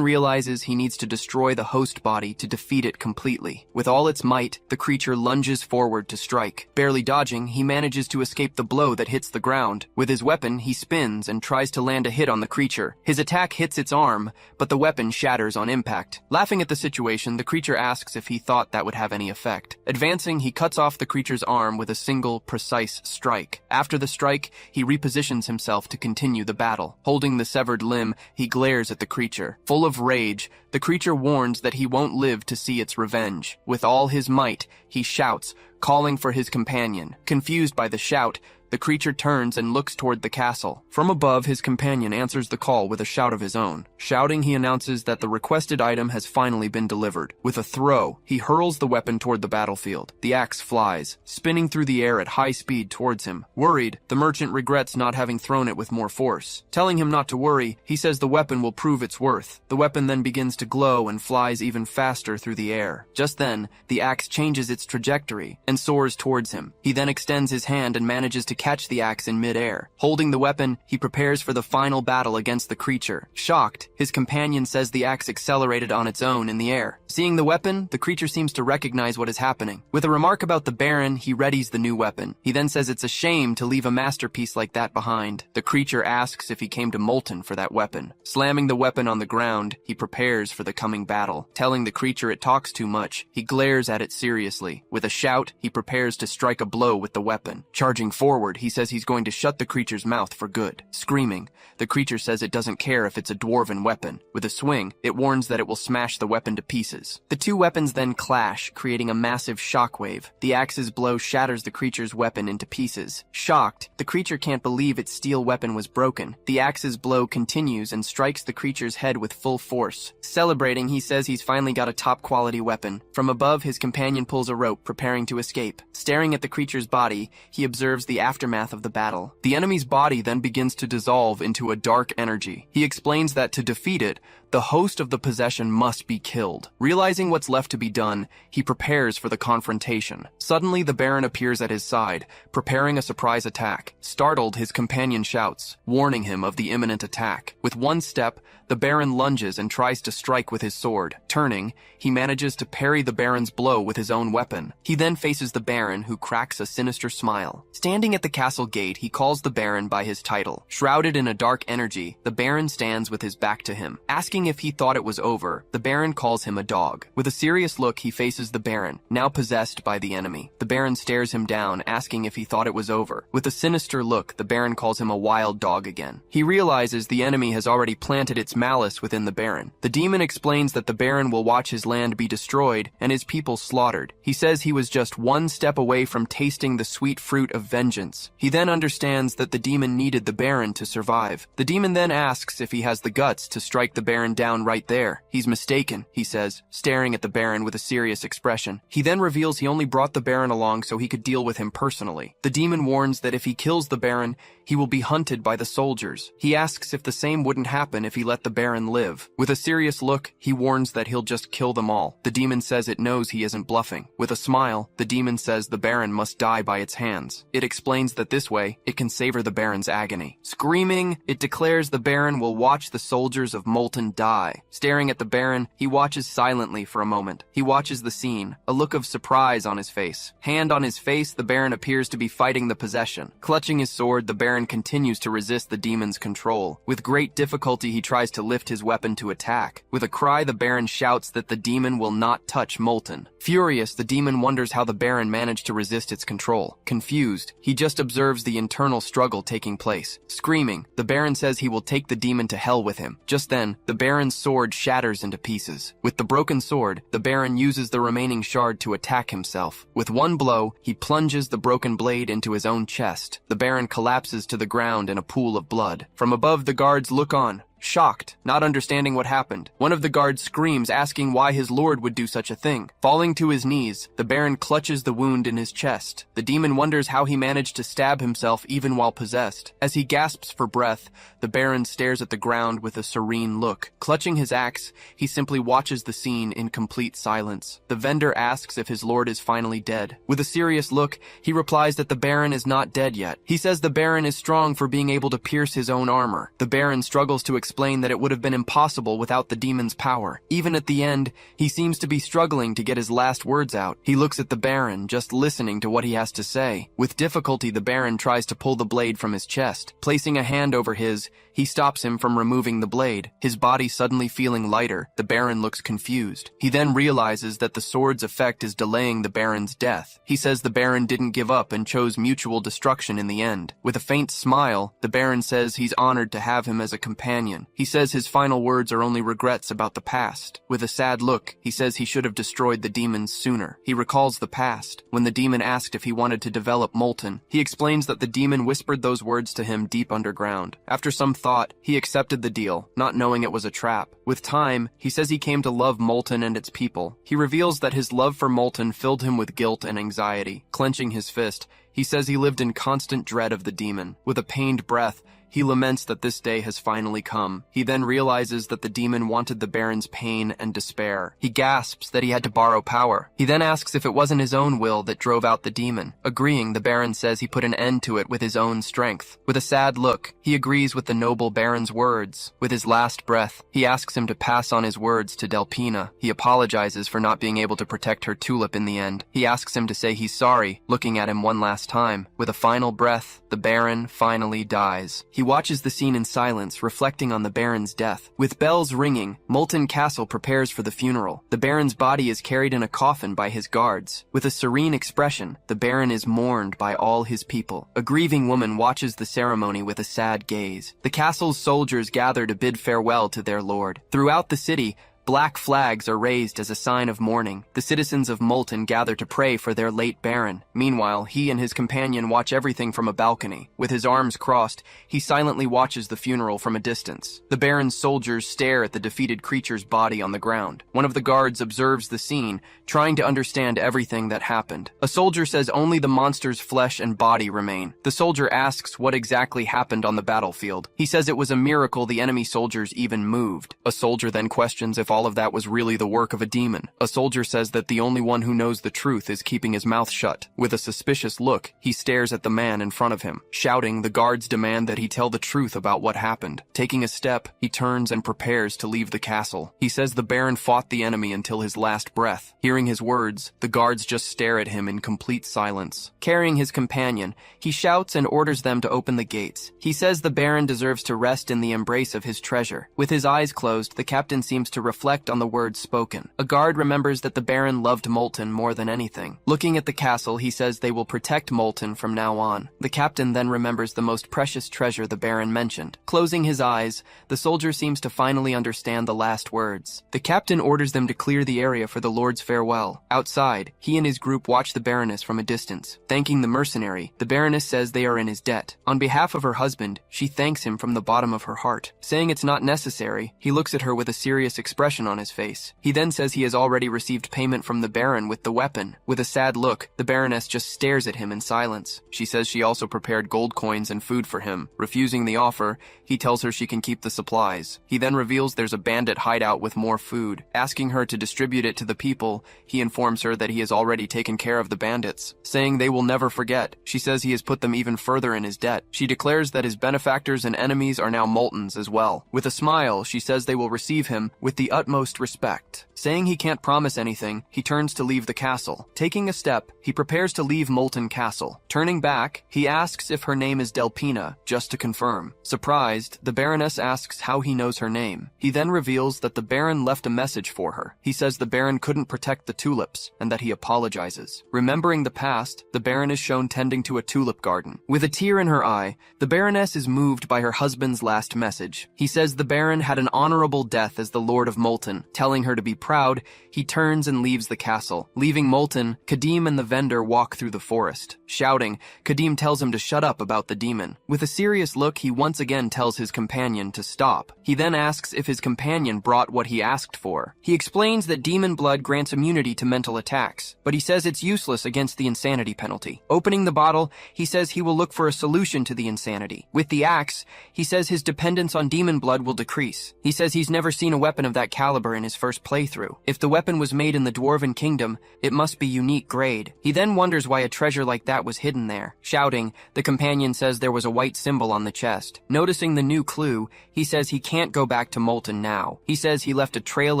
realizes he needs to destroy the host body to defeat it completely. With all its might, the creature lunges forward to strike. Barely dodging, he manages to escape the blow that hits the ground. With his weapon, he spins and tries to land a hit on the creature. His attack hits its arm, but the weapon shatters on impact. Laughing at the situation, the creature asks if he thought that would have any effect. Advancing, he cuts off the creature's arm with a single, precise strike. After the strike, he repositions himself to continue the battle. Holding the severed limb, he glares at the creature. Full of rage, the creature warns that he won't live to see its revenge. With all his might, he shouts, calling for his companion. Confused by the shout, the creature turns and looks toward the castle. From above, his companion answers the call with a shout of his own. Shouting, he announces that the requested item has finally been delivered. With a throw, he hurls the weapon toward the battlefield. The axe flies, spinning through the air at high speed towards him. Worried, the merchant regrets not having thrown it with more force. Telling him not to worry, he says the weapon will prove its worth. The weapon then begins to glow and flies even faster through the air. Just then, the axe changes its trajectory and soars towards him. He then extends his hand and manages to catch the axe in mid-air. Holding the weapon, he prepares for the final battle against the creature. Shocked, his companion says the axe accelerated on its own in the air. Seeing the weapon, the creature seems to recognize what is happening. With a remark about the Baron, he readies the new weapon. He then says it's a shame to leave a masterpiece like that behind. The creature asks if he came to Molten for that weapon. Slamming the weapon on the ground, he prepares for the coming battle. Telling the creature it talks too much, he glares at it seriously. With a shout, he prepares to strike a blow with the weapon. Charging forward, he says he's going to shut the creature's mouth for good. Screaming, the creature says it doesn't care if it's a dwarven weapon. With a swing, it warns that it will smash the weapon to pieces. The two weapons then clash, creating a massive shockwave. The axe's blow shatters the creature's weapon into pieces. Shocked, the creature can't believe its steel weapon was broken. The axe's blow continues and strikes the creature's head with full force. Celebrating, he says he's finally got a top-quality weapon. From above, his companion pulls a rope, preparing to escape. Staring at the creature's body, he observes the aftermath of the battle. The enemy's body then begins to dissolve into a dark energy. He explains that to defeat it, the host of the possession must be killed. Realizing what's left to be done, he prepares for the confrontation. Suddenly, the Baron appears at his side, preparing a surprise attack. Startled, his companion shouts, warning him of the imminent attack. With one step, the Baron lunges and tries to strike with his sword. Turning, he manages to parry the Baron's blow with his own weapon. He then faces the Baron, who cracks a sinister smile. Standing at the castle gate, he calls the Baron by his title. Shrouded in a dark energy, the Baron stands with his back to him. Asking if he thought it was over, the Baron calls him a dog. With a serious look, he faces the Baron, now possessed by the enemy. The Baron stares him down, asking if he thought it was over. With a sinister look, the Baron calls him a wild dog again. He realizes the enemy has already planted its malice within the Baron. The demon explains that the Baron will watch his land be destroyed and his people slaughtered. He says he was just one step away from tasting the sweet fruit of vengeance. He then understands that the demon needed the Baron to survive. The demon then asks if he has the guts to strike the Baron down right there. He's mistaken, he says, staring at the Baron with a serious expression. He then reveals he only brought the Baron along so he could deal with him personally. The demon warns that if he kills the Baron, he will be hunted by the soldiers. He asks if the same wouldn't happen if he let the Baron live. With a serious look, he warns that he'll just kill them all. The demon says it knows he isn't bluffing. With a smile, the demon says the Baron must die by its hands. It explains that this way, it can savor the Baron's agony. Screaming, it declares the Baron will watch the soldiers of Molten die. Staring at the Baron, he watches silently for a moment. He watches the scene, a look of surprise on his face. Hand on his face, the Baron appears to be fighting the possession. Clutching his sword, the Baron continues to resist the demon's control. With great difficulty, he tries to lift his weapon to attack. With a cry, the Baron shouts that the demon will not touch Molten. Furious, the demon wonders how the Baron managed to resist its control. Confused, he just observes the internal struggle taking place. Screaming, the Baron says he will take the demon to hell with him. Just then, the Baron's sword shatters into pieces. With the broken sword, the Baron uses the remaining shard to attack himself. With one blow, he plunges the broken blade into his own chest. The Baron collapses to the ground in a pool of blood. From above, the guards look on, shocked, not understanding what happened. One of the guards screams, asking why his lord would do such a thing. Falling to his knees, the Baron clutches the wound in his chest. The demon wonders how he managed to stab himself even while possessed. As he gasps for breath, the Baron stares at the ground with a serene look. Clutching his axe, he simply watches the scene in complete silence. The vendor asks if his lord is finally dead. With a serious look, he replies that the Baron is not dead yet. He says the Baron is strong for being able to pierce his own armor. The Baron struggles to explain that it would have been impossible without the demon's power. Even at the end, he seems to be struggling to get his last words out. He looks at the Baron, just listening to what he has to say. With difficulty, the Baron tries to pull the blade from his chest. Placing a hand over his, he stops him from removing the blade. His body suddenly feeling lighter, the Baron looks confused. He then realizes that the sword's effect is delaying the Baron's death. He says the Baron didn't give up and chose mutual destruction in the end. With a faint smile, the Baron says he's honored to have him as a companion. He says his final words are only regrets about the past. With a sad look, he says he should have destroyed the demons sooner. He recalls the past. When the demon asked if he wanted to develop Molten, he explains that the demon whispered those words to him deep underground. After some thought, he accepted the deal, not knowing it was a trap. With time, he says he came to love Molten and its people. He reveals that his love for Molten filled him with guilt and anxiety. Clenching his fist, he says he lived in constant dread of the demon. With a pained breath, he laments that this day has finally come. He then realizes that the demon wanted the Baron's pain and despair. He gasps that he had to borrow power. He then asks if it wasn't his own will that drove out the demon. Agreeing, the Baron says he put an end to it with his own strength. With a sad look, he agrees with the noble Baron's words. With his last breath, he asks him to pass on his words to Delpina. He apologizes for not being able to protect her tulip in the end. He asks him to say he's sorry, looking at him one last time. With a final breath, the Baron finally dies. He watches the scene in silence, reflecting on the Baron's death. With bells ringing, Molten Castle prepares for the funeral. The Baron's body is carried in a coffin by his guards. With a serene expression, the Baron is mourned by all his people. A grieving woman watches the ceremony with a sad gaze. The castle's soldiers gather to bid farewell to their lord. Throughout the city, black flags are raised as a sign of mourning. The citizens of Molten gather to pray for their late Baron. Meanwhile, he and his companion watch everything from a balcony. With his arms crossed, he silently watches the funeral from a distance. The Baron's soldiers stare at the defeated creature's body on the ground. One of the guards observes the scene, trying to understand everything that happened. A soldier says only the monster's flesh and body remain. The soldier asks what exactly happened on the battlefield. He says it was a miracle the enemy soldiers even moved. A soldier then questions if all of that was really the work of a demon. A soldier says that the only one who knows the truth is keeping his mouth shut. With a suspicious look, he stares at the man in front of him. Shouting, the guards demand that he tell the truth about what happened. Taking a step, he turns and prepares to leave the castle. He says the Baron fought the enemy until his last breath. Hearing his words, the guards just stare at him in complete silence. Carrying his companion, he shouts and orders them to open the gates. He says the Baron deserves to rest in the embrace of his treasure. With his eyes closed, the captain seems to reflect on the words spoken. A guard remembers that the Baron loved Molten more than anything. Looking at the castle, he says they will protect Molten from now on. The captain then remembers the most precious treasure the Baron mentioned. Closing his eyes, the soldier seems to finally understand the last words. The captain orders them to clear the area for the Lord's farewell. Outside, he and his group watch the Baroness from a distance. Thanking the mercenary, the Baroness says they are in his debt. On behalf of her husband, she thanks him from the bottom of her heart. Saying it's not necessary, he looks at her with a serious expression on his face. He then says he has already received payment from the Baron with the weapon. With a sad look, the Baroness just stares at him in silence. She says she also prepared gold coins and food for him. Refusing the offer, he tells her she can keep the supplies. He then reveals there's a bandit hideout with more food. Asking her to distribute it to the people, he informs her that he has already taken care of the bandits, saying they will never forget. She says he has put them even further in his debt. She declares that his benefactors and enemies are now Moltens as well. With a smile, she says they will receive him with the utmost utmost respect. Saying he can't promise anything, he turns to leave the castle. Taking a step, he prepares to leave Molten Castle. Turning back, he asks if her name is Delpina, just to confirm. Surprised, the Baroness asks how he knows her name. He then reveals that the Baron left a message for her. He says the Baron couldn't protect the tulips, and that he apologizes. Remembering the past, the Baron is shown tending to a tulip garden. With a tear in her eye, the Baroness is moved by her husband's last message. He says the Baron had an honorable death as the Lord of Molten. Telling her to be proud, he turns and leaves the castle. Leaving Molten, Kadim and the vendor walk through the forest. Shouting, Kadim tells him to shut up about the demon. With a serious look, he once again tells his companion to stop. He then asks if his companion brought what he asked for. He explains that demon blood grants immunity to mental attacks, but he says it's useless against the insanity penalty. Opening the bottle, he says he will look for a solution to the insanity. With the axe, he says his dependence on demon blood will decrease. He says he's never seen a weapon of that caliber in his first playthrough. If the weapon was made in the Dwarven Kingdom, it must be unique grade. He then wonders why a treasure like that was hidden there. Shouting, the companion says there was a white symbol on the chest. Noticing the new clue, he says he can't go back to Molten now. He says he left a trail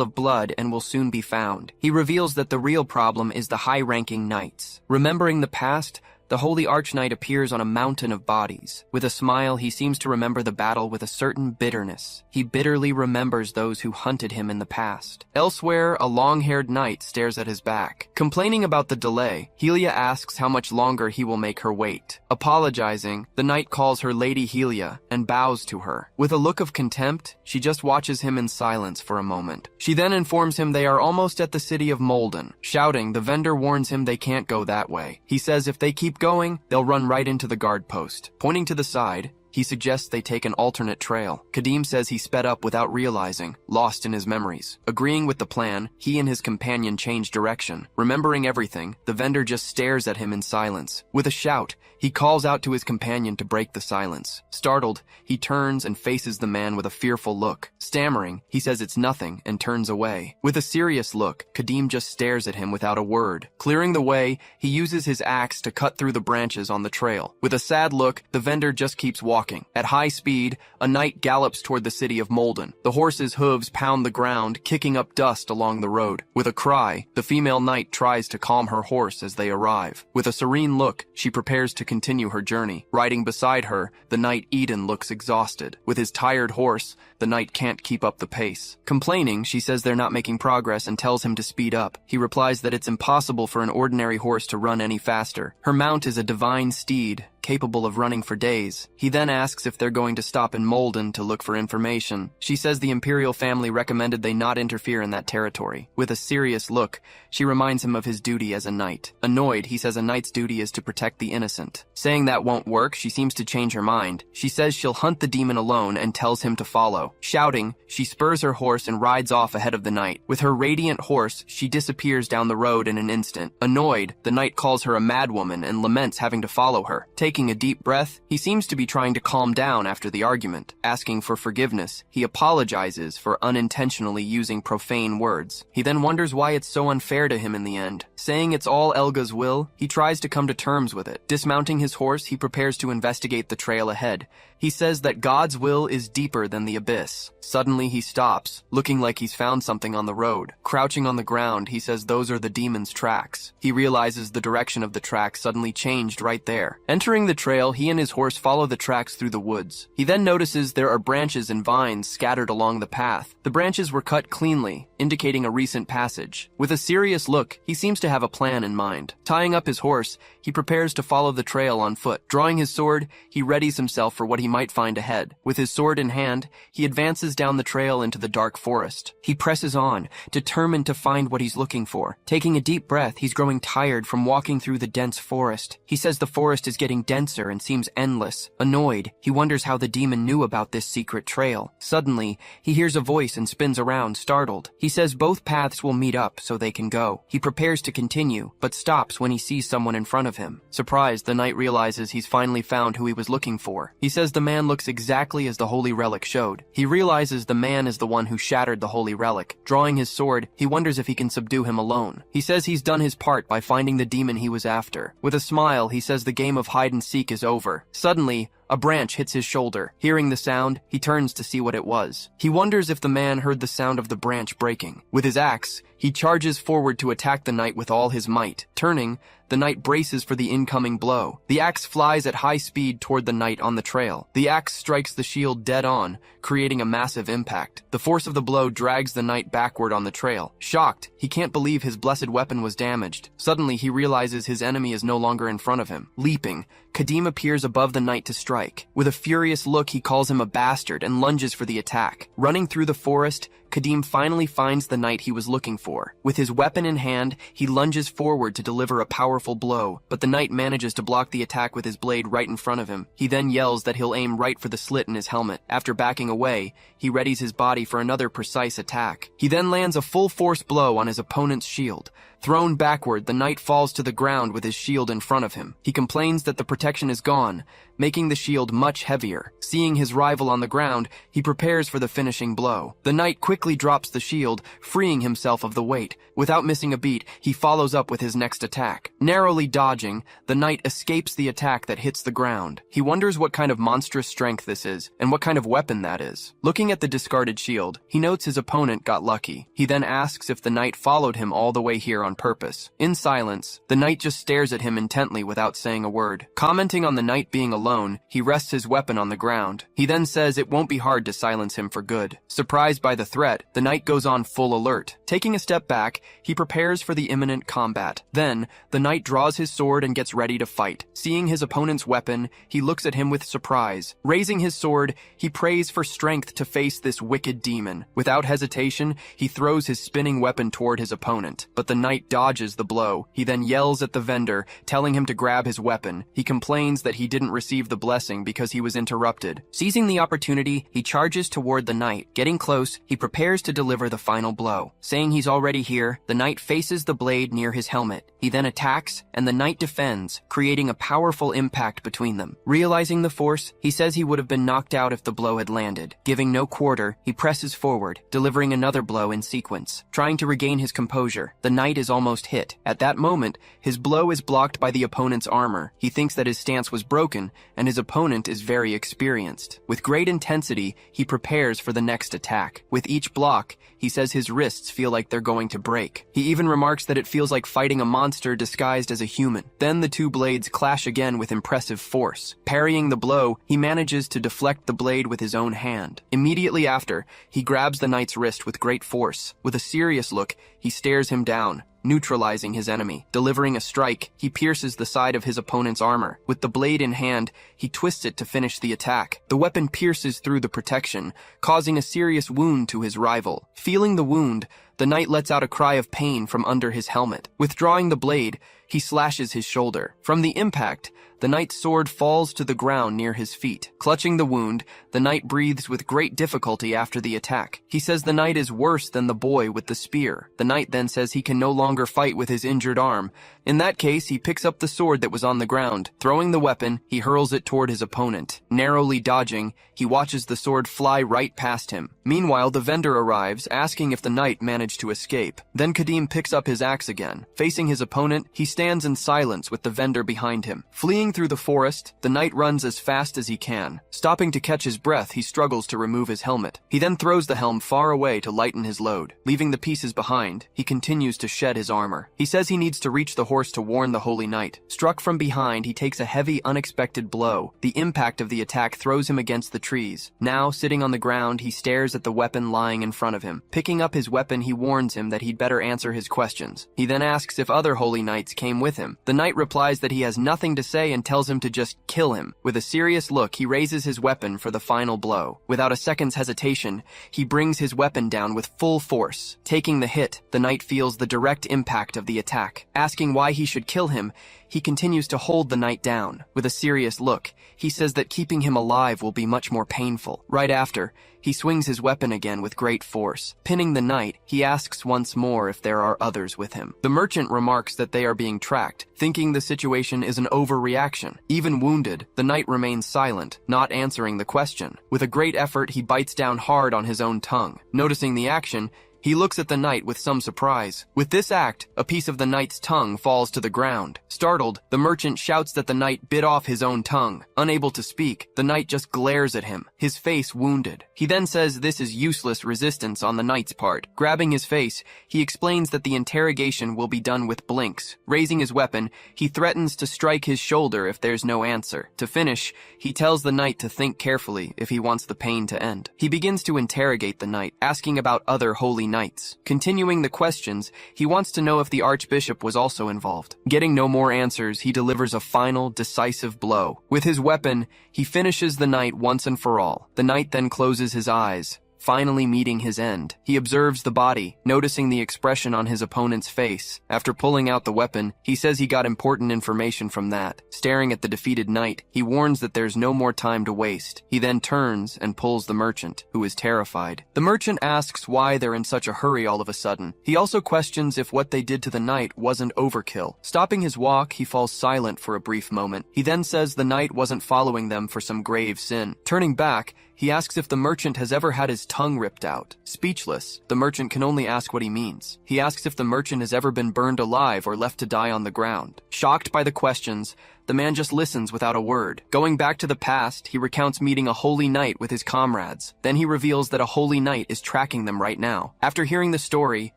of blood and will soon be found. He reveals that the real problem is the high-ranking knights. Remembering the past, the Holy Archknight appears on a mountain of bodies. With a smile, he seems to remember the battle with a certain bitterness. He bitterly remembers those who hunted him in the past. Elsewhere, a long-haired knight stares at his back. Complaining about the delay, Helia asks how much longer he will make her wait. Apologizing, the knight calls her Lady Helia and bows to her. With a look of contempt, she just watches him in silence for a moment. She then informs him they are almost at the city of Molden. Shouting, the vendor warns him they can't go that way. He says if they keep going, they'll run right into the guard post. Pointing to the side, he suggests they take an alternate trail. Kadim says he sped up without realizing, lost in his memories. Agreeing with the plan, he and his companion change direction. Remembering everything, the vendor just stares at him in silence. With a shout, he calls out to his companion to break the silence. Startled, he turns and faces the man with a fearful look. Stammering, he says it's nothing and turns away. With a serious look, Kadim just stares at him without a word. Clearing the way, he uses his axe to cut through the branches on the trail. With a sad look, the vendor just keeps walking. At high speed, a knight gallops toward the city of Molden. The horse's hooves pound the ground, kicking up dust along the road. With a cry, the female knight tries to calm her horse as they arrive. With a serene look, she prepares to continue her journey. Riding beside her, the knight Eden looks exhausted. With his tired horse, the knight can't keep up the pace. Complaining, she says they're not making progress and tells him to speed up. He replies that it's impossible for an ordinary horse to run any faster. Her mount is a divine steed, capable of running for days. He then asks if they're going to stop in Molden to look for information. She says the imperial family recommended they not interfere in that territory. With a serious look, she reminds him of his duty as a knight. Annoyed, he says a knight's duty is to protect the innocent. Saying that won't work, she seems to change her mind. She says she'll hunt the demon alone and tells him to follow. Shouting, she spurs her horse and rides off ahead of the knight. With her radiant horse, she disappears down the road in an instant. Annoyed, the knight calls her a madwoman and laments having to follow her. Taking a deep breath, he seems to be trying to calm down after the argument. Asking for forgiveness, he apologizes for unintentionally using profane words. He then wonders why it's so unfair to him in the end. Saying it's all Elga's will, he tries to come to terms with it. Dismounting his horse, he prepares to investigate the trail ahead. He says that God's will is deeper than the abyss. Suddenly he stops, looking like he's found something on the road. Crouching on the ground, he says those are the demon's tracks. He realizes the direction of the tracks suddenly changed right there. Entering the trail, he and his horse follow the tracks through the woods. He then notices there are branches and vines scattered along the path. The branches were cut cleanly, indicating a recent passage. With a serious look, he seems to have a plan in mind. Tying up his horse, he prepares to follow the trail on foot. Drawing his sword, he readies himself for what he might find ahead. With his sword in hand, he advances down the trail into the dark forest. He presses on, determined to find what he's looking for. Taking a deep breath, he's growing tired from walking through the dense forest. He says the forest is getting denser and seems endless. Annoyed, he wonders how the demon knew about this secret trail. Suddenly, he hears a voice and spins around, startled. He says both paths will meet up so they can go. He prepares to continue, but stops when he sees someone in front of him. Surprised, the knight realizes he's finally found who he was looking for. He says the man looks exactly as the holy relic showed. He realizes the man is the one who shattered the holy relic. Drawing his sword, he wonders if he can subdue him alone. He says he's done his part by finding the demon he was after. With a smile, he says the game of hide and seek is over. Suddenly, A branch hits his shoulder. Hearing the sound, he turns to see what it was. He wonders if the man heard the sound of the branch breaking. With his axe, he charges forward to attack the knight with all his might. Turning, the knight braces for the incoming blow. The axe flies at high speed toward the knight on the trail. The axe strikes the shield dead on, creating a massive impact. The force of the blow drags the knight backward on the trail. Shocked, he can't believe his blessed weapon was damaged. Suddenly, he realizes his enemy is no longer in front of him. Leaping, Kadim appears above the knight to strike. With a furious look, he calls him a bastard and lunges for the attack. Running through the forest, Kadim finally finds the knight he was looking for. With his weapon in hand, he lunges forward to deliver a powerful blow, but the knight manages to block the attack with his blade right in front of him. He then yells that he'll aim right for the slit in his helmet. After backing away, he readies his body for another precise attack. He then lands a full-force blow on his opponent's shield. Thrown backward, the knight falls to the ground with his shield in front of him. He complains that the protection is gone, making the shield much heavier. Seeing his rival on the ground, he prepares for the finishing blow. The knight quickly drops the shield, freeing himself of the weight. Without missing a beat, he follows up with his next attack. Narrowly dodging, the knight escapes the attack that hits the ground. He wonders what kind of monstrous strength this is, and what kind of weapon that is. Looking at the discarded shield, he notes his opponent got lucky. He then asks if the knight followed him all the way here on purpose. In silence, the knight just stares at him intently without saying a word. Commenting on the knight being alone, he rests his weapon on the ground. He then says it won't be hard to silence him for good. Surprised by the threat, the knight goes on full alert. Taking a step back, he prepares for the imminent combat. Then, the knight draws his sword and gets ready to fight. Seeing his opponent's weapon, he looks at him with surprise. Raising his sword, he prays for strength to face this wicked demon. Without hesitation, he throws his spinning weapon toward his opponent, but the knight dodges the blow. He then yells at the vendor, telling him to grab his weapon. He complains that he didn't receive the blessing because he was interrupted. Seizing the opportunity, he charges toward the knight. Getting close, he prepares to deliver the final blow. Saying he's already here, the knight faces the blade near his helmet. He then attacks, and the knight defends, creating a powerful impact between them. Realizing the force, he says he would have been knocked out if the blow had landed. Giving no quarter, he presses forward, delivering another blow in sequence. Trying to regain his composure, the knight is almost hit. At that moment, his blow is blocked by the opponent's armor. He thinks that his stance was broken, and his opponent is very experienced. With great intensity, he prepares for the next attack. With each block, he says his wrists feel like they're going to break. He even remarks that it feels like fighting a monster disguised as a human. Then the two blades clash again with impressive force. Parrying the blow, he manages to deflect the blade with his own hand. Immediately after, he grabs the knight's wrist with great force. With a serious look, he stares him down, neutralizing his enemy. Delivering a strike, he pierces the side of his opponent's armor. With the blade in hand, he twists it to finish the attack. The weapon pierces through the protection, causing a serious wound to his rival. Feeling the wound, the knight lets out a cry of pain from under his helmet. Withdrawing the blade, he slashes his shoulder. From the impact, the knight's sword falls to the ground near his feet. Clutching the wound, the knight breathes with great difficulty after the attack. He says the knight is worse than the boy with the spear. The knight then says he can no longer fight with his injured arm. In that case, he picks up the sword that was on the ground. Throwing the weapon, he hurls it toward his opponent. Narrowly dodging, he watches the sword fly right past him. Meanwhile, the vendor arrives, asking if the knight managed to escape. Then Kadim picks up his axe again. Facing his opponent, he stands in silence with the vendor behind him. Fleeing through the forest, the knight runs as fast as he can. Stopping to catch his breath, he struggles to remove his helmet. He then throws the helm far away to lighten his load. Leaving the pieces behind, he continues to shed his armor. He says he needs to reach the horse to warn the holy knight. Struck from behind, he takes a heavy, unexpected blow. The impact of the attack throws him against the trees. Now, sitting on the ground, he stares at the weapon lying in front of him. Picking up his weapon, he warns him that he'd better answer his questions. He then asks if other holy knights came with him. The knight replies that he has nothing to say and tells him to just kill him. With a serious look, he raises his weapon for the final blow. Without a second's hesitation, he brings his weapon down with full force. Taking the hit, the knight feels the direct impact of the attack. Asking why he should kill him, he continues to hold the knight down. With a serious look, he says that keeping him alive will be much more painful. Right after, he swings his weapon again with great force. Pinning the knight, he asks once more if there are others with him. The merchant remarks that they are being tracked, thinking the situation is an overreaction. Even wounded, the knight remains silent, not answering the question. With a great effort, he bites down hard on his own tongue. Noticing the action, He looks at the knight with some surprise. With this act, a piece of the knight's tongue falls to the ground. Startled, the merchant shouts that the knight bit off his own tongue. Unable to speak, the knight just glares at him, his face wounded. He then says this is useless resistance on the knight's part. Grabbing his face, he explains that the interrogation will be done with blinks. Raising his weapon, he threatens to strike his shoulder if there's no answer. To finish, he tells the knight to think carefully if he wants the pain to end. He begins to interrogate the knight, asking about other holy knights. Continuing the questions, he wants to know if the archbishop was also involved. Getting no more answers, he delivers a final, decisive blow. With his weapon, he finishes the knight once and for all. The knight then closes his eyes, finally meeting his end. He observes the body, noticing the expression on his opponent's face. After pulling out the weapon, he says he got important information from that. Staring at the defeated knight, he warns that there's no more time to waste. He then turns and pulls the merchant, who is terrified. The merchant asks why they're in such a hurry all of a sudden. He also questions if what they did to the knight wasn't overkill. Stopping his walk, he falls silent for a brief moment. He then says the knight wasn't following them for some grave sin. Turning back, he asks if the merchant has ever had his tongue ripped out. Speechless, the merchant can only ask what he means. He asks if the merchant has ever been burned alive or left to die on the ground. Shocked by the questions, the man just listens without a word. Going back to the past, he recounts meeting a holy knight with his comrades. Then he reveals that a holy knight is tracking them right now. After hearing the story,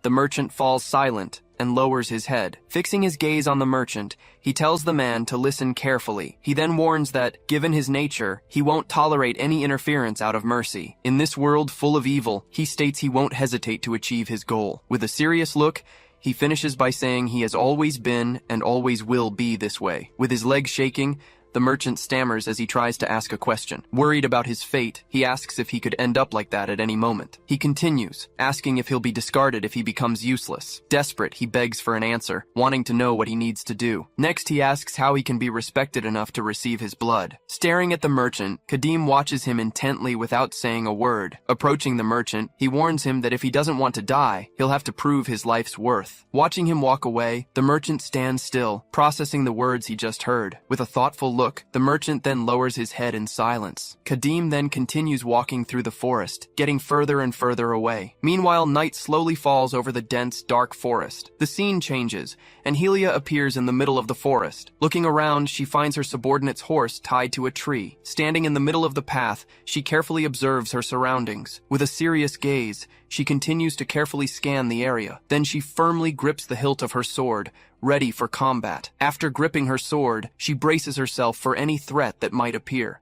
the merchant falls silent and lowers his head. Fixing his gaze on the merchant, he tells the man to listen carefully. He then warns that, given his nature, he won't tolerate any interference out of mercy. In this world full of evil, he states he won't hesitate to achieve his goal. With a serious look, he finishes by saying he has always been and always will be this way. With his legs shaking, the merchant stammers as he tries to ask a question. Worried about his fate, he asks if he could end up like that at any moment. He continues, asking if he'll be discarded if he becomes useless. Desperate, he begs for an answer, wanting to know what he needs to do. Next, he asks how he can be respected enough to receive his blood. Staring at the merchant, Kadim watches him intently without saying a word. Approaching the merchant, he warns him that if he doesn't want to die, he'll have to prove his life's worth. Watching him walk away, the merchant stands still, processing the words he just heard. With a thoughtful look, the merchant then lowers his head in silence. Kadim then continues walking through the forest, getting further and further away. Meanwhile, night slowly falls over the dense, dark forest. The scene changes, and Helia appears in the middle of the forest. Looking around, she finds her subordinate's horse tied to a tree. Standing in the middle of the path, she carefully observes her surroundings. With a serious gaze, she continues to carefully scan the area. Then she firmly grips the hilt of her sword, ready for combat. After gripping her sword, she braces herself for any threat that might appear.